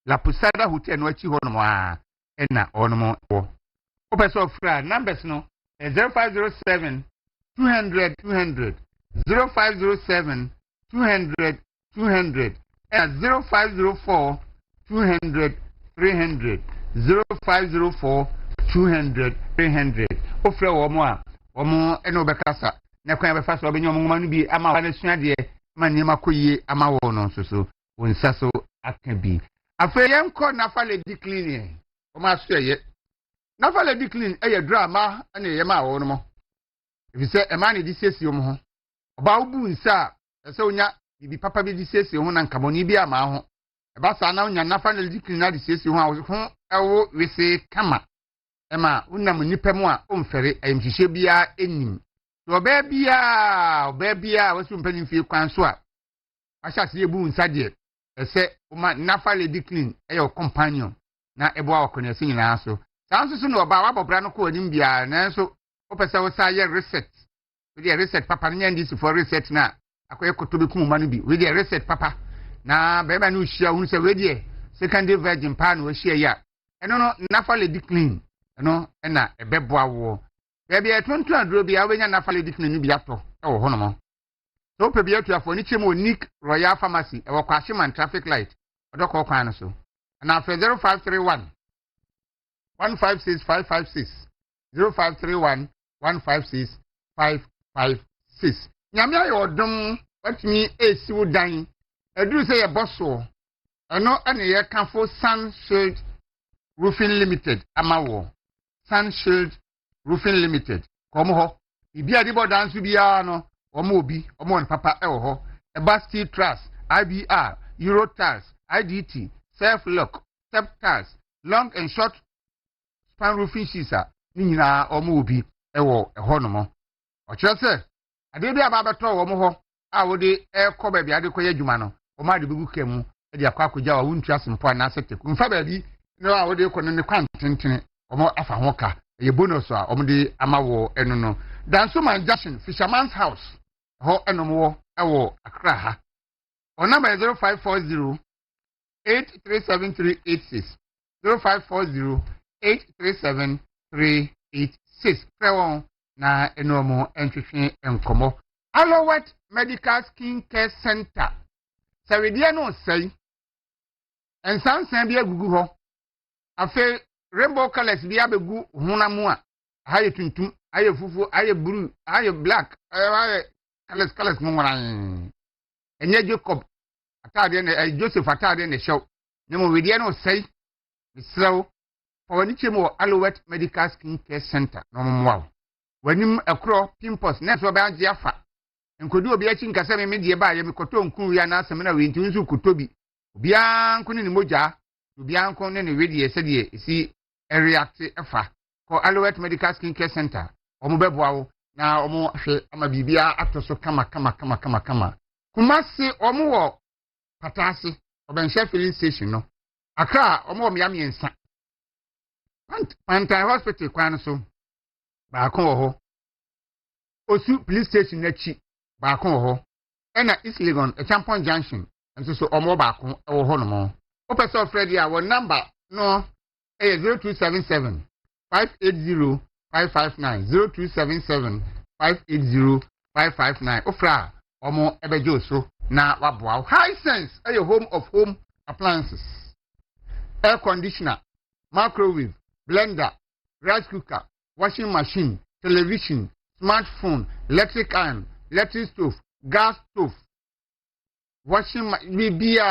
S2: La Posada Hotel no achi ho no a ena onomo wo opeso fra numbers no 0507 200 200 0507 200 200 and 0504 200 300 0504 200 300 ofra wo mo a omo ene obekasa na kwan befa so obenye omo no bi ama wa na sua de ma niema koyie ama wo no so wonsa so aka bi afa yenko na fa le di clean o ma so ye na fa le di clean e ye drama na ye ma wo no mo ebi se e ma ne di sesi o mo ho oba ubu nsa se onya bibi papa bi di sesi ho na nkamoni bi ama ho e ba sa na onya na fa le di clean na di sesi ho a wo ho ewo wese kama ema unam nipa mu a omfere ayimhihye bia enim so oba bia wasu mpanin fie kwan so a ahyase ebu nsa de ese uma nafa lady clean eyo companion na ebo akona se nyina so sanso so no oba wabobra no ko anim bia na so opese wo sa ye reset we dey reset papa nya ndisi for reset na akoye kotobe kuma no bi we dey reset papa na beba no hia hu se we dey second virgin pa no hia ya eno no nafa lady clean eno na ebeboa wo bebe etonto adro bia we nya nafa lady clean no bi ato e wo hono mo so pe bia to afọ ni chemo Nick Royal Pharmacy e wo kwahyeman traffic light odoko kwan no so na afọ 0531 156556 0531 156556 nyame ayo odom watimi esiwu dan eduru se ye bosso eno ene ye kanfo Sunshield Roofing Limited amawo Sunshield Roofing Limited komo ho ibi adi bodan su bia no omo obi omo on papa e wo ho eba steel truss IBR Euro tiles IDT self lock step tiles long and short span roofing sheets ni nyina omo obi e wo e ho no mo o kire se ade bia ba beto wo mo ho a wo de e ko ba bia de ko yadwuma no o ma de begu kemu e de akwa akogya wa wuntu asempo na asete mfa ba bi no a wo de ko ne kwan tentene omo afa ho ka ye bonus a omo de amawo eno no danso man junction Fisherman's House ho eno mo ewo Accra ha on number 0540 8373886 0540 8373886 krewon na eno mo entwetwe enkomo Allowet Medical Skin Care Center sawedie no sei ensansan bi agugu ho afi rainbow colors bi abegu hunamu a haye tuntum aye fufu aye blue aye black aye colors mo ngran enye Jacob atade na Joseph atade na show nemo wedie no sei bisrew fawani chemo Allowet Medical Skin Care Center no mo wanim ekro pimples na so ba age afa nkodu obi achi nkasa me die ba ye mekoto nkun ya na asem na we ntin su kutobi obi ankun ni moja obi ankun ne wedie se die esi react efa ko Allowet Medical Skin Care Center omo beboa wo na omo hwe ama bibia atoso kama kumasi omo wo patase obenhwe filling station no Accra omo me yamiensa Pantai Hospital kwan so ba ko ho Osu police station na chi ba ko ho ena East Legon Champon Junction nso so omo ba ko e wo ho no mo o person Freddy a wo number no 0277 580 559 0277 580 559 ofra omo ebejo so na waboa high sense a home of home appliances air conditioner microwave blender rice cooker washing machine television smartphone electric iron electric stove gas stove washing bibia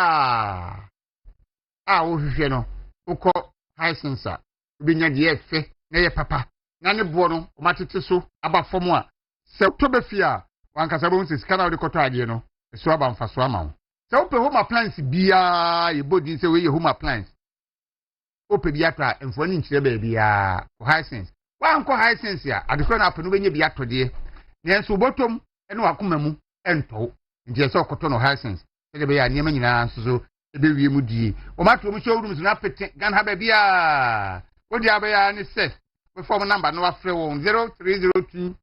S2: wo hwehwe no ukọ high sense binya de efe na ye papa na ne bo no o matete so aba fom a se to be fia wankasa bo nsi sika na de koto ade no so aba mfa so ama wo se wo pe home appliance bia ye bodi se we ye home appliance o pe bia ta enfoni nkyere ba bia ko high sense wanko high sense ya adekọ na apenu benye bia to de nenso botom ene wakoma mu ento nje se okoto no high sense se be ya niam nyina nso ebe wie mu die o matro mu showroom na pete gan ha ba bia odi abaya ni set we form number no afre won 0302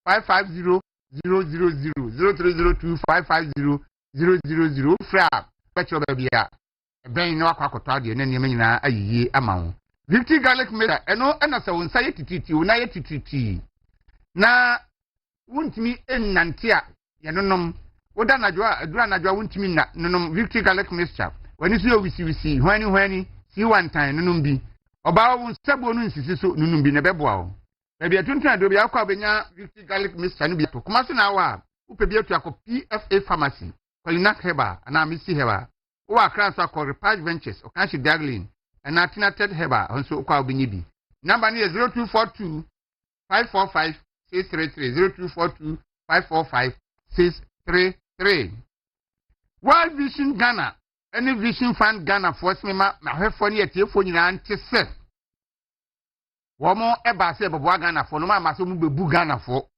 S2: 550 000 0302 550 000 fra pecho ba bia ben no akwakoto ade na niam nyina ayiye ama wo Victory garlic maker eno ena se won saye tititi wona ye tititi na wuntimi ennante a ye nonom woda najwa adura najwa wuntimi na nonom Victory garlic mixture wani so wisi hwani si one time nonom bi oba won sabo no nsisi so nonom bi na beboa wo na bi atuntun do bi akwa benya Victory garlic mixture no bi to kuma se na wa upe bi atu akọ PFA pharmacy Polinak Heba ana Missy Heba wo akra so akọ Repage Ventures Okanshi Darling and Atinated Heba also kwa obinyibi. Number ni 0242 545 633 0242 545 633. World Vision Ghana, any Vision Fund Ghana force me ma hwefo ni etie fo nyina ante se. womo eba se bebo Ghana fo no ma ma so mu bebu Ghana fo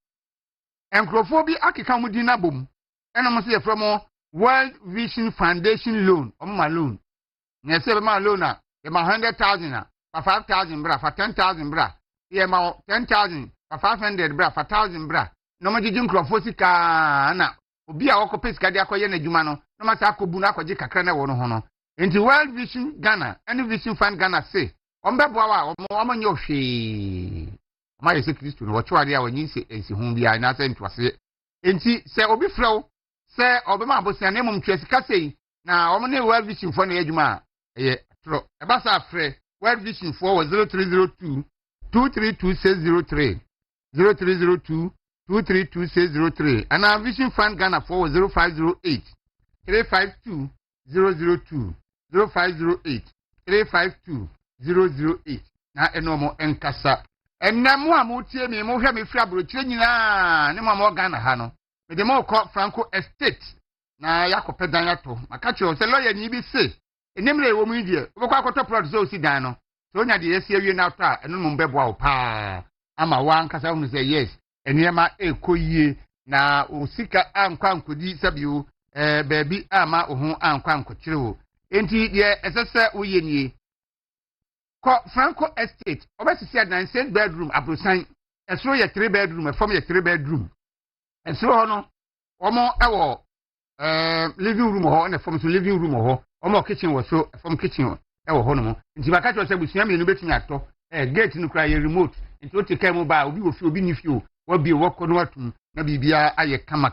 S2: enkrofo bi akeka mu din na bom eno mo se ye from World Vision Foundation loan ma loan na se be ma loan a e ma 100,000 na for 5,000 bra for 10,000 bra ye ma 10,000 for 500 bra for 1,000 bra no mo gigi nkrofo sika na obi a wokọ pesika de akoye na adwuma no no ma sa akobu na akoje kakra na wo no ho no enti World Vision Ghana and Vision Fund Ghana say ombeboa wa omonye ohwe ma yese Kristo no wochwade a wanyi ensi hu bia na se ntwase enti se obi frew se obi ma abosia na mum twasika sei na omne World Vision Fund na adwuma eye tro e ba sa frɛ World Vision for 0302 232603 0302 232603 and our Vision Fund Ghana for 0508 352 002 0508 352 008 na enomo enkasa enam a mo tie me mo hwɛ me fira brochire nyina ne mo Ghana ha no me de mo kɔ Franco Estate na yakɔpɛ dan ato maka kyerɛ sɛ lawyer ni bi se enemre wo mu die wo kɔ akɔtɔ plot so si dan no so onya de yesi awie na ato a eno mo mbɛboa wo pa ama wa nkasa hu sɛ yes eniema ekoyie na osika ankwa nkodi sabio baabi ama ohu ankwa nkokyere wo enti de esese uyenie ko Franco Estate obesisi adan 6 bedroom abrosan esoro ye 3 bedroom efom ye 3 bedroom esoro no omo ewo living room ho na efom so living room ho omo kitchen wo so efom kitchen ewo ho no mo enti baka to se busua me no betumi ato gate no kra ye remote enti o te kai mo ba obi wo fi obi ni fi o wabi wako no atum na bibia aye kama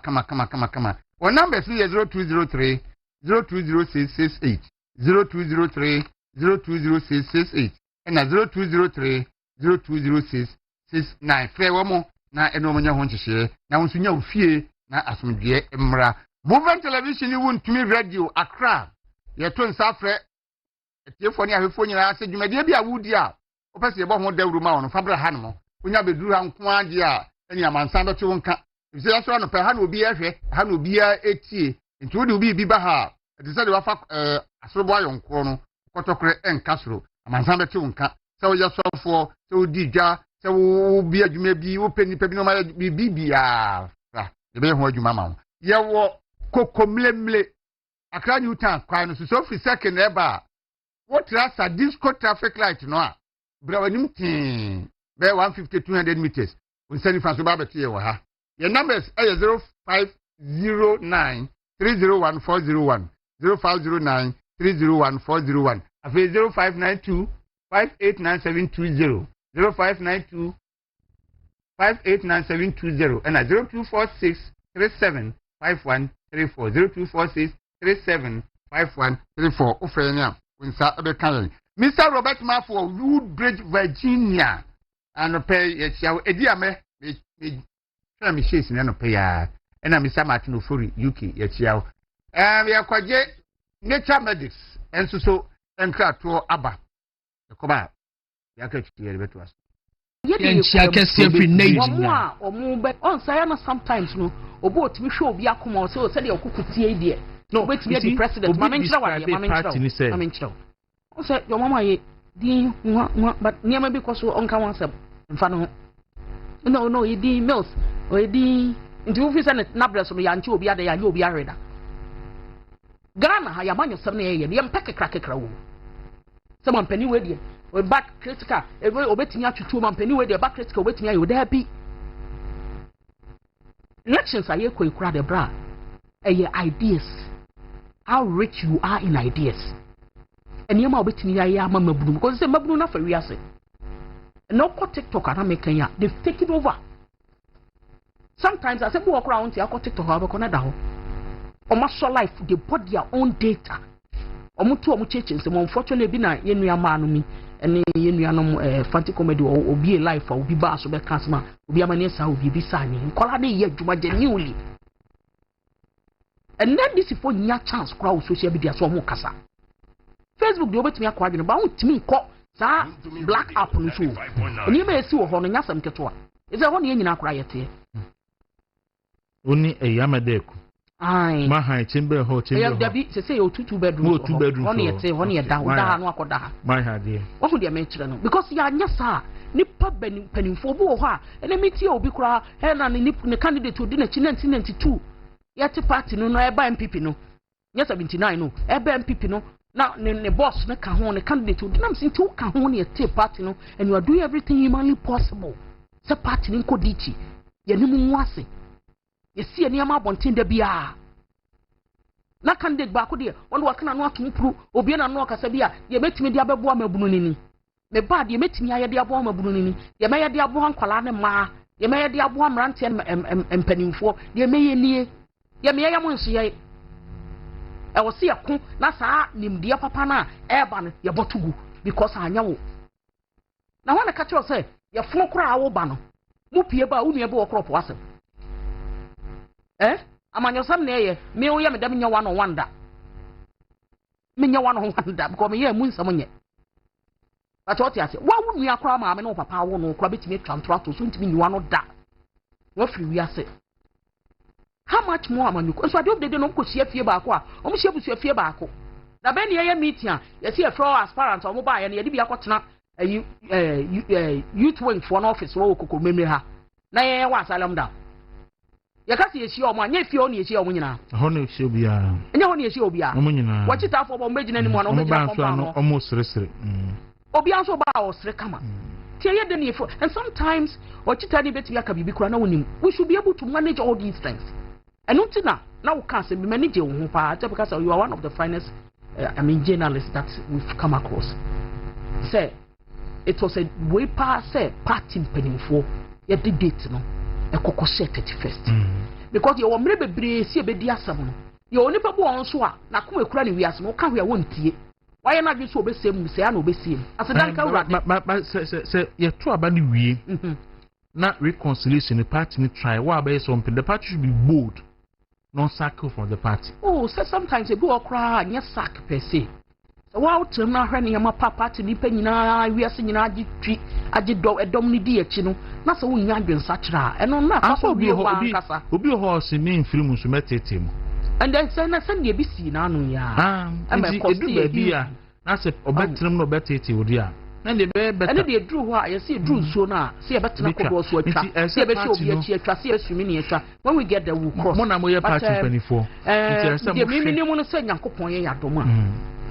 S2: o number is 0203 020668 0203 020668 and 0203 020669 frɛ wo na eno monya ho nkyehye na wo nsunya ofie na asomdwe mmra Movement Television ni wontumi radio Accra ye to nsa frɛ etiefo ni ahwefo nyina ase dwumadie bi a wudi a opese ye bo ho Dawuro ma wono fabra ha no onya beduru ha nko ade a eni amansan beto wonka bise ya so no pe ha na obi ahwe ha na obi etie nti wodi obi bi ba ha de se de wafa asorobo ayonko no kotokre enkasoro amansan beto wonka se wo ya sofo se wo di dwa se wo bi adwuma bi wo pe nipa bi no ma bibia ra de be ho adwuma ma wo ye wo kokomlemle Accra New Town kwa no so fi second eba wo trasa disco traffic light no a brawanim tin be 150 200 meters unsani fanso ba betie wo ha your numbers are 0509 301401 0509 301401 afi 0592 589720 0592 589720 and 0246 37 5134 0246 37 5134 ofenya unsa abekan Mr. Robert Mafo Woodbridge Virginia and pay yesiawo ediame me me shesi na no pay ya na Mr. Martin Ofori UK yesiawo we akwaje nature medics enso so enkra to aba ekoba yakati yele beto aso
S5: yentia kese free nation omu be on say na sometimes no obo otimi hwe obi akoma o say de okukutie die no wait be the president mamenchira wa ye mamenchira o say your mama ye din but niam be ko so onka wan say mfa no no ye din mills o ye din nti wo fi say na bless no ya nche obi ade ya obi areda Ghana ha ya manyo sam na ye mpeke krakekra wo say mampani we die we back critical obetimi atutu mampani we die back critical obetimi ayo da bi elections are equal crowd the bra ideas how rich you are in ideas and you ma obetimi ya ma mabunu because say mabunu na fa wi ase no ko TikTok ana making ya they've taken over sometimes I say we walk around here ko TikTok ha ko na da ho o ma so life they bought their own data o mu to o mu cheche se mo unfortunately bi na yenua ma no mi ene yenua no fancy comedy obi life obi ba so be kasma obi amane sa obi bi sa ni nkola de ye adwuma genuinely and then this for nya chance crowd social media so mo kasa Facebook de obetimi akwa adwene ba wotimi nko sa black app no so oni ma esi wo ho no nya sam keto a eze ho ne nyina akora yete
S1: oni eyamedeku
S5: ai
S1: ma ha chimbe ho
S5: ya dabi se say o 2 bedroom
S1: ho
S5: on yete ho ne da no akoda ha
S1: ma ha de
S5: wo ho de me kire no because ya nya sa
S8: nipa penimfo bo ho a ene metie obi kura he na ne candidate odi na 1992 yet party no eba MPP no nya 79 no eba MPP no na ne boss na ka ho ne candidate odi na msin ti ka ho ne yet party no and you are doing everything humanly possible se party ni nkodichi ye ni mu nwase ye sie ni ama bonten da bia na candidate ba ko de won wa kana no atompuru obi na no kasa bia ye betimi de abebo amabunu nini me bad ye metimi aye de abo amabunu nini ye me ye de abo ankwala ne ma ye me ye de abo amrante empanimfo ye me ye nie ye me ye mo nso ye e wo se yakon na saa nimde papa na e ba no ye botugu because anya wo na wana ka cho say ye fo kura awo ba no mu pie ba unu ebe wo crop wasem amanyosam na ye me wo ye me dem nya one on one da me nya one on one da because me ye mu nsam nye but what you say wa wunu ya kura ma me no papa wo no kura betimi trantrato so ntimi nyi wano da wo free wi ase how much more amanyuko so ade de no ko sia fie ba ko a o mo sia bu sia fie ba ko na be ne ye meeting a ye see a floor aspirant o mo ba ye ne ye de bi akotena youth wing for an office wo kokko memre ha na ye wa asylum down ya kasi ye shi o mo anya fie o ne ye shi o mo nyina
S1: ho ne shi obi a
S8: anya ho ne ye shi obi a
S1: o mo nyina
S8: wa chita afọ bo megina ni mo na o megina compound no
S1: o mo sere
S8: obi anso ba o sere kama tie ye de ne fo and sometimes o chita ni beti aka bibi kura na wonim we should be able to manage all these things and until now we can say manage wo ho pa because you are one of the finest journalists that we've come across say it was a way pass say party penifo ye the date no e kokko share 31st because you were bebre si e be di asam no ye oni pa bo on so a na ko ekura ne wiase no ka hwe a wontie why na bi so obesem se ana obesiem asedan ka wura
S1: se ye to aba ni wie na reconciliation the party ni try wa ba something the party should be bold non sack from the party
S8: so sometimes e go okra nya sack per se so wa utem na hwe ne ma party ni pa nyina wiase nyina agi do edom ni di echi no na so wonya adwensa kira eno na ka so obi
S1: ho se me mfiri mu so metete mu
S8: and then say na send ye bi si na anu ya
S1: edu ba bia na se obetrim no betete wodi a na de be beta
S8: and de dru ho a ye se dru so na se ye betena ko do so atwa se ye be show bi achi atwa se ye sumi ni atwa when we get there we cross
S1: mo na mo ye party 24
S8: de mi minimum no se nyankopon ye yadom a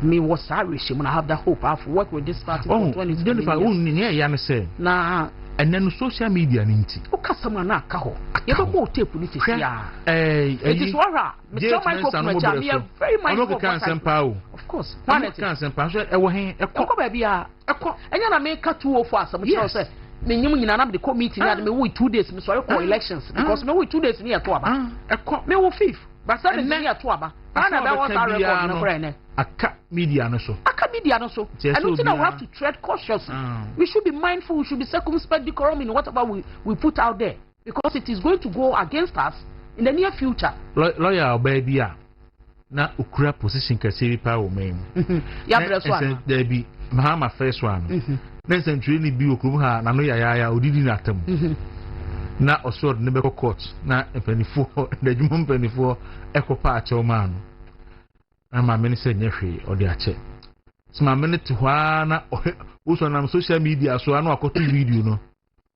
S8: me was Irish when I have that hope I have worked with this party for 20 years.
S1: Na and then social media ninti.
S8: O kasama na ka ho. Ye be ko tape ni tisia. It is wara. Me tell my company me very mindful. Of course.
S1: One can sempa so e wo hen e ko
S8: ba bia e ko. Enya na me ka 204 asam tell say me nyim nyina na me the committee na me we 2 days me sorry for elections because me we 2 days ni e to aba.
S1: E ko
S8: me wo 5th. But say me e to aba. Ana that was our record no kore
S1: aka media no so
S8: and we have to tread cautiously. We should be mindful, we should be circumspect, decorum in whatever we put out there because it is going to go against us in the near future.
S1: Lawyer baby na ukura position kase pa wo men
S8: ya breso
S1: there be mahama first one na century bi okrum ha na no ya odidi na atam na osod ne be court na empanifo na djuma empanifo ekopa ache man na ma me se nyehwe odi ache sima me te hwa na uso na social media so anu akoto video no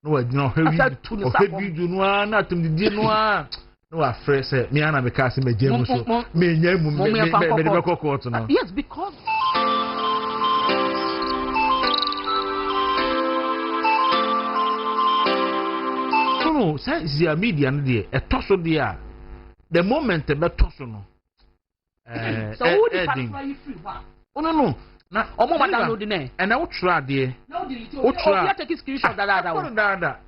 S1: no wa gina video no na atumdidi no no wa fresh me ana me ka se me jemu so me nya mu me be court no
S8: yes because
S1: no say media no dey e to so dey the moment be to so no
S8: so who the party free wa
S1: no na
S8: omo ma download na
S1: and I will try there
S8: o try take screenshot
S1: dada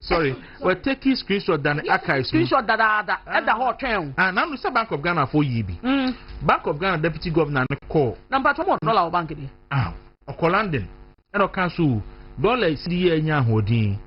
S1: sorry we take screenshot than archive
S8: screenshot dada at the hot train
S1: and now say Bank of Ghana for yibi Bank of Ghana deputy governor call
S8: number $2 bank there
S1: London and o cancel dollar cedi enya hodin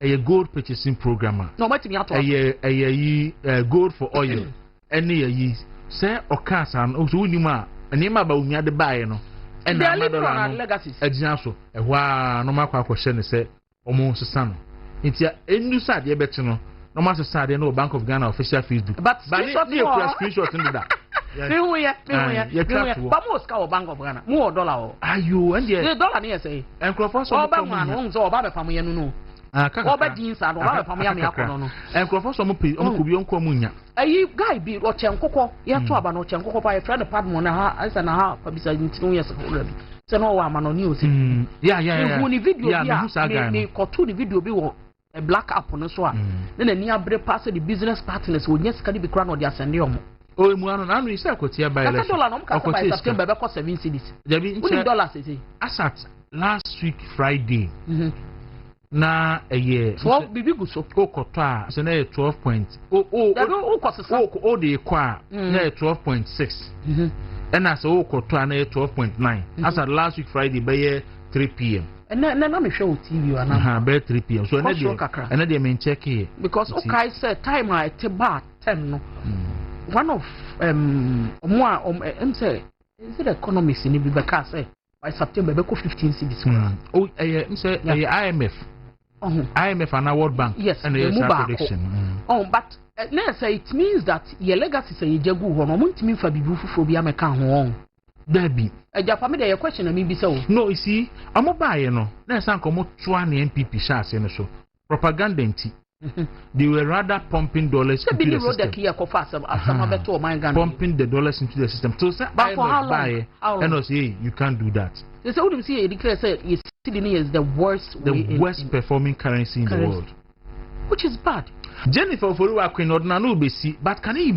S1: a gold purchasing program
S8: no matimi ato
S1: a gold for oil any yi say o cancer o so unima anima ba unya de bae no and na dollar
S8: legacies
S1: ejina so ehwa no makwa akohye ne say omo sesa no ntia enu sade e beti no no ma sesa de no Bank of Ghana official Facebook
S8: but screenshot
S1: screenshot in that
S8: Me hu ye. Ba mo ska o Bank of Ghana. Mo dollar o.
S1: Ayo, and
S8: The dollar ne say.
S1: Enkrofo so
S8: Oba man won so oba be fam ye no. Oba din sa do oba be fam ye me akono no.
S1: Enkrofo so mo pe o ko bi onko munya.
S8: Ayi guy bi o chenkoko ye to aba no chenkoko pa ye friend padmo na ha ansa na ha pa bisa ntino ye so already. Se no wa ma no ni o si.
S1: Yeah.
S8: Hu ni video bi me ko to ni video bi wo a black app no so a. Na ni abre pass the business partners wo nya sika ni bi kra no de asende omo.
S1: O mu ano na no ise akotia by election.
S8: Ka dollar no ka by September be ko 7 cedis.
S1: Jabi
S8: nche dollars say.
S1: Asat last week Friday. Na eye
S8: 12 bibi gu so
S1: okoto a so na 12 point o
S8: kwasesa
S1: o de kwa na 12.6 and so okoto a na 12.9 as at last week Friday by 3 p.m.
S8: and na me hwe o TV ana
S1: by 3 p.m. so na dey men check here
S8: because okay say time I te ba 10 no one of say is it economics in be ka say by September be ko 15 cedis
S1: oh say IMF IMF and World Bank.
S8: Yes,
S1: and the prediction.
S8: But it means that your legacy say you jagu ho no muntimi fa bibu fufu bi ameka ho.
S1: Dabi.
S8: Japa me dey question na me bi say o.
S1: No, you see, amobaye no. Na san komo toa na MPP sha ase no so. Propaganda nti. They were rather pumping dollars into the system. Pumping the dollars into the system. So say
S8: but for how long?
S1: And also, hey, you can't do that.
S8: They say, what do you see? Declare say Sydney is the worst
S1: performing currency in the world,
S8: which is bad.
S1: Jennifer Foruwa Queen Ordinary Besi, but can you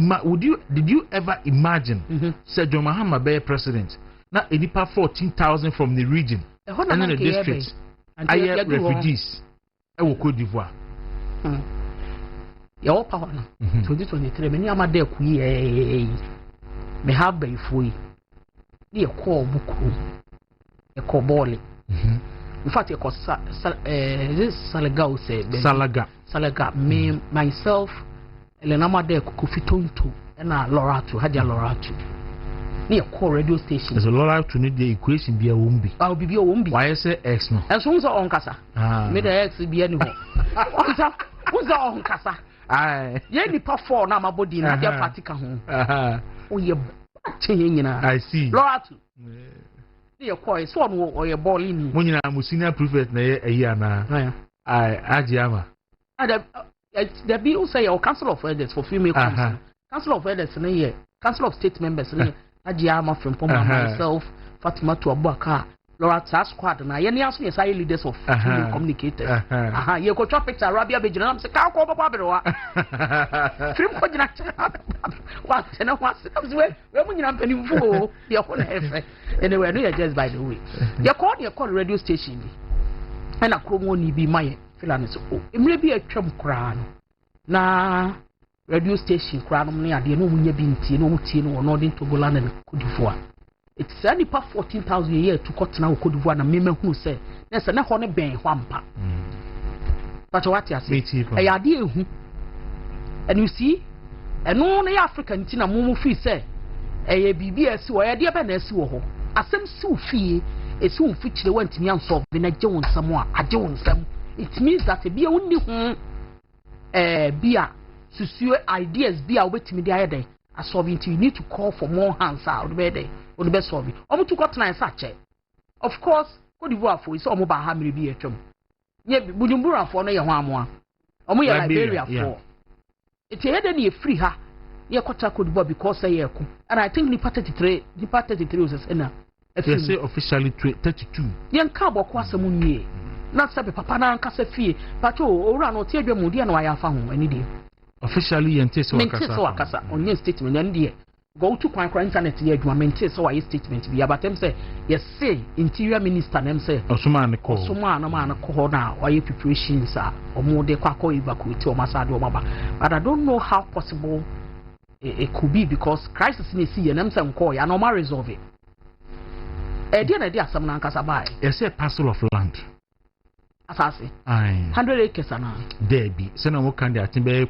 S1: did you ever imagine Sir John Mahama be president? Now Edipa 14,000 from the region and in the district. I refugees. I will Cote d'Ivoire.
S8: Your power 2023 many amade ku me have by free the call buku e call ball in fact e call this salaga me myself Elena Made ku fitonto na Loratu Hadia Loratu ne call radio station
S1: there's a lot to need the equation be a wombi
S8: be a wombi
S1: why say x no
S8: and so on kasa me the x be anymore who's on kasa
S1: ai
S8: ye ni pa 4 na mabodi na dia party ka ho o ye bache nyina
S1: I see
S8: Loratu ye call so no o ye ball ni
S1: mo nyina mo senior prefect na ye ayi ana ai ajiama
S8: there be also your council of elders for female council of elders na ye council of state members na ajiama from Poma myself Fatima to Abaka Laura Task Squad na ye aso ye say leaders of female communicators ye ko chop picture Arabia be jina am say ka ko baba berewa film ko jina wa tena wa we mu nyina mpani mfu ye ko na efe anyway no ye just by the way ye call radio station bi na kromo ni bi maye filani so emre bi atwam kra no na radio station kra no ne ade no mu nya bi ntie no mu tie no no de togola na Cote d'Ivoire. It's only pa 14,000 a year to cut now Cote d'Ivoire na me who say na se na ho ne ben ho ampa but what you say e ade ehu and you see and no na African ntina mu fi say e bibi esi wo ye de be na esi wo ho asem si wo fie esi wo fi kire wantimi anso be na je won sam a age won sam it means that e bia wonni ho bia susue ideas bia obetimi de ayede asolve you need to call for more hands out be on the best solve omo to got na sache of course Cote d'Ivoire for is omo ba ha mere bi etwam ye Bujumbura for no ye ho amoa omo ye Liberia for it ye de na free ha ye kwata Cote d'Ivoire because say ye ko and I think nipa 33 was na
S1: they say officially 32
S8: ye nka boko asem nwie na sabe papa na nka sa fie pato owura no tie dwam die na wa ya fa ho ani die
S1: officially yentese
S8: wakasa onye statement and die go to kwa internet ye adwuma mentese wa statement bi abatem say yes say interior minister nem say
S1: osuma na
S8: ko na wa ye preparations a omo de kwa evacuate o masade o baba but I don't know how possible it could be because crisis in see nem say nko ya normal resolve it e dia na dia asam na nkasa bai
S1: yes a parcel of land
S8: asase
S2: 100 acres ana
S1: there be say na mo kan dey atimbe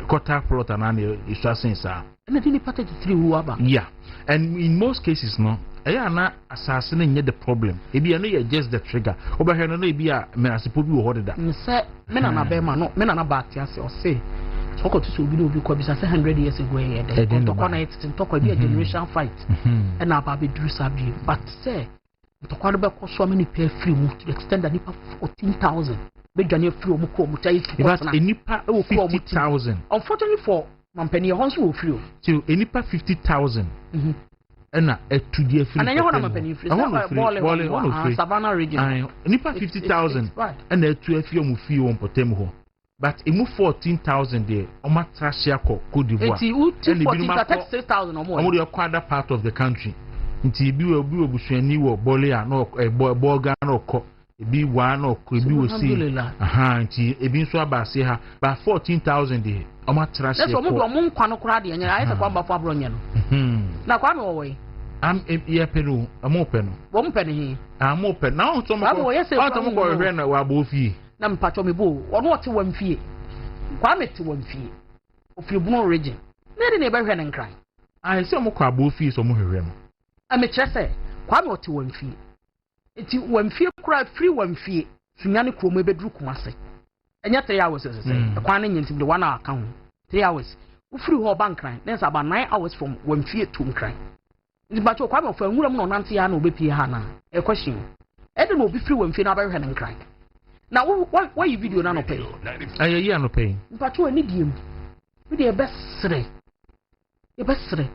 S1: quarter plot ana na isuasen sa
S8: na dini package 3 uaba
S1: yeah and in most cases no na asase na nye the problem ebi no you just the trigger obehwe no ebi a me asepo bi wo hodeda
S8: say me na na be ma no me na na ba ati ase o say Oko to so bi no bi ko bi say 100 years ago here then to corner it to ko bi a generation fight and na ba be duru sabi but say to ko be ko so many pay free mu to the extent that nipa 14,000 be dwane free mu ko mu tai
S1: nipa 50,000
S8: unfortunately for mampani ho so wo free
S1: so nipa 50,000 na etu die free
S8: and anya ho na mampani free ball Savannah region
S1: nipa 50,000 na etu afi mu free won potem ho. But emu 14,000 there, Oma Trashia Cote d'Ivoire.
S8: And 36,000 or more.
S1: Only a quarter part of the country. Until you will be Bushani or Bolia, no a Borgan or Co, a B1 or Kubi will see. Aha, until a bin swaba say her, but 14,000 there, Oma Trashia.
S8: That's what Moon Quanocradi and I have a bomb for Bronian. Now, come away.
S1: I'm a Peru, I'm open. 1 penny. I'm open now. Some of the Renner were both ye.
S8: Na mpacho me bo ono wote wamfie kwa mete wamfie ofiebuno region na de na ebe hwe ne nkran
S1: ai se mo kwa bo fie so mo hwehwe mo
S8: a me kire se kwa me wote wamfie enti wamfie kura free wamfie sunya ne kromo ebe duru kumase enya 3 hours se kwa na nyintim de 1 hour ka ho 3 hours wo free ho ba nkran then about 9 hours from wamfie to nkran ndi bacho kwa me ofa nwuram no nante ya na obepie ha na e question e de no obi free wamfie na ba hwe ne nkran. Now, why you video no pay?
S1: I no pay.
S8: But you need him. With the best three. The best three.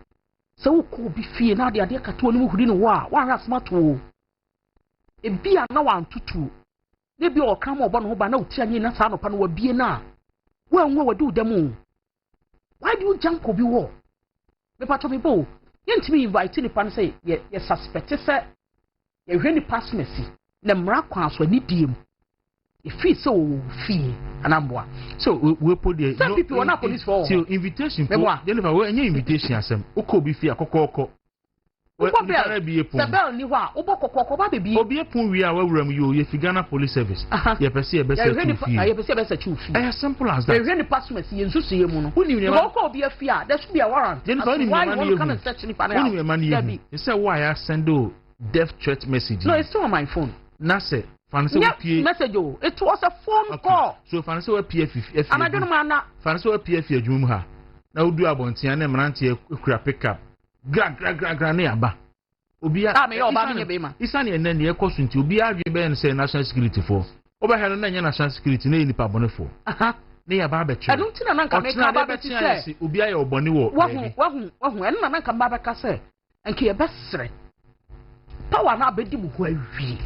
S8: So could be fear now the idea to no who didn't war. One has smart to. A beer no one to two. Maybe all come over no by no telling us how upon what be now. Well, what do them? Why do you jump over war? The part of me bow. Yent me inviting the pan say, yes, suspect, sir. You really pass mercy. The miraculous when need him. If he so fee and amboa. So we put the some people want police for so invitation for Jennifer we any invitation asem oko bi fie akokoko we be epon the bell ni ho a obokokoko ba be obi epon wi a wawuram yo ye Ghana police service ye pese ye be say two fee ye pese be say two fee as simple as that ye really pass me ye nsusu ye mu no woni ni oko obi afie a there should be a warrant Jennifer woni ni come and search ni pa na woni me you say why I send death threat message no it's still on my phone na say Fancy message oh, it was a phone call. So fancy we PF. And I don't know fancy we PF adwum ha. Na odu abontia na mrantie ekura pick up. Gra na aba. Obi a me oba me be ma. Isane ene ne ekoso nti obi adwe be say national security for. Oba he no na nya national security na nipa bone for. Aha. Na ya ba be che. Anu nti na nka me ka ba be che. Obi aye obone wo. Wahu enu na nka ba be ka say. Enke ye be sere. Power na abedi mu ho awi.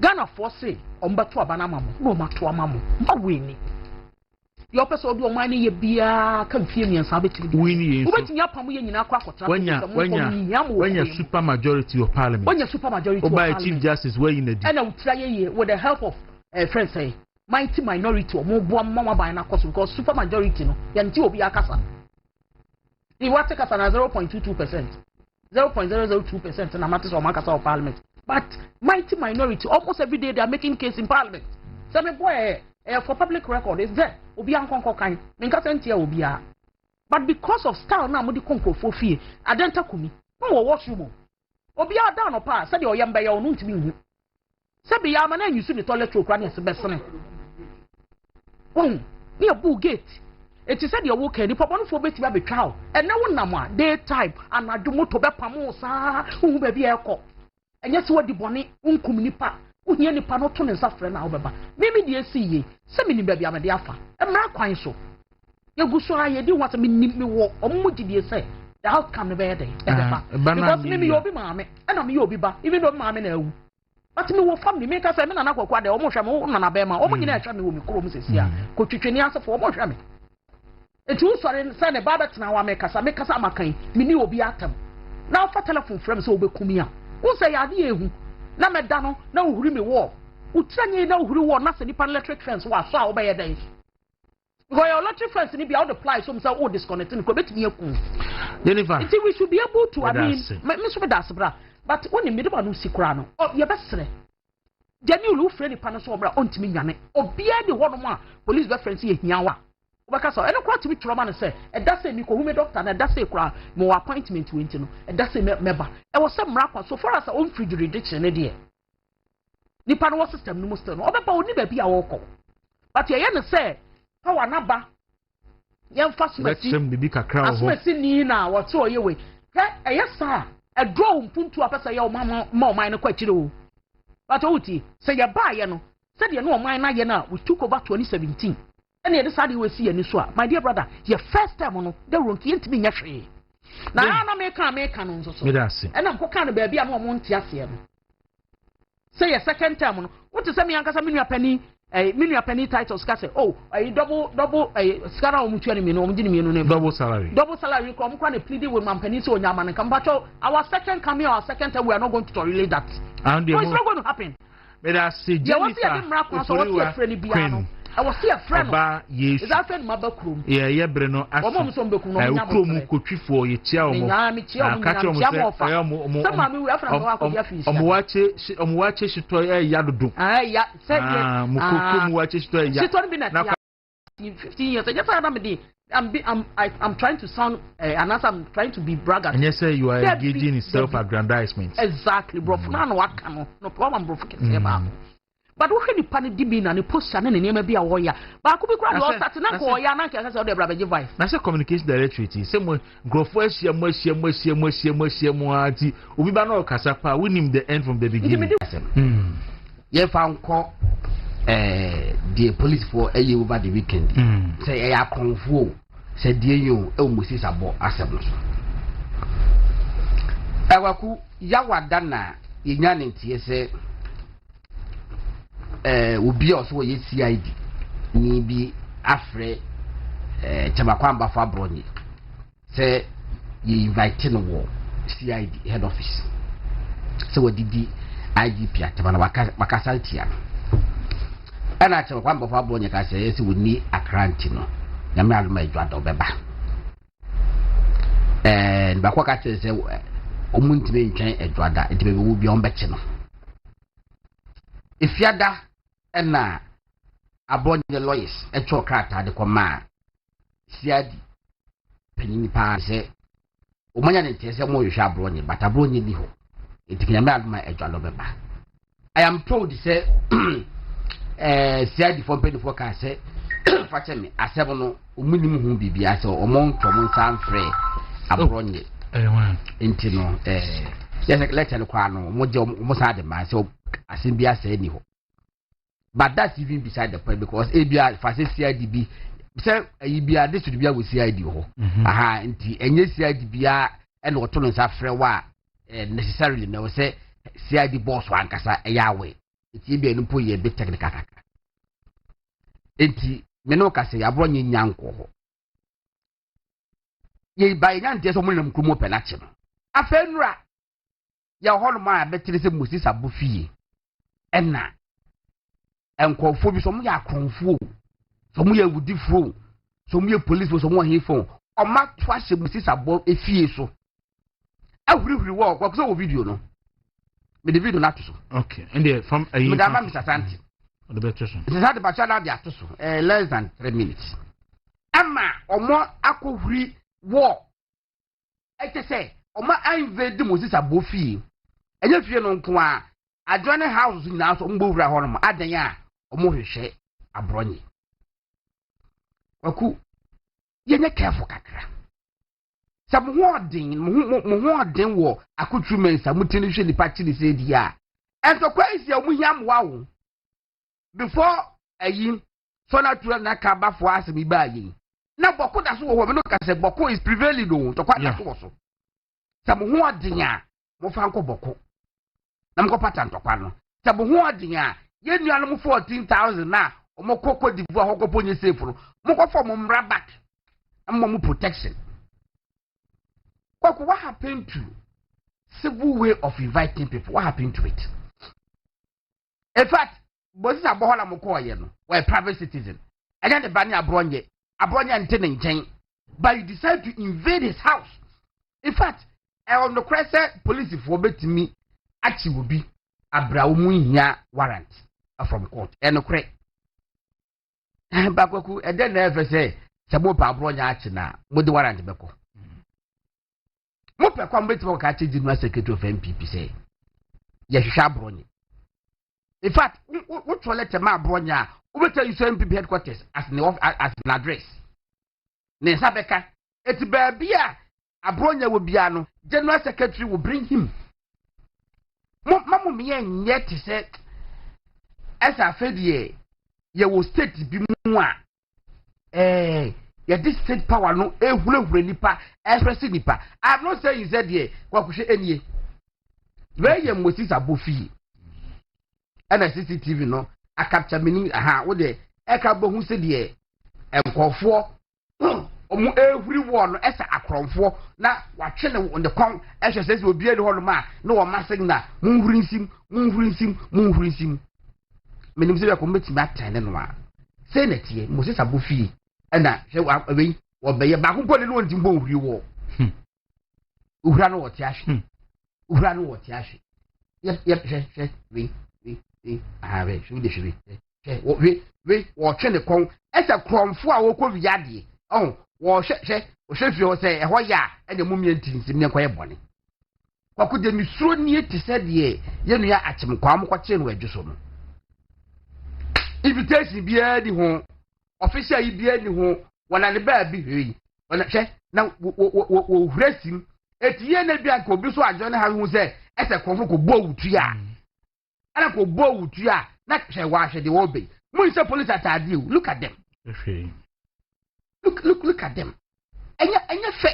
S8: Ghana force ombato abana mamo no mato amamo awini your person do man ye bia kan fie miensa betiri wini so ubetimi apam ye nyina akwa akotra wanya super majority of parliament wanya super majority of parliament chief justice where in the and utira ye with the help of friends say mighty minority o mo bo mama ban na koso because super majority no ye nti obi akasa e wate kasa na 0.22% 0.002% na matters of makasa of parliament. But mighty minority, almost every day they are making case in parliament. Say me boy, for public record is there. Obi an konko kan. Menka sentia obi a. But because of style na mo di konko for fie, adenta kumi. No wo wash you. Obi a down opa, say the oyamba ya onu ntimi hu. Say be ya ma na nyusu ni toilet okra na se besene. Ni abu gate. It is said your work any papa no for beti ba betwa o. E na wonam a daytime anadwo moto be pamo sa, hu ba bi e ko. Enya se wadi bone unkum nipa uhia nipa no to ne nsafre na obeba mimi de asiye se mini bia bia me de afa emra kwan so yeguso aye di wata mini me wo ommugi de se the outcome ne be dey because mimi yo bi maame na me yo bi ba even though maame na awu but me wo family me ka se me na na kwakwa de omo hwa me na be ma omo nyina hwa me wo me kro mo sesia ko twetweni asefo omo hwa me etu sore se ne baba tena wa me kasa makan mini obi atam na fa telephone frame se obekumi a who say ya di ehu na meda no na uhuri me wo utranye na uhuri wo na se nipa electric fence wa so a wo be ye den because your electric fence ni be out the apply so me say o disconnect ni ko betimi eku
S1: Jennifer
S8: we should be able to I mean me so be das bra but when the middle no sikura no ye be sere jani ulu frɛ nipa no so obra ontimi nwane obia de hɔ no ma police be friends ye hiawa obaka so eno kwa timi troma no say e da say mi ko hume doctor na da say kura mo appointment wenti no e da say meba e wo say mra kwa so far as on free jurisdiction ne de nipa no system no musto no obeba oni ba bia wo ko but ye no say power na ba yɛn fa sumasi
S1: bibi kakra ho
S8: asumasi ni na wɔte ɔyɛ we hɛ ɛyɛ saa ɛdɔɔ mpuntu apɛsɛ yɛ ɔman no kɔ akyire o but ɔwuti sɛ yɛ baa yɛ no sɛdeɛ no ɔman na yɛ no we took over 2017 ɛna yɛde saa de wɔsi yɛ ni so a my dear brother yɛ first time no Dawuro nti yɛntumi nyɛ hwee na ana meka no nso so ɛna nkɔka no baabi a no ɔmo nte aseɛ no sɛ yɛ second time no wote sɛ me ankasa me nua penny titles ka sɛ oh double skara ɔmo tua ne mienu ɔmo gye ne mienu ne
S1: double salary
S8: ko ɔmo kora ne pleading with man penny sɛ onyama ne kambacho our second coming our second time we are not going to tolerate that
S1: and
S8: no, it's not going to happen
S1: but I say Jennifer
S8: I was here friend
S1: Oba yes.
S8: Is that friend Mabakrum?
S1: Yeah, Breno.
S8: Omo so mbekun no
S1: nya mo kotwifo ye chia omo. Ka che omo se omo.
S8: Some mami we afra wa akodi afisi.
S1: Omo wache shito ya dodo.
S8: Ya said
S1: mo kokum wache shito ya.
S8: Shito bi na 15 years. I just I'm trying to sound and as I'm trying to be braggart.
S1: And you say you are engaging in self-aggrandizement.
S8: Exactly, bro. No what can no problem bro can say about. But we ni pani di bi na ne posture na ne neme bi a wo ya ba ko bi kura do start na ko ya na ka say o de bra beje vice
S1: na say communication directorate say mo grofo ahia mo ati obi ba na o kasa pa we nim the end from the beginning
S5: ye fa nko the police for a over the weekend say ya konfu say die yo e mo sisa bo asem no so Kwaku ya wada na yenya ne ntie say obi also we CID ni bi afre Chamakwamba fa bronye say you invite no wo CID head office so we didi IGP atama na wakasaltia ana Chamakwamba fa bronye ka say yes we ni akranti no ya me aluma edwada obeba ba kwa ka say omuntime ntwen edwada ntime be wo bi on beche no ifiada ena abonye lawyers echo krata de koma siadi penini pa se omanya ne tese mo yehwa abronye but abronye ni ho etikinya me aduma edwalo beba I am told say siadi for penny for ka say fache me asem no omunim hu bibia se omontwo mo nsan frɛ abronye enti no yes let tell kwa no mo sa de ma se asimbia say ni ho. But that's even beside the point because ABR for CIDB say ABR this should be with CID ho. Aha nti enye CID bia e no to no sa frɛ wa necessarily na say CID boss wan kasa eyawe. Nti bia no po ye bit technical kaka. Nti me no kasa ya bro nyanko ho. Ye ba nyanti so mo nam krumo penache no. Afenura ya ho no ma betire se Moses abofie. Enna enkofo bi so mo ya akronfo so mo ya wudifo so mo ya police so mo hefo o ma to ahye Moses abo efie so ahurihuri wo kwa so video no me the video na to so
S1: okay and there from a
S5: me da ma Mr. Santi
S1: the better
S5: it is had the bachelor dia to so less than 3 minutes ama omo akohuri wo ete say omo invade Moses abo fie enye fie no nko a adwane house nyina so mbowura ho no adan a omo hwehwe abronye Kwaku yenye careful kakra sab ho odin wo akutru mensa mutini hwe ni party ni say dia ento kwaisi omo hiam wawo before ayi so na tura na ka bafo asemi ba yi na boko da so wo me no ka se boko is prevailing no to kwa da so sab ho odin a mo fa nko boko na mko pata ntokwa no sabo ho odin a ye nuano mo 14,000 na omo kokko divu a hokopo nye safe no mo ko form mra back mo protection Kwaku, what happened to civil way of inviting people? What happened to it? In fact, Moses abohola mo ko ye no we a private citizen and then the bani abronye ntene nchen but you decide to invade his house. In fact, on the crescent police for betimi achi will be abrawo mu hia warrant from court enokre Kwaku e den na efe say sebo pa abronya achi na mo di warrant beko mo pe kwa mbetimo ka achi general secretary of MPP say ye hwehwa abronye. In fact what toilet ma abronya we tell you MPP headquarters as an address ne sabeka eti baabi a abronya wo bia no general secretary will bring him mamu me yet say esa fedie ye wo state bi mu a this state power no ehurehura nipa express nipa. I'm not saying said here kwakuhwe enie where ye Moses abofi and CCTV no a capture meaning aha wo de eka bohu se de enkofo omu everyone esa akromfo na watwe ne on the con exercise obi e de ho no ma na wo masing na munhurinsim menim se ko meti ma tan no a say na tie Moses abofi na hwe we obeye ba ko ne no ndimbo nhuri wo uhura no wote ahwe uhura no wote ahwe yep we we should de we watwe ne kon esa kromfo a wo ko wiade oh wo hwe fi o say ehwo ya e de mumye ntinsim ne koye bone Kwaku de misuro nie te se de ye no ya akyem kwa am kwache no adwuso no invitation bia di ho official yi bia di ho wona ne ba bi hwe wona hwe na wo hresim etiye na bia ka obi so ajo ne ha hu se ese konfo ko bo wutu a ana ko bo wutu a na hwe wa hwe de wo be mu se police atade look at them look at them enya fe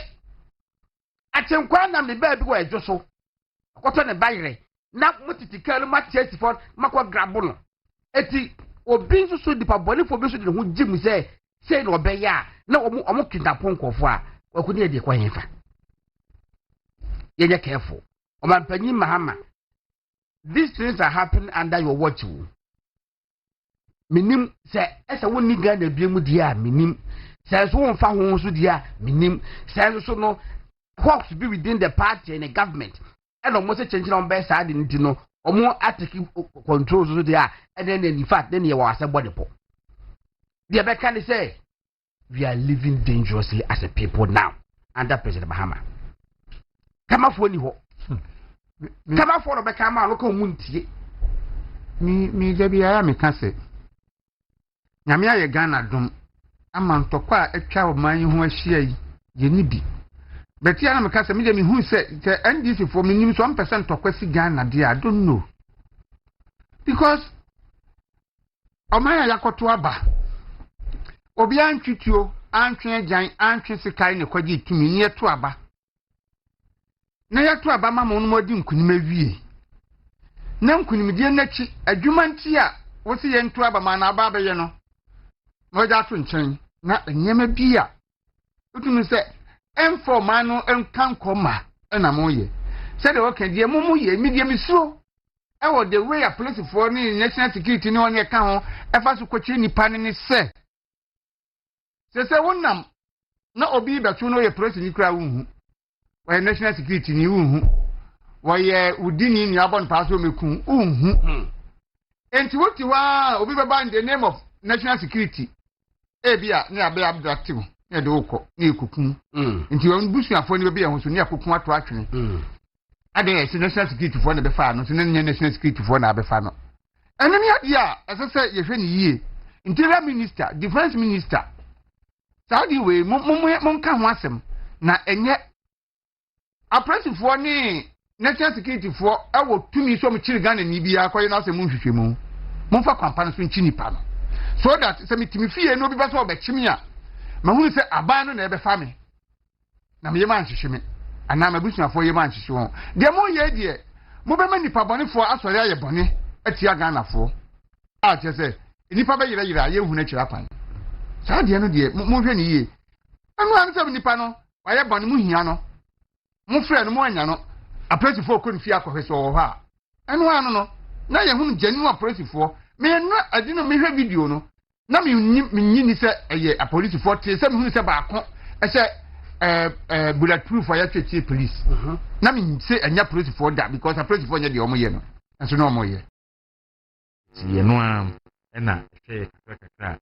S5: atenkwa na me ba bi wo adwo so akoto ne bayre na mutitikal ma chesi for makwa grabo no eti obi nso so dipa bone fo bi so de ho jim say no obeya na omo kidnapon kofo a Kwaku ne de kwa henfa yenye careful omampanyi mahama these things are happening under your watch minim say esa woni Ghana biemu dia minim say so won fa ho so dia minim say so no hawks be within the party and the government and almost change on best side in no omo atake control so dia and then in fact then you was body po the be can say we are living dangerously as a people now under President Mahama kama fo ni ho kama fo no be kama no ko muntie
S2: mi debi ya me ka se nyame aye Ghana dum ama ntokwa a etwa oman yi ho ahia yi ye ni bi beti ya me ka se mi de mi hu se NDC for me nim so 1% tokwa si Ghana de I don't know because oman ya yakoto aba obi antwituo antwe agyan antwe sikai ne kwaji tumi ne yeto aba na yeto aba ma mo no modi nkunim awie na nkunim die nachi adwuma nti a wo se ye nto aba ma na aba abeye no mo ja to nchen na nyema bi a utumi se enfo ma no enkan koma na mo ye se de wokan die mo ye mi die misuro e wo the way a police for ni national security ni won ye ka ho e fa so kwetwe nipa ni se se wonnam na obi betu no ye police ni kra wuhu wa national security ni wuhu wa ye udini ni abon paso meku wuhu enti woti wa obi beba in the name of national security ebia ni abe abductive ne de woko ni ekukun enti won busuafo ni obi ehun so ni akukun ato atwene ade ye national security for na be fa no so na national security for na be fa no enu ni ade a esese ye hwe ni yie interior minister defense minister Saudi we mon ka ho asem na enye apprentice for ni national security for ewo tumi so mo chiri Ghana ni bia akoye na asem nhwehwemu mon fa kwampa so nchi nipa no so that se mitimi fie no bi ba so obechimi a ma hu se aban no na ebe fa me na me yema nhwehweme ana ma busuafo yema nhwehwe de mo ye de mo be ma nipa bone fo asori aye bone atia Ghana fo a che se nipa be yire aye hu na chira pan Sadia no de mo hwe ni ye anu an se nipa no waye bone mu hia no mo frɛ no mo anya no apresifo ko nfi akɔhwɛ so wɔ ha anu anu no na ye hu genuine apresifo me no adino me hwɛ video no na me nyi ni sɛ ɛyɛ apolitifo te sɛ me hu sɛ baako ɛsɛ bulletproof ya twetwe police na me sɛ anya apolitifo da because apolitifo nya de ɔmo ye no nso na ɔmo ye
S1: ye no am ɛna hwɛ kakra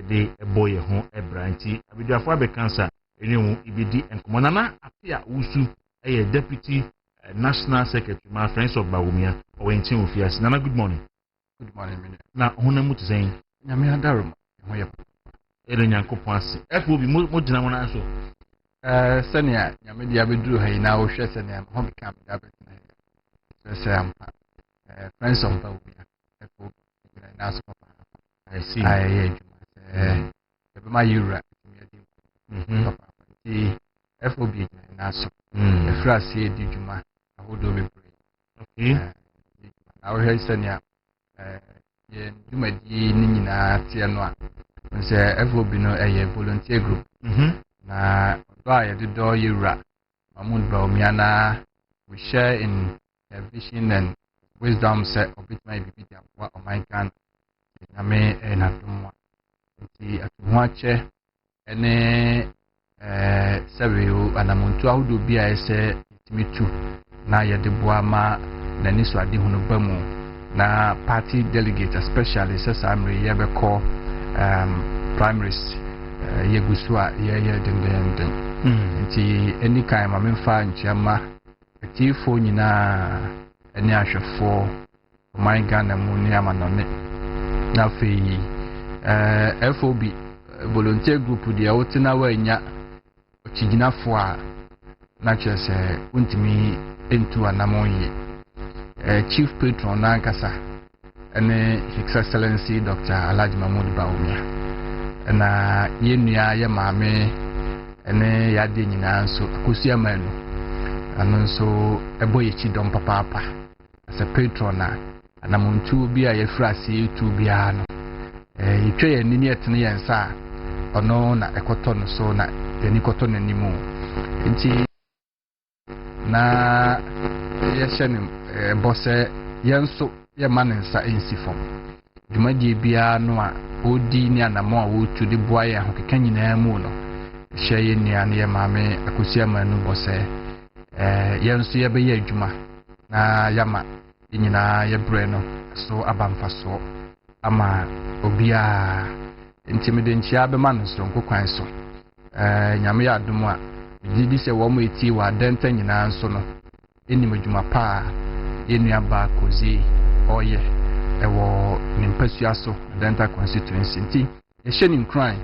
S1: de ebo ye ho ebranti abiduafo abekansa eniwu ibidi enkomo na afia wusu eye deputy national secretary my friends of Bawumia owentin ofias nana good morning
S2: minister
S1: na honamu tsen
S2: nyame adaro ho ye
S1: ere nyankopon ase FOB mo gina mo na so
S2: senia nyame dia beduru ha ina wo hwɛ senia ho beka me da betina sɛ ampa friends of the world FOB na so papa
S1: I see
S2: aye adwuma sɛ ma yura me adi papa ti FOB na so efra se di dwuma ahodo bebre
S1: okay
S2: na wo hwɛ senia ye dwuma di ni nyina tie no a sɛ FOB no volunteer group na do ye do yura mamud ba omiana we share in vision and wisdom set of it may be what o my can na me na dum nti atuwache ene sabiu anamuntu ahodo bia ese timitu na ye de boama na ni so ade hunu ba mu na party delegate especially sasamre ye be call primaries yegusu a ye dendenden nti any kind ma memfa nchiama atifo nyina ene ahwefo my Ghana mu ni amanone na fe FOB volunteer group dia wotina wanya ochiginafo a na chese untimi entu anamonye chief patron na nkasa ene His Excellency Dr. Alhaji Mahmoud Bawumia na yenua ye maame ene yade nyina nso akosia manu ano nso eboye chidom papa as a patron na anamuntu bi a yefra se tu bia no itwe ye ni etene yensa ono na ekoto no so na yeni koto nanimu nti na yeshene bose yenso ye manensa ensifom dwumadie bia no a odi ni anamo a wotu de boa ye ahokeka nyina mu no hye ye nia ne ye maame akosia manu bose yenso ye be ye adwuma na yama nyina ye bre no so abamfa so ama obia intimide nchia be man so nkokwan so nyame ya adom a gidi se wo mo eti wa denta nyina nso no enim adwuma pa ye nua ba kozi oye ewo nimpasua so denta constituency nti ye hye ni nkran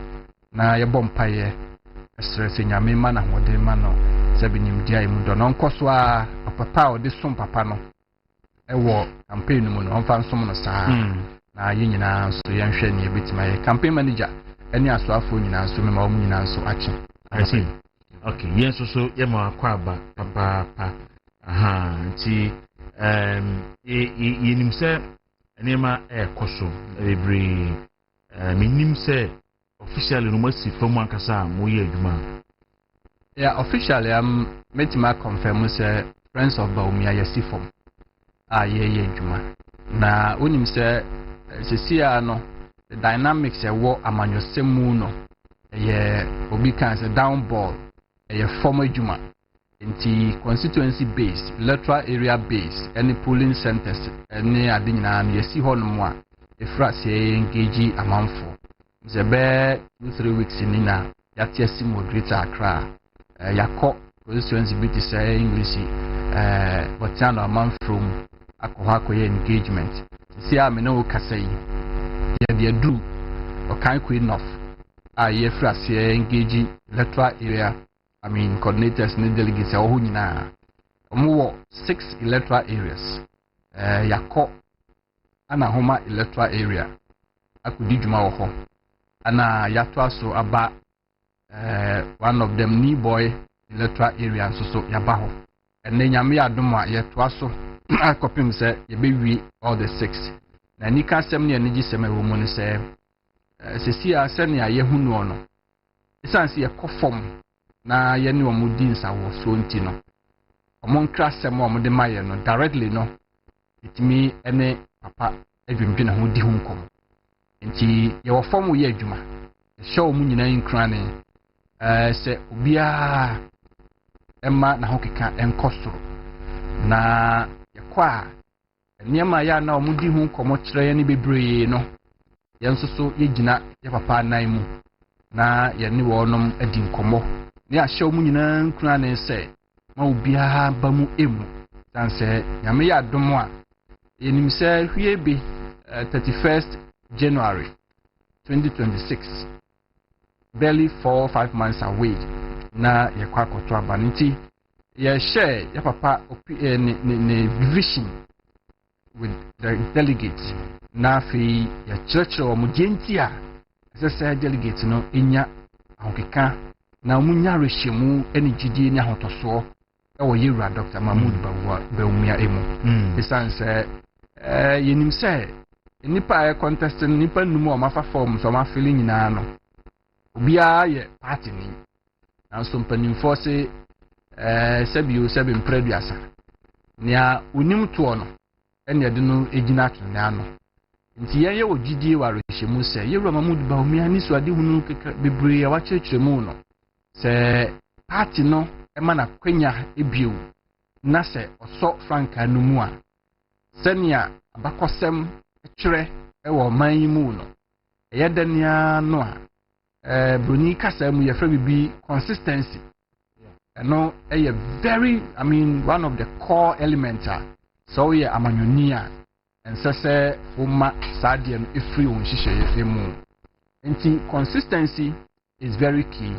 S2: na ye bompa ye stress nyame ma na hode ma no sabi nim dia emu do no nkoso a papa o de som papa no ewo campaign mu no onfa nsom no saa na ye nyina so ye nhwe ne betima ye campaign manager eni asoafo nyina so me ma omu nyina so achi
S1: I see okay yen so ye ma akwa aba papa aha nti yenim se enema ekoso every minim se officially no masi famu ankasa mo ye adwuma
S2: yeah officially metima confirm say friends of Baumia yesifom ye adwuma na onim se sesia no the dynamics ewo amanyosemu no ye obi kan se down ball ye form adwuma nti constituency based electoral area based any polling centers any adinyina no yesi ho no mo a efra se engage amanfo zebe 2-3 weeks ni na yatiasi mo Greater Accra yakọ constituency bit say English botano amanfo akọ ye engagement si a me no kasai ye de adu o kan ku enough a ye fra se engage electoral area I mean coordinators and delegates all nyina omo 6 electoral areas yakọ ana homa electoral area akudi dwuma wo ho ana yato aso aba one of them new boy electoral area nso so yaba ho enne nyame adom a yeto aso akopim se yebewi all the 6 na nika sem ne anigi sem ewo mu ne se sesia se ne ayehunu ono isansi yakofom na ye ne omudi nsawo so nti no omon krasem omode maye no directly no itimi ene papa edwumdwe na ho di hu nkom nti ye wo form ye adwuma show mu nyina nkrane se obia emma na ho keka enkosoro na yakwa niema ya na omudi hu nkom kire ye ne bebree no ye nso so ye gina ye papa nan mu na ye ne wonom adi nkomo ne a show mu nyina nkrane se ma obia ba mu emu dan se nyame ya dom a enim se hwie bi 31st January 2026
S9: barely 4 or 5 months away na ye Kwaku to abanti ye share ya papa ne vision with the delegates na fi ya church o mugenti a se delegates no enya ahokeka na munya rehyimu ene gidie ne ahotoso e wo yewura Dr. Mahmoud Bawumia emu bisanse yenim se nipa e contest nipa numu o mafa form so ma feeling nyina no obia ye party ni na so mpanimfo se sebi mpreduasa nia unim to no ene de no egina to na no nti ye wo gidie wa rehyimu se yewura Mahmoud Bawumia ni so ade hunu bebre ya wa kyerkyeremu no se party no ema na kwenya ebiewu na se oso franka no mu a senia abakosem kyerɛ ɛwɔ man yi mu no ɛyɛ dania no a broni kasa mu yɛfrɛ bibi consistency ɛno ɛyɛ very one of the core elements a so yɛ amanyɔni a ɛnsɛ sɛ woma saa deɛ no ɛfiri wɔn nhyehyɛeɛ mu nti consistency is very key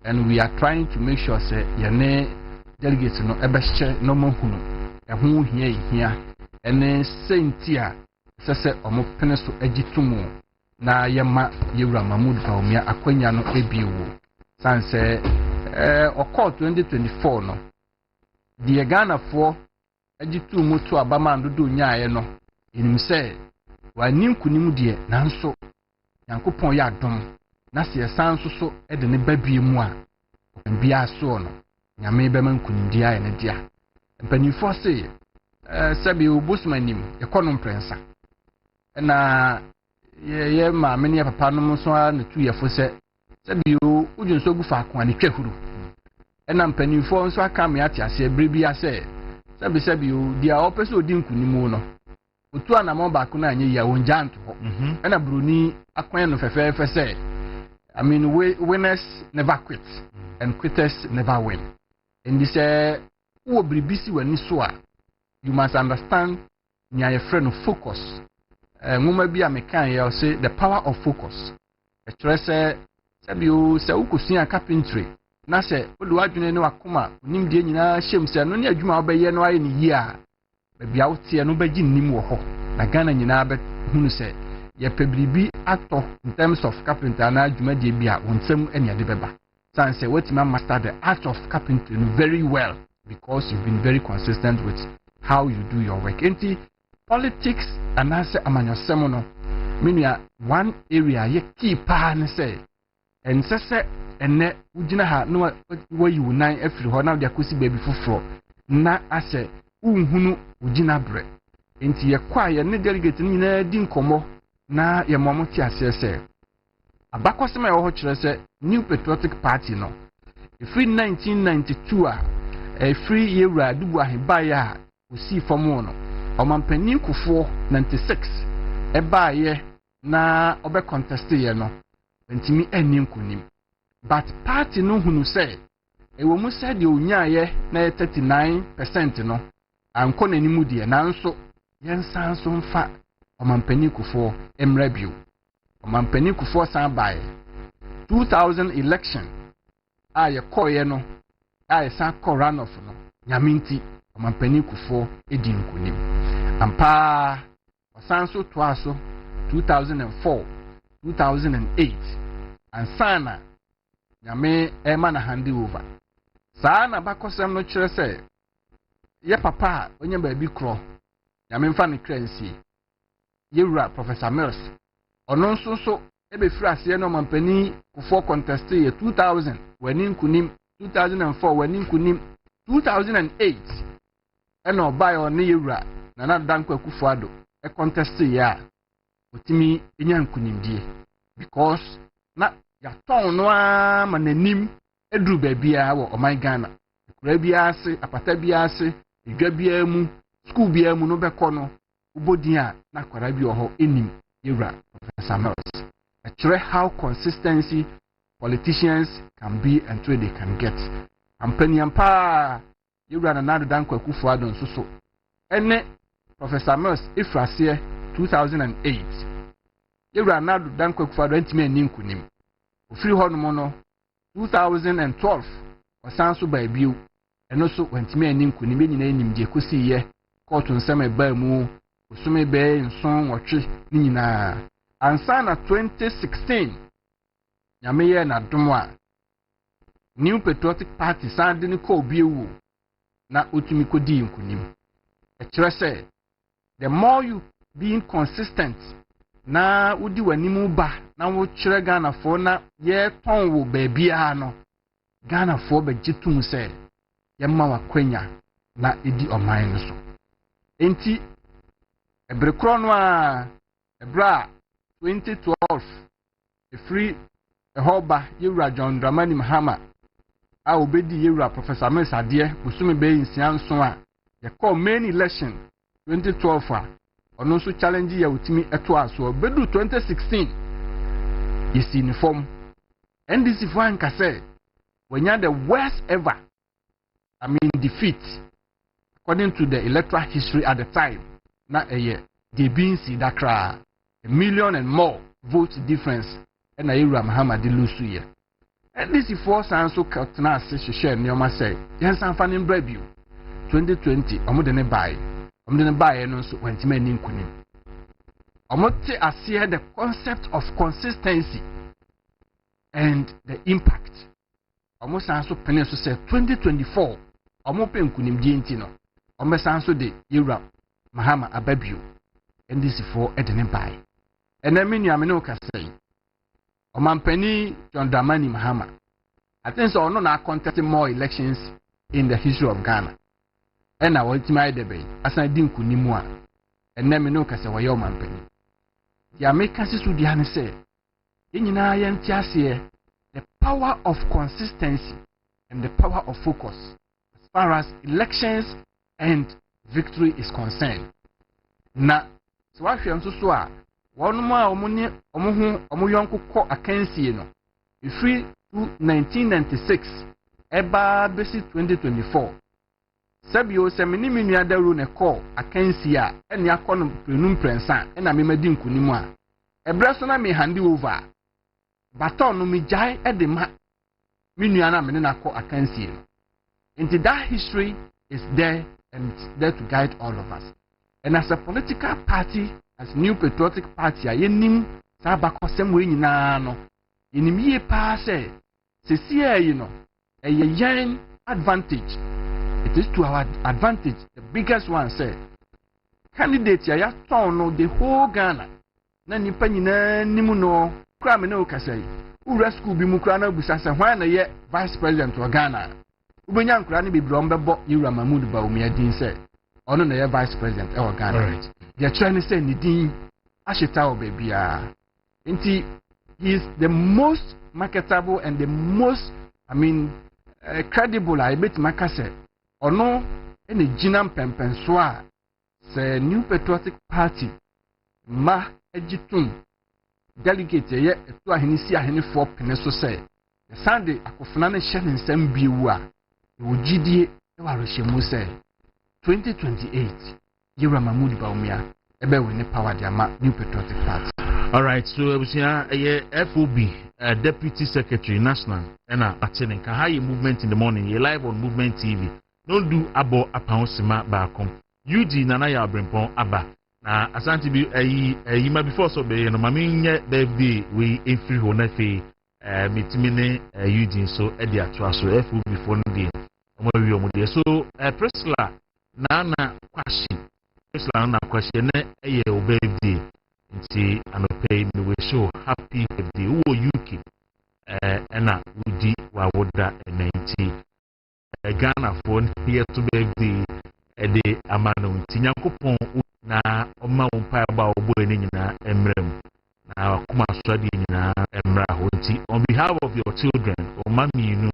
S9: and we are trying to make sure sɛ yɛne delegates no ɛbɛhyɛ no mahunu ɛho hia ɛne senti a sɛ ɔmo pene so agitumu na yɛma yewura Mahmoud Bawumia akwanya no ebiewo sanse ɔkɔ 2024 no deɛ Ghana fo agitumu to abama ndodo nyaaye no enim sɛ wani nkunim deɛ nanso Yankopɔn yɛ adom na sɛ yɛsan so de ne babie mu a bia so no nyame bɛma nkunim dia yɛ ne dia mpanimfo se sɛbi obosmanim ekonom prensa na ye ma me ne papa no so na tu yefo sɛbi o udwonso gu fa ko ani twahuru na mpanimfo nso aka me ate ase brebi ase sɛbi o dia opeso odi nkunim no otu anamɔ baako na anye ya wonjanto ho na broni akwan no fefefe sɛ winners never quit and quitters never win and this wo bribisi wani so a you must understand nya your friend focus ngoma bi amekan ya say the power of focus ɛkyerɛ sɛ sɛbi o sɛ ukosua carpentry na sɛ odu adwene ne wakoma onim die nyinaa hyem sɛ no ne adwuma obɛyɛ no ayɛ ne yi a baabi a wote no bɛgye nnim wɔ hɔ na Ghana nyinaa bɛ hunu sɛ yɛ pɛbribi atɔ in terms of carpenter na adwuma die bi a wonsɛm ɛne ade bɛba sanse wetima master the art of carpentry very well because you've been very consistent with how you do your work. Enti politics and answer amanyosem no menua one area ye key pa ne say ensese enne ugina ha no wa yi unan afiri ho na de akosi baby foforo na ase unhunu ugina bre enti ye kwa ye ne delegate nyina di nkomo na ye momoti ase se abakosema ye ho kire se New Patriotic Party no free 1992 a free yewura dubu aheba ya osi fomo no omampanin kufo 96 eba ye na obe contest ye no ntimi eni nkunim but party no hunu say ewo mu say de onya ye na 39% no anko nanimu de na nso yensan so mfa omampanin kufo emra bio omampanin kufo san bae 2000 election aye koye no aye san ko runoff no nyaminti omampanin kufo edi nkunim ampa osan so to aso 2004 2008 and sana nyame ema na hand over sana bakosem no kire se ye papa onye ba bi kro nyame mfa ne kransi yewura Professor Mills ono nso so ebe firi ase no mampani kufo contest ye 2000 wani nkunim 2004 wani nkunim 2008 eno buy on yewura na dankwa kufo ado e contest ya otimi enya nkunimdie because na ya ton no ama nanim eduru babia wo oman Ghana kura bia ase apata bia ase edwa bia mu school bia mu no beko no ubodin a na kwara bi oho enim yewura Professor Mills actually how consistency politicians can be and where they can get ampani ampa yewura na nado dankwa kufo ado nso so ene Professor Mills ifrase 2008 yewura nado dankwa kufo ado ntime eni nkunim ofiri hɔ no no 2012 ɔsan so ba bio ɛno so wantimi ani nkonim nyina anim de kosi yɛ court nsɛm ɛbaa mu osome bɛɛ nson wɔtwe ne nyinaa ansa na 2016 nyame yɛ na dom a New Patriotic Party san de ne kɔ biewu na otumi kɔdi nkonim ɛkyerɛ sɛ the more you being consistent na wodi wanimu ba na wo kyerɛ Ghana fo na yɛ tɔn wo baabia no Ghana fo bɛgye tum sɛ yɛma wakwanya na edi ɔman no so enti ɛbere korɔ no a ɛbra 2012 efiri ɛhɔba yewura John Dramani Mahama a obedi yewura Professor Mesadeɛ busumi bɛyɛ nsia nso a yɛkɔ main election 2012 a ɔno nso challenge yɛ otimi ɛto aso bedu 2016 yɛsi ne form NDC fo anka sɛ wanya the worst ever defeat according to the electoral history at the time na ɛyɛ de binsi dakra 1 million and more vote difference ɛna yewura Mahama de lose yɛ NDC fo san so katena ase hwehwɛ nneɛma sɛ yɛnsan fa ne mbra bio 2020 ɔmo de ne bae no nso wantimi ani nkonim ɔmo te aseɛ the concept of consistency and the impact ɔmo san so pene so sɛ 2024 ɔmo pɛ nkonimdie nti no ɔmo san so de yewura Mahama ababio NDC fo de ne bae ɛna me nua me ne okasa yi ɔmampani John Dramani Mahama I think so ɔno na contest more elections in the history of Ghana ɛna wɔntimi ayɛ dɛbɛ asan di nkonimu a ɛnɛ me ne okasa wɔyɛ ɔmampani the American sisu di ane sɛ yɛnyinaa yɛnte aseɛ the power of consistency and the power of focus as far as elections and victory is concerned na so wahwɛ nso so a wɔnom a ɔmo yɔnko kɔ akansie no efiri 1996 ɛbaa besi 2024 Sabio se mini minua Dawuro ne call akansi a ene akɔ no prenum prensa ena me madi nkunimu a ebre so na me handi over baton no me jai e de ma minua na me na akɔ akansi no into that history is there and it's there to guide all of us and as a political party as New Patriotic Party a yenim sa bakosem we nyina no yenim ye pa se sesia yi no e yen advantage. It is to our advantage. The biggest one say candidates ya turn no the whole Ghana. Na nipa nyina nimu no kra me na okasa yi. Ura school bi mu kra na busa se hwan na ye vice president of Ghana. Ubenya nkra ne bibro mbebo Yewura Mahmoud Bawumia din say ono na ye vice president e Ghana. Right. They are trying to say ni din ashita o bebia. Nti he is the most marketable and the most credible I bet makase. Ono ene jinam pempenso a se New Patriotic Party ma ejitum delegate ye etu ahene si ahene fo pene so se the Sunday akofuna ne hye nsem biewu a wogidie e warohyemu se 2028 Yewura Mahmoud Bawumia ebe we ne power dia ma New Patriotic Party.
S1: All right, so ebusia FOB Deputy Secretary National ena atene ka high movement in the morning ye live on Movement TV. Don't do abo apausima bakom. UG nana ya brempon aba. Na asanti bi yima before so be no mami nye birthday we free ho na fe metimine UG so e dia to aso FU before no day. Omo wi omo dey so Priscilla na question na eye o birthday nti anope me we show happy birthday wo UK na udi wa woda 90 Ghana for here to birthday de amano tinyankopon na oma wompa ba obo eni nyina emrem na kuma swadi nyina emra ho nti on behalf of your children o mami nu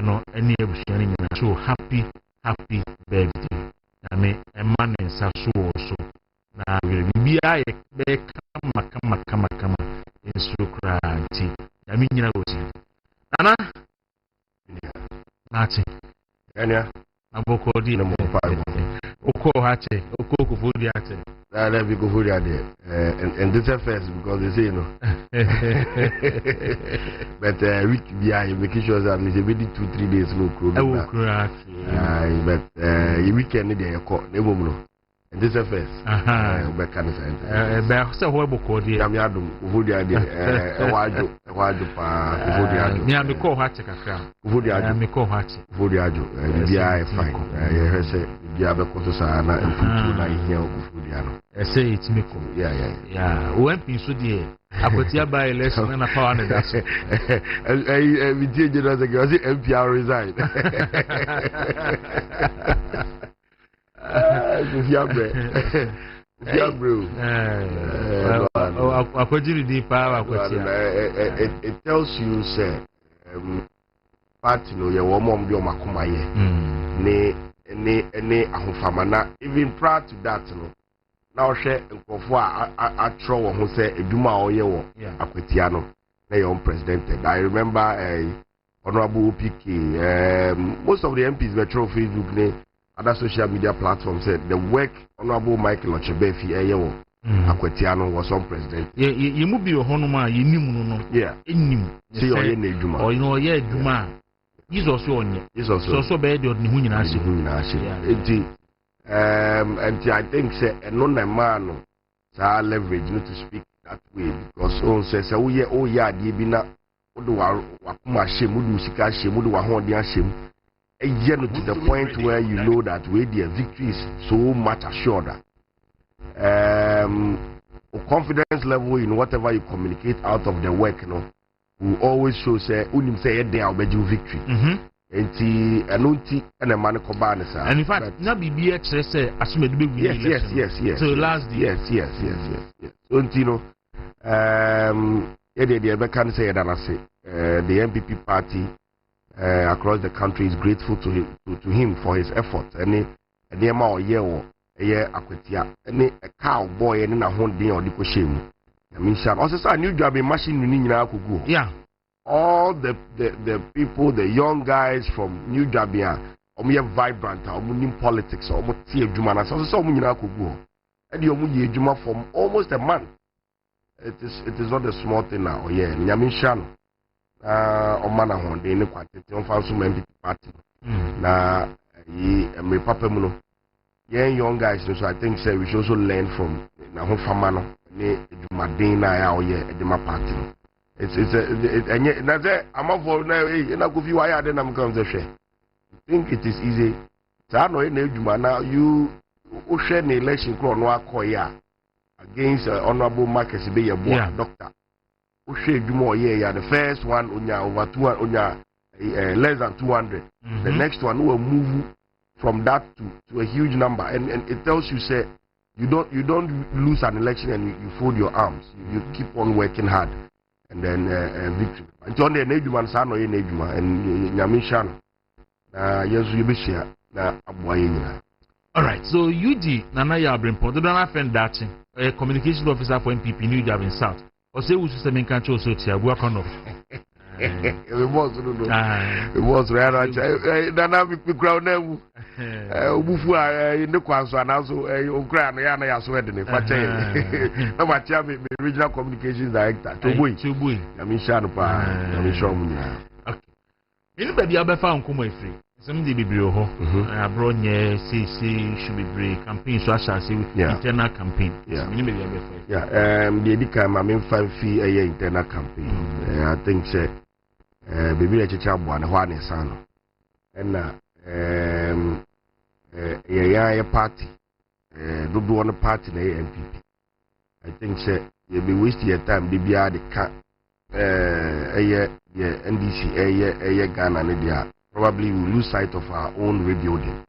S1: eno eni ebusuani nyina so happy birthday na me emane nsa so na we bia ye be kama insukra nti na me nyina woti nana nati
S10: Enya
S1: aboko di
S10: na mo pa
S1: oko hache oko kufudi hache
S10: let me go for there. And this is first because they say, you know. But week behind making sure that it's maybe 2-3 days no crowd. But weekend they are caught. They won't know. And this is first. But can say.
S1: But so what about the?
S10: I'm here to go for there.
S1: Yeah, me call hatch kakra.
S10: For there,
S1: me call hatch.
S10: For there, yeah, fine. Yeah, say yeah, because sana and put na here for there.
S1: I say it's me call. Yeah. When pinso die. Akotia by election na power na daso.
S10: We did just like I say MPR resign. It tells you say party no ye wo mom bi o makoma ye ne ahofamana even prior to that no na o hwe nkofo a tro wo ho say eduma a oye wo akwatia no na your president. I remember honorable PK most of the MPs were through Facebook ne other social media platforms said the work honorable Michael Ochebefi eyewo Akwetiano was on president.
S1: You move your honoma, you knew yeah, in him. See, or you need Juma. Or you know, yeah, Juma. He's also on you. He's also so bad, you're Nihunin. And I think, say, and non a man, so leverage not to speak that way because on says, oh, yeah, Dibina, Wakuma Shemudu Sika Shemudu Wahondia Shem. To the point where you know that where the victory is so much assured. Confidence level in whatever you communicate out of the work, you know, will always show say unim say they are victory. And a man and in fact, na BBH say assume the big
S10: yes.
S1: So last day.
S10: Yes. So you know, the can say that I say the MPP party across the country is grateful to him for his efforts. And the amount of year Akwetia, any a cowboy and a Honda or the Koshim. I mean, also a new job in machine in Kugu.
S1: Yeah.
S10: All the people, the young guys from New Jabia, or me vibrant, or in politics, or Motia Jumana, so some Kugu. And you Muji Juma for almost a month. It is not a small thing now. Yeah, Yamishan, or Manahon, the quantity of Fansu MPP party. Na me Papa Muno. Young guys, so I think we should also learn from Nahon Famano, Madina, or Edema Party. I'm up for now. I think it is easy. Now you share the election against Honorable Marcus Bay, doctor. The first one over 200, less than 200. The next one will move from that to a huge number, and it tells you say you don't lose an election and you fold your arms. You keep on working hard, and then victory. And John the Nejuma Sano ye Nejuma and Yamishan Yesu Yebishia na Abuayina.
S1: All right, so UG Nana Yabrin Port, don't offend that a communication officer for MPP New Jabin South. Or say we should make control so to work on off.
S10: It was rare. Nana we crown them. Bufu in the Kwanso and also Ukraine Yana Yasweden. No matter me regional communications director.
S1: Tubui.
S10: Yamishanpa. Yamishamunya.
S1: Okay. You know baby Abefa Nkumo Free. Some the Bibrio abroad should be brave campaign so I shall say internal campaign.
S10: Yeah. The Edika Mamin 5 fee a year internal campaign. I think say baby let you one one son. And a party do one party in the MPP. I think say you'll be wasting your time baby the cat NDC a Ghana and probably we lose sight of our own rebuilding.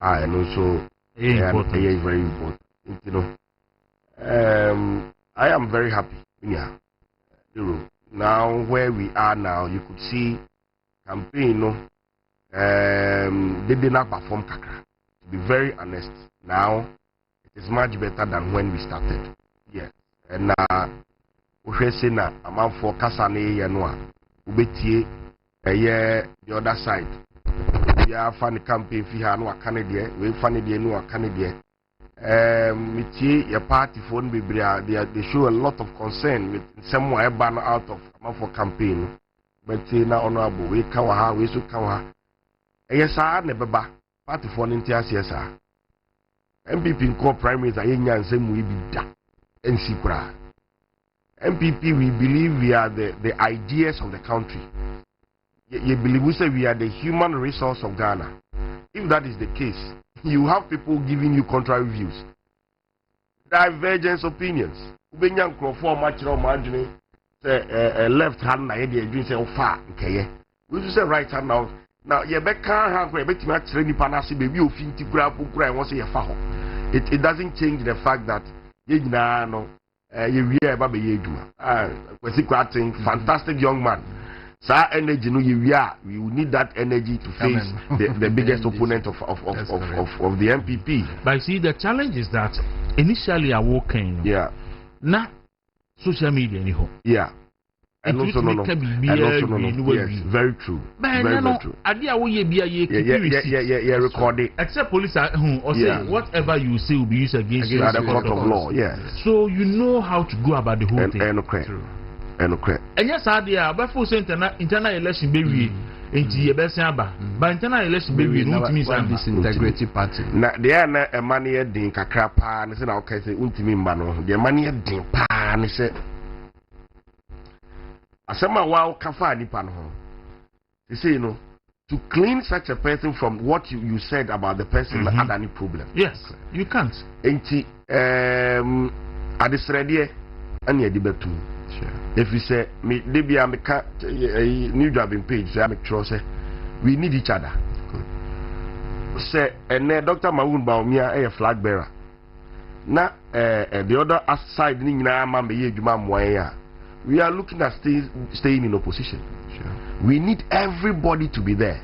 S10: And also very important. You know, I am very happy. Yeah. Now where we are now, you could see campaign. They did not perform kakra. To be very honest, now it is much better than when we started. Yes. And we say na amount for kasane yanwa ubetie. The other side. We are funny campaign for no Canadian, we funny no Canadian. Michi, your party phone be they show a lot of concern with somewhere ban out of for campaign. But now honorable we kawaha we so kawaha. Yes, I never ba party phone in TSSR. MPP core primaries are in and same we be da and secret. MPP we believe we are the ideas of the country. You believe we say we are the human resource of Ghana. If that is the case, you have people giving you contrary views, divergence opinions. Ubenyan Crawford natural margin say left hand na yede adwin say ofa nkeye. We say right hand now. Now you be can hand ko you be timi akyere nipa na se bebi ofin ti kura pokura won say ye fa ho. It doesn't change the fact that ye nyina no ye wie e ba be ye adwuma. Kwesi Kwatin, fantastic young man. Sa energy no you will need that energy to face the biggest opponent of the MPP.
S1: But see, the challenge is that initially I walk in.
S10: Yeah.
S1: Na social media anyhow.
S10: Yeah. And also no. Yes, very true. Very true. Yeah, record it.
S1: Except police are or say whatever you say will be used against you
S10: at the court of law. Yes.
S1: So you know how to go about the whole thing. And yes, idea, but for internal election baby, into but internal election baby, no means
S7: disintegrated party.
S10: Now, they are a money din kakrapa, and say, okay, say, Untimimano, the money din pan, and say, Asama wow, kafa nipan ho. They say, you know, to clean such a person from what you said about the person had any problem.
S1: Yes, you can't.
S10: Enti, at this ready, and ye debate too. If you say me maybe I'm a new job in page, say I'm sure say we need each other. Say and Dr. Maun Baumia a flag bearer. Na the other side ni na ma me yedwuma moya. We are looking at staying in opposition. Sure. We need everybody to be there.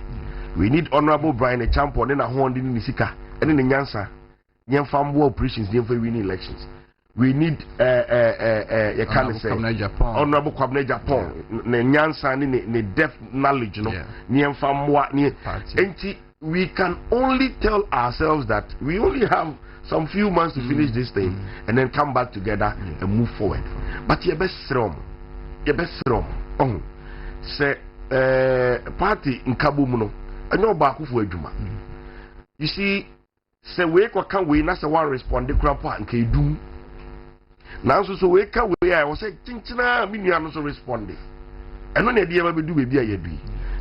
S10: We need Honorable Brian a champion and a horn in Nisika and in the Nyansa. Nyamfam war operations for winning elections. We need Honorable Kwabena Japan, Nyansa ni depth knowledge, you know. We can only tell ourselves that we only have some few months to finish this thing and then come back together and move forward. But your best strong. Say party in Kabumuno, and no back for Juma. You see, say we can win as a one respond the grandpa and Kdu. Now, so we can we I was saying, Tintina, Minian also responding. And when the ever do baby,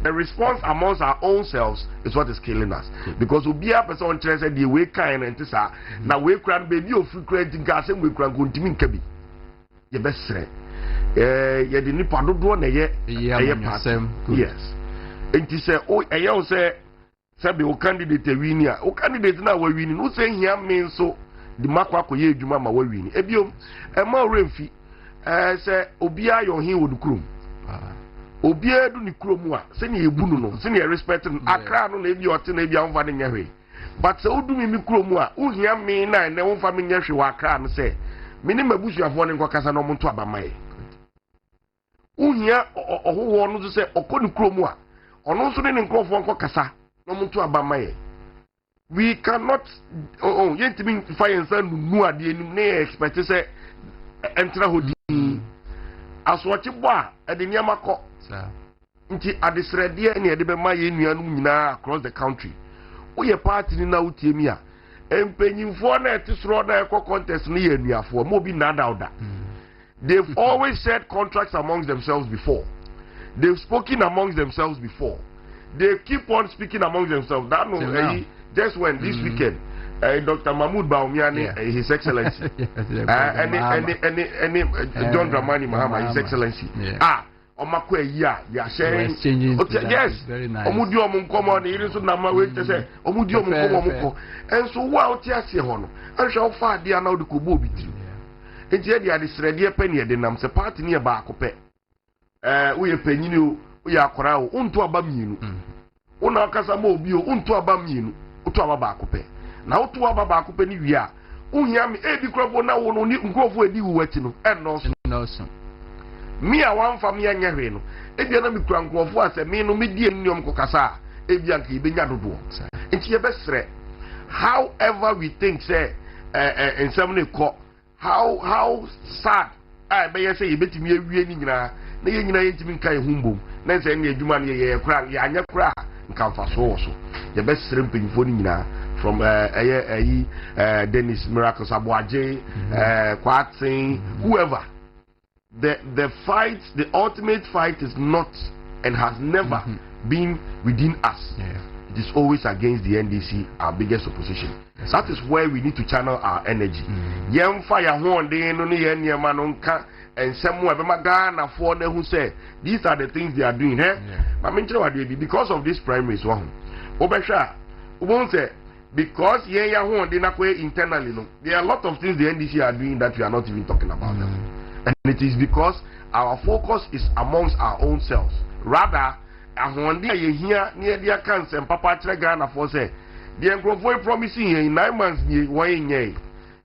S10: the response amongst our own selves is what is killing us. Because we be a person interested the way kind and this now we can baby of frequenting gas and we can continue to be. Your best say, you didn't pardon one a year, yes. And to say, oh, I say, Sabi, O candidate, winia, O candidate now we're winning. Who saying here means so. The Kwaku ye juma ma we win. Ebiom e ma remfi say obia yo hin wodu krom. Obia du ni krom a se ne ebunu no, se ne respect akra no na ebi ote na ebi amfa ne nyahwe. But se odu mi krom a uhia me na ne wonfa me nyahwe wa akra no se me ne mabusuafo ne nkokasa no monto abamaye. Uhia ohowo no se okoni krom a ono so ne nkofo nkokasa no monto abamaye. We cannot yet mean fire and sun no ade ni expect say enter hodi as what you boa e de niam akọ nti adesrede ne de be ma ye nuanum nyina across the country wo ye party ni na utie mi a empenyimfo na etisro na ekọ contest ni ye nuafo mo bi na dauda. They've always said contracts amongst themselves before. They've spoken amongst themselves before. They keep on speaking amongst themselves. That no just when this weekend, Dr. Mahmoud Bawumia, His Excellency, John Dramani Mahama, His Excellency, Omakwe they are sharing. Yes, Omudio Munkomo, the Irisu Nama wait to say, Omudio Munkomo, and so wow, Tiasi Hono, and shall far they are now the Kubo between. And yet, they are this ready penny, then I'm supporting near Bacope. We are paying you, we are Korao, unto Abaminu, Una Casamobio, unto Abaminu. Utu abakupe na utu abakupe ni wia uhiam ebi krofo na wo no ni nkrofo edi wuwati no enoso mi a wan fam ya nyahwe no ebi na mi kura nkrofo ase mi no medi eniom kokasa ebi anka ibenya dodo enti ye besre however we think say and somebody call how sad I may say you bet me a winning na you know you kai humbo na say any adwuma na ye kra ya anya kra nka fa so the best shrimping for from Dennis Miracles Abuaje Kwaku whoever the fight the ultimate fight is not and has never been within us. It is always against the NDC, our biggest opposition. That is where we need to channel our energy. Yem fire one day no manonka and somewhere Magana for them who say these are the things they are doing. Because of this primaries one. Obesha won't say because internally no. There are a lot of things the NDC are doing that we are not even talking about them. And it is because our focus is amongst our own selves. Rather one day you hear near their cancer and Papa Ghana for say the Encrofoy promising in 9 months ye 1 year.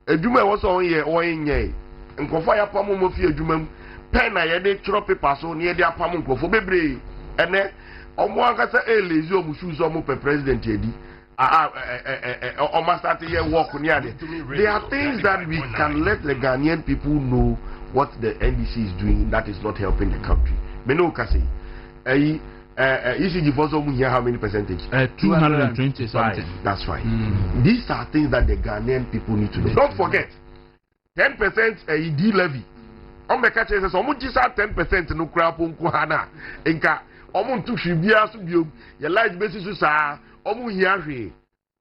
S10: A Juma was on ye 1 year. And Kofaya Pamu Mofia Jumam pen I had a chop paper so near their Pamunko for Bebre. And then Omwanga Eli Zomushu Zomu President Yedi. Almost at a year walk on Yadi. There are things that we can let the Ghanaian people know what the NDC is doing that is not helping the country. Meno Kasi. ECG for some here how many percentage?
S1: 220 something.
S10: That's fine. These are things that the Ghanaian people need to know. Don't forget, 10% ED levy. On the catch says, "Omu jisa 10% no crap on kuhana." Enka, omu tu shibia subio. Your large basis sa omu hiyahi.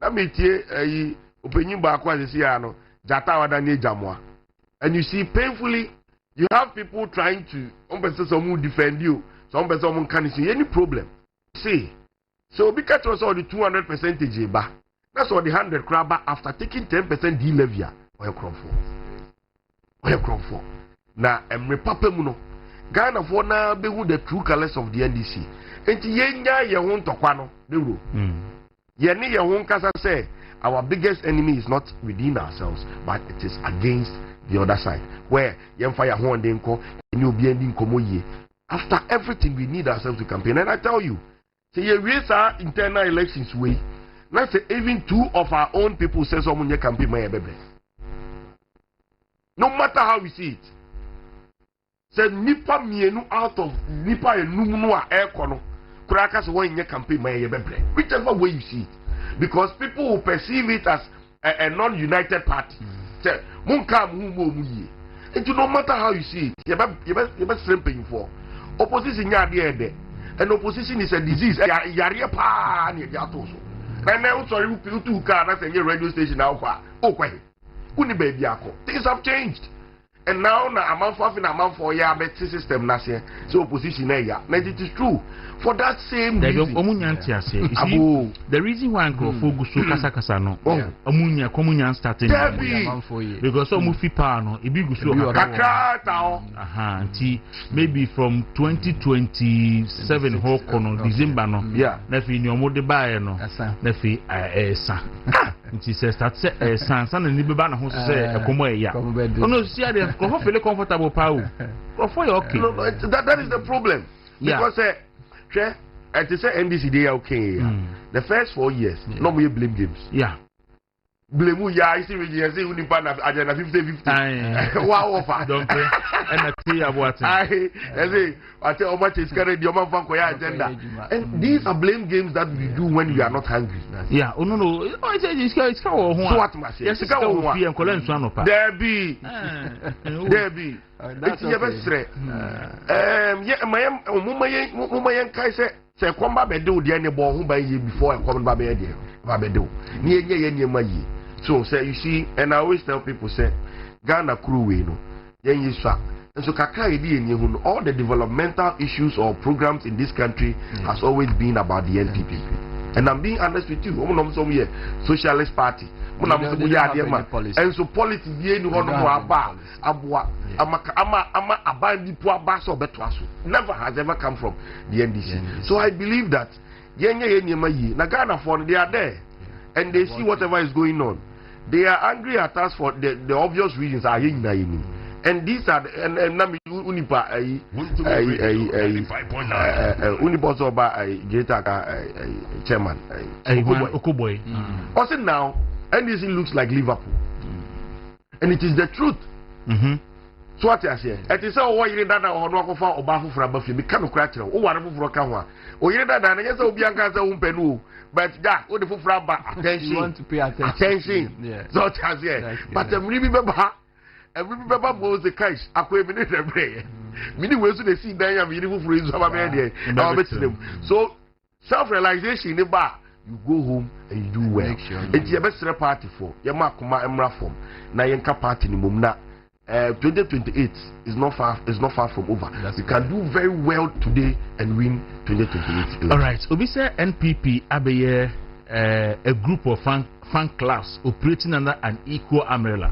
S10: Na metie opening ba kwa zesiano. Jata wada ne jamwa. And you see, painfully, you have people trying to omu defend you. Some person can see any problem. See, so because it was all the 200 percentage ba, that's all the 100 crab after taking 10% de-levy or your crop for. Now, Emre Papa Muno, Ghana for now be the true colors of the NDC. And yenya ye won tokwano, Dawuro. Yeni ye won kasa say our biggest enemy is not within ourselves, but it is against the other side. Where yem fire horn denko, and you be ending komo ye. After everything, we need ourselves to campaign. And I tell you, say you raise our internal elections way. Let's say even 2 of our own people say someone your campaign my baby. No matter how we see it. Say nipa mienu out of nipa enumunu a aircono. Krakas one your campaign my baby. Whichever way you see it. Because people will perceive it as a non-united party. Say munka muye. And no matter how you see it, you best paying for. Opposition and opposition is a disease. And now sorry you two car that's a radio station now. Things have changed. And now a month for ya better system so opposition and it is true. For that same reason.
S1: The reason why Uncle Fogu so kasa no. Omunya komunya starting because some Fipano Ibigusu maybe from 2027 Hokono December no. Yeah. Nefi ni omo de bae no. Nefi esa. Nti se start sansa na ni beba na ho se ekomo eya. Ono see dey go feel comfortable pa o. Go for you okay.
S10: No, that is the problem. Because it is NDC they are okay. The first 4 years, no more blame games.
S1: Yeah.
S10: Blame you, yeah, I see when you say Unipana agenda 50-50. Wow, offer.
S1: Don't pay. And I tell you what.
S10: I say, how much is carried your man for agenda. And these are blame games that we do when we are not hungry.
S1: Yeah, oh no. It's
S10: so what must
S1: yes, it's go
S10: there be. That's your best threat. Yeah, my Kaise say, come back and do the any ball who by you before and come back here. Babedo. Near so say you see, and I always tell people say Ghana crew we know. And so all the developmental issues or programs in this country has always been about the NPP. And I'm being honest with you, Socialist Party. And so politics never has ever come from the NDC. So I believe that Ghana for they are there and they see whatever is going on. They are angry at us for the obvious reasons. And these are Unipa Unipa chairman Okuboy. Also now NDC looks like Liverpool. and it is the truth. So what I say, it is all you that or no for oba for abafi be kan crack o ware fufuro ka ho a o yire that na nyesa obi anka sa wo mpenu but that o de fufuro aba attention.
S9: You want to pay attention.
S10: Yeah. So what I say, but every be both the cash akwa bi ne rebre. Mini we so dey see dan ya bi fufuro izu aba me dey. Now bet them. So self realization ne ba you go home and you do well. It's your best party for your makuma emra form. Na yenka party ni mum na 2028 is not far from over. You can do very well today and win 2028.
S1: All right. Obi say NPP abeye a group of fan clubs operating under an equal umbrella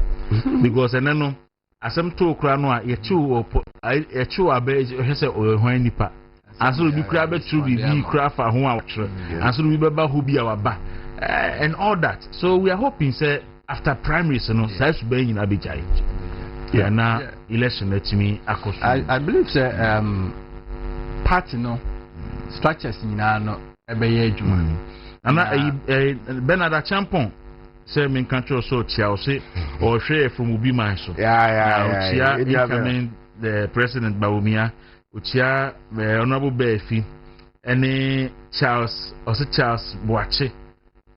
S1: because eneno asem to kra no a yechu abe say ohwan nipa aso bi kra be true bi kra fa ho a wotre aso bi beba ho bi awaba and all that. So we are hoping say after primaries no say to be in abijai. Yeah, now election let me across.
S9: I believe party no structures in no ebeye adwuma.
S1: Ana Bernard Champon say me control so chia say or share from Obi man so.
S10: Yeah.
S1: Incoming the president Bawumia, Uchia honorable Befi, any Charles Boache.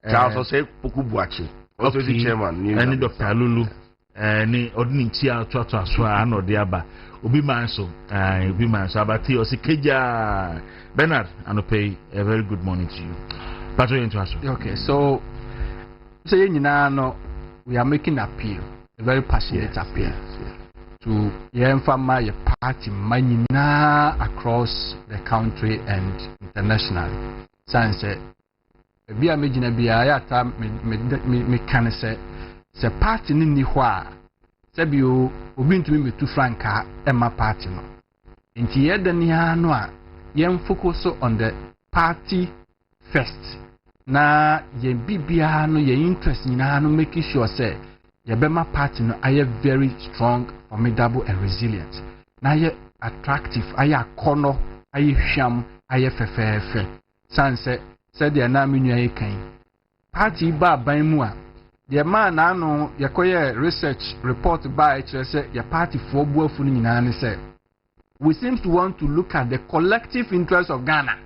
S10: Charles also Poku Boache. Also the chairman.
S1: Any Dr. Lulu. Ni ordinary chia to aswa no diaba obi man so abati osi keja Bernard anope a very good morning to you. Patro into us.
S9: Okay, so say nyina no we are making appeal, a very passionate appeal to yemfama your party manyina across the country and internationally. Sanse bi a megina bia ya ta me kan say se party ni ho a se bi obi ntumi metu franka ema party no nti ye dani no a yen focus on the party first na ye bibia no ye interest ni no making sure say ye be ma party no aye very strong, formidable and resilient na ye attractive aye akono aye hwam aye fefefe sanse se de na menua ye kan party ba ban mu a the man ano yakoye research report by say your party for buafu ni nyina say we seem to want to look at the collective interest of Ghana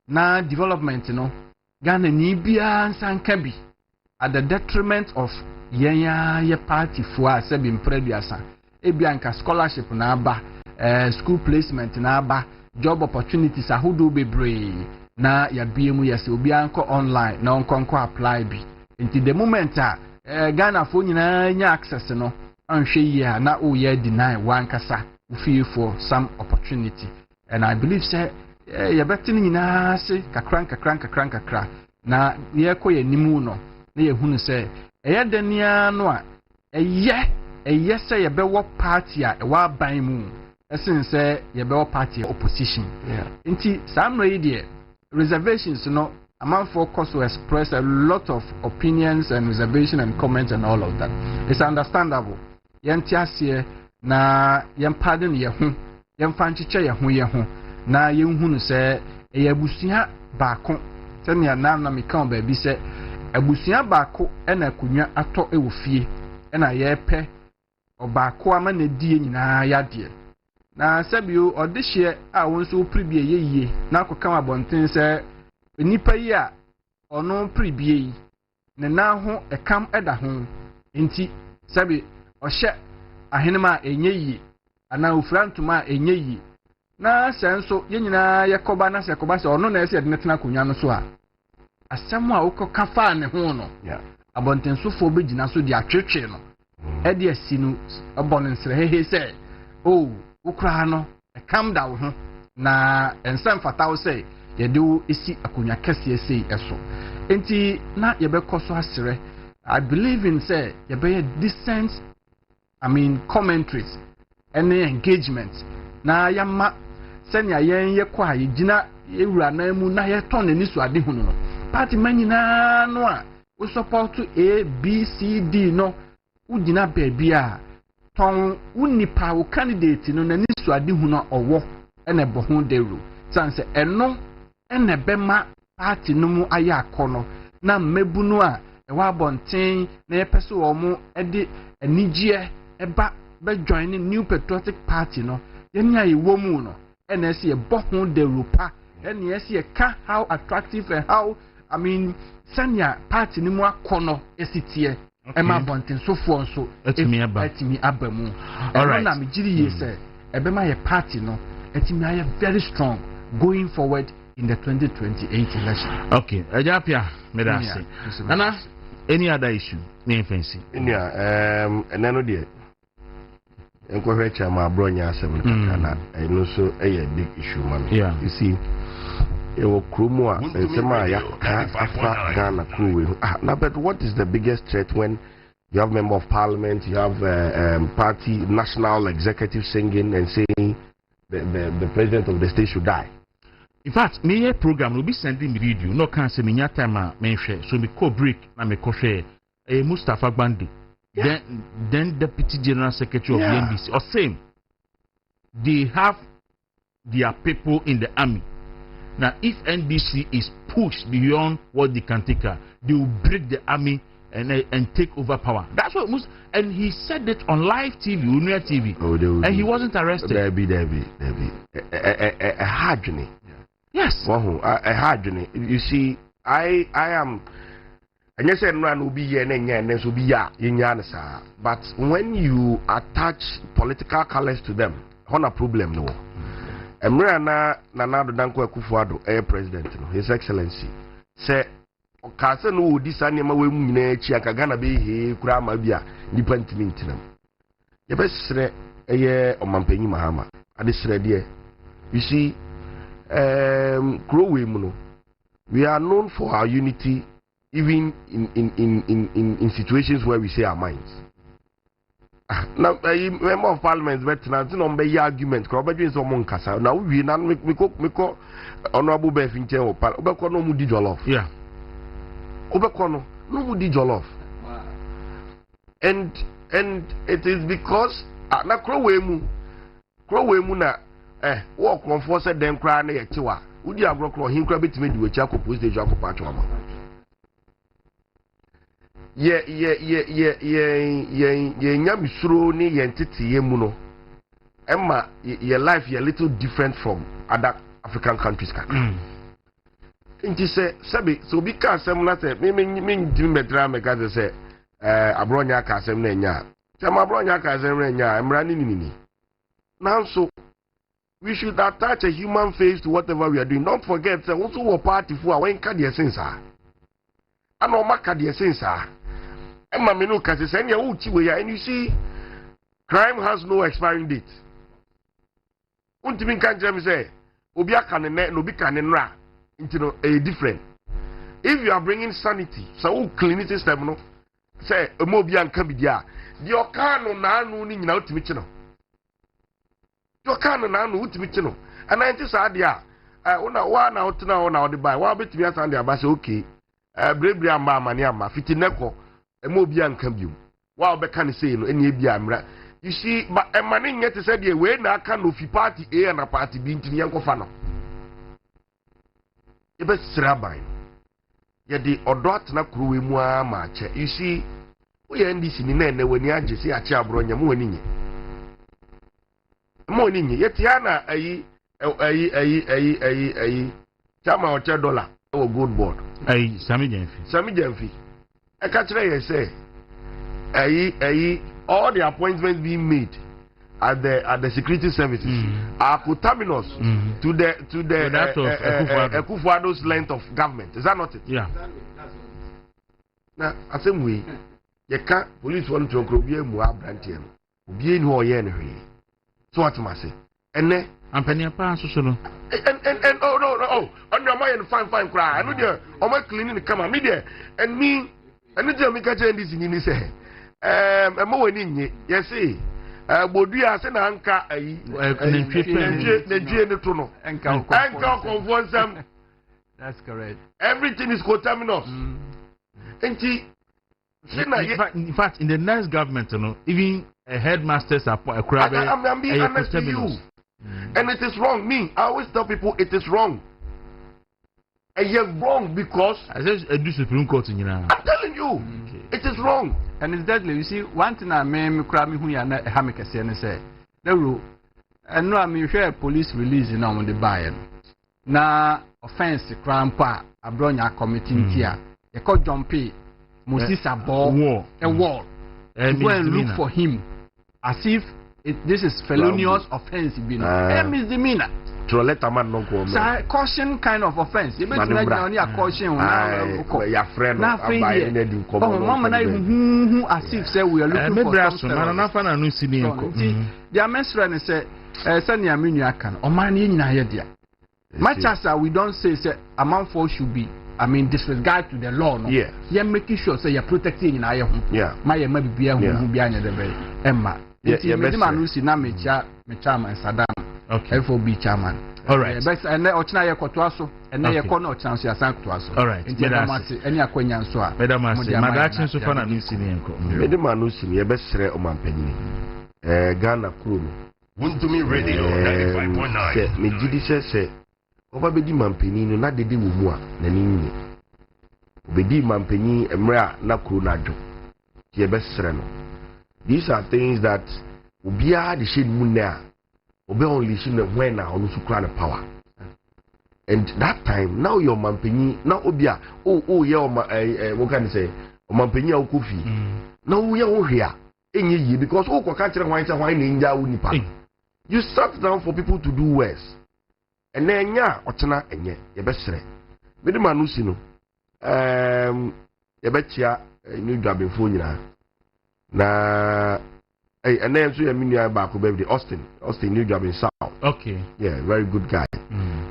S9: na development no Ghana ni bia nsanka bi at the detriment of ye party for say bi mprediasa ebia nka scholarship na aba school placement na aba job opportunities ahudo bebre na ya biemu yesi obi anko online na onko apply bi. Until the moment Ghana for nya access no anhwe yi na o ye deny one kasa feel for some opportunity and I believe say ye betin nyina se kakran na ye koye nimu no na ye hunu say eye dania no a eye say ye be wo party a wa ban mu esin say ye be wo party opposition nti samro yi de reservations no among focus to express a lot of opinions and reservation and comments and all of that. It's understandable. Yentiasie na yempardon yehu, yemfanchiche yehu na yenhunu se eyabusia baako tenia na meka baabi se abusia baako ena kunwa ato ewofie ena yepe obaako ama na die nyina yade na sabio odehye a wonso pribie yeye na akokam abonten se nipa yi a ono pribie yi ne na ho ekam eda ho nti sabi ohye ahenema enye yi ana ofrantuma enye yi na senso ye nyina yakoba na sekoba se ono na ese de netena konwa no so a asem a ukoka fa ne ho no abontensofo begina so de atwetwe no e de asinu abonensre hehe se oh ukra no ekam da wo ho na ensem fatawo se ye do isi akonya kase ese eso enti na ye be koso asere I believe in say ye be decent commentaries any engagement na yama senya yen ye kwa ye gina ewura na mu na ye ton ni so ade hunu no party manyina no a we support A B C D no u gina baby a ton unipa wo candidate no na ni so ade hunu owo ene bo ho deru sanse eno ene bema party no mu aya akono na mebunu a ɛwɔ abɔnten na yɛpɛ sɛ wɔn de anigyeɛ ɛba bɛjoin ne new patriotic party no yɛn a yɛwɔ mu no ɛna ɛsɛ yɛbɔ ho dawuropa ɛna ɛsɛ yɛka how attractive and how I mean sɛnea party ne mu akɔ no ɛsi teɛ ɛma abɔnten sofoɔ nso ɛtumi aba mu ɛno na megyiri yie sɛ ɛbɛma yɛ party no ɛtumi ayɛ very strong going forward in the 2028 election.
S1: Okay, Ajapia, Medasi. Nana, any other issue? Name fancy.
S10: And then, dear, encourage my brother, and also a big issue, man.
S1: Yeah,
S10: you see, it will Krumwa and Semaya, Ghana crew. Now, but what is the biggest threat when you have member of parliament, you have party, national executive singing and saying the president of the state should die?
S1: In fact, me program will be sending me video. No can say me time me share. So me co break na me co share. Mustafa Bandi, then Deputy General Secretary of the NBC, or same. They have their people in the army. Now, if NBC is pushed beyond what they can take, they will break the army and take over power. That's what and he said it on live TV, Unia TV, and he wasn't arrested.
S10: Debbie, a hard journey.
S1: Yes.
S10: A hard journey. You see, I am. And yes, everyone will be here and this will be ya. But when you attach political colors to them, on a problem no. Emrana Nana Danko Kufuado, President, His Excellency, say. Kasa no this anima we mu nyina chi akagana be he kura ma bia nipa ntimi ntinam ye be sere eye omampanyi mahama ade sere de you see we mu no we are known for our unity even in situations where we say our minds now member of parliament bet na no be argument ko be dwen so mo nkasa na we na me ko honorable be finche o pal be ko no mu di jollof
S1: yeah
S10: Obekono, no would jollof. And it is because na Crowemu na walk on force them cry na yetiwa. Udi agrokro hin kra betime di wechi akopose de akoppa atwa. Ye nyamisuro ni ye ntete ye mu no. Emma your life ye little different from other African countries. Inti se sabi so bi ka asem na se me ntimi metra me ka se abronya ka asem na nya se ma abronya ka asem na nya emra ni now so we should attach a human face to whatever we are doing. Don't forget say also wo party for when ka de sense ah ana o maka de sense ah emma me no ka se nya wo chi we ya and you see crime has no expiring date. Untimi kan jam say obi aka ne no obi ka ne nra different. If you are bringing sanity, so clean system no say a mobian can be there. Your car no na ni nyina utimi chi no. Your car no na utimi chi no. And I just said there una wa na otna ona odi buy. Wa betimi asan there ba say okay. Brebre amba amani amba fiti neko a mobian can be. Wa be kan say no eni bia mra. You see, but a man in yet said the way na can no fi party A and a party B ntini yanko no. Ebe sraban ye di odot na kuruwe mu ama che you see we ndc ni na ene wani age si ache abronya mu wani nye ye tia na ayi chama o che dollar o good board
S1: ayi sami jamfi e ka kire ye say ayi all the appointments being made at the security services are coterminous to the Ekufuado's length of government. Is that not it? Yeah.
S10: Now, the same way, you can't police want to be a more brantian. Be in who are you? So what must say? And then
S1: I'm penny a pass or so.
S10: And oh, on your mind, fine cry. I know you're on my cleaning the camera media and me and the Jamaica this in his say. I'm more in yes, see. Bodia se na anka ayi ne to no anka conform some.
S9: That's correct.
S10: Everything is coterminous. In
S1: fact, in the next government, you know, even a headmasters are
S10: I'm being honest to you. And it is wrong. I always tell people it is wrong. And you're wrong because
S1: I said a Supreme Court in
S10: I'm telling you. you. It is wrong.
S9: And it's deadly. You see, one thing I mean, who ya na hamikasi and say, Dawuro, and no, I mean, share police release in on the buyer. Na offense, crime pa, a bronya committing here. You call John P. Moses a wall. And go and look for him as if this is felonious offense. Misdemeanor.
S10: To let a man not go.
S9: Caution kind of offense. You better not only a caution.
S10: Your friend,
S9: nothing. Mama, as if say we are looking for something. Their menstrual say, "Send your menu can or man in Nigeria." Much as we don't say amount for should be. I mean, disregard to the law. No?
S10: Yeah.
S9: You're making sure say you're protecting in our home.
S10: Yeah.
S9: My maybe be a home behind the bay. Emma.
S10: Yeah.
S9: Man who see now me chairman Saddam.
S1: Okay.
S9: FOB chairman.
S1: All right.
S9: Best and then Ochina Yakotuaso and then Yakono chance ya sank to us.
S1: All right.
S9: Any Aquanian so.
S1: Madam, Madachi so far and Lucianco.
S10: Madam Lucy, your best o man penny. Ghana crew.
S11: Want to me radio 95.9.
S10: Me Gidi say. Obedi mampeni no na dede wo mu a na ninni obedi mampeni emra na kro na dwo ye besere no. These are things that obia de shed mu na obe only shin when na onu su kra na power, and that time now your mampeni na obia ye o what can say o mampeni a okofi na wo ye wo hwea enye yi because o kwa ka kire hwan say hwan na nja wo nipa. You sat down for people to do worse. And then otena enye ye besere me ma no si no ye betia new dwabefo nyina na and then so ye minua ba ko birthday Austin new job in South.
S1: Okay,
S10: yeah, very good guy.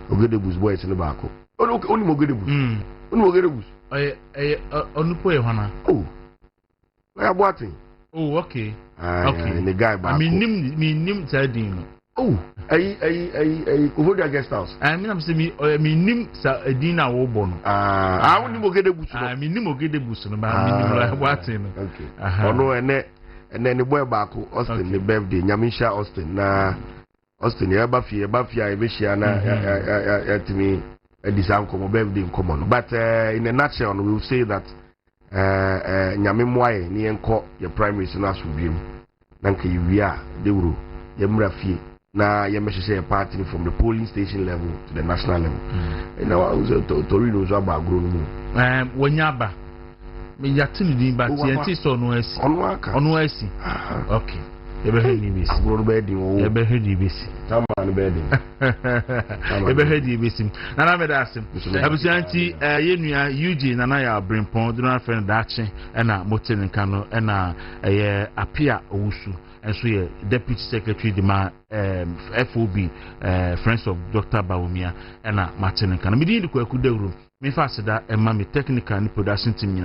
S10: Ogedebus boys in the back. Only Mogedebus. Only Mogedebus.
S1: Onupo ehwana.
S10: Oh, where are you?
S1: Oh, okay.
S10: Okay, and the guy back.
S1: I mean nim Tadino.
S10: Oh, Kovodia guest house.
S1: I mean, I'm saying, nim sa Edina Wobono.
S10: I only Mogedebus.
S1: I mean, Mogedebus, no, but watching.
S10: Okay. Oh, no, and then the boy back, Austin, the birthday, Nyamisha Austin, Austin, Yabafi, Ibishia, to me, a disanko, birthday in common. But in a nutshell, we will say that Nyamimwai, Nianko, your primary sinners will be Nanki, we are, Dawuro, Yamrafi. Na say a party from the polling station level to the national level. And now I was Torino about grown.
S1: Wanyaba. Me yatini di but yenti so no esi. Ono esi. Okay. Ebe hedi bisi.
S10: Grown bedding o.
S1: Ebe hedi bisi.
S10: Taman bedding.
S1: Ebe hedi bisi. Na na me da asem. Abusanti yenua UG na na ya brimpon do na friend dachi na motin nka no na apia owusu. And so, Deputy Secretary Dima FOB, Friends of Dr. Bawumia, and Martin and Canamidi, the Kwaku Dawuro. Me fast that and mammy technical production team.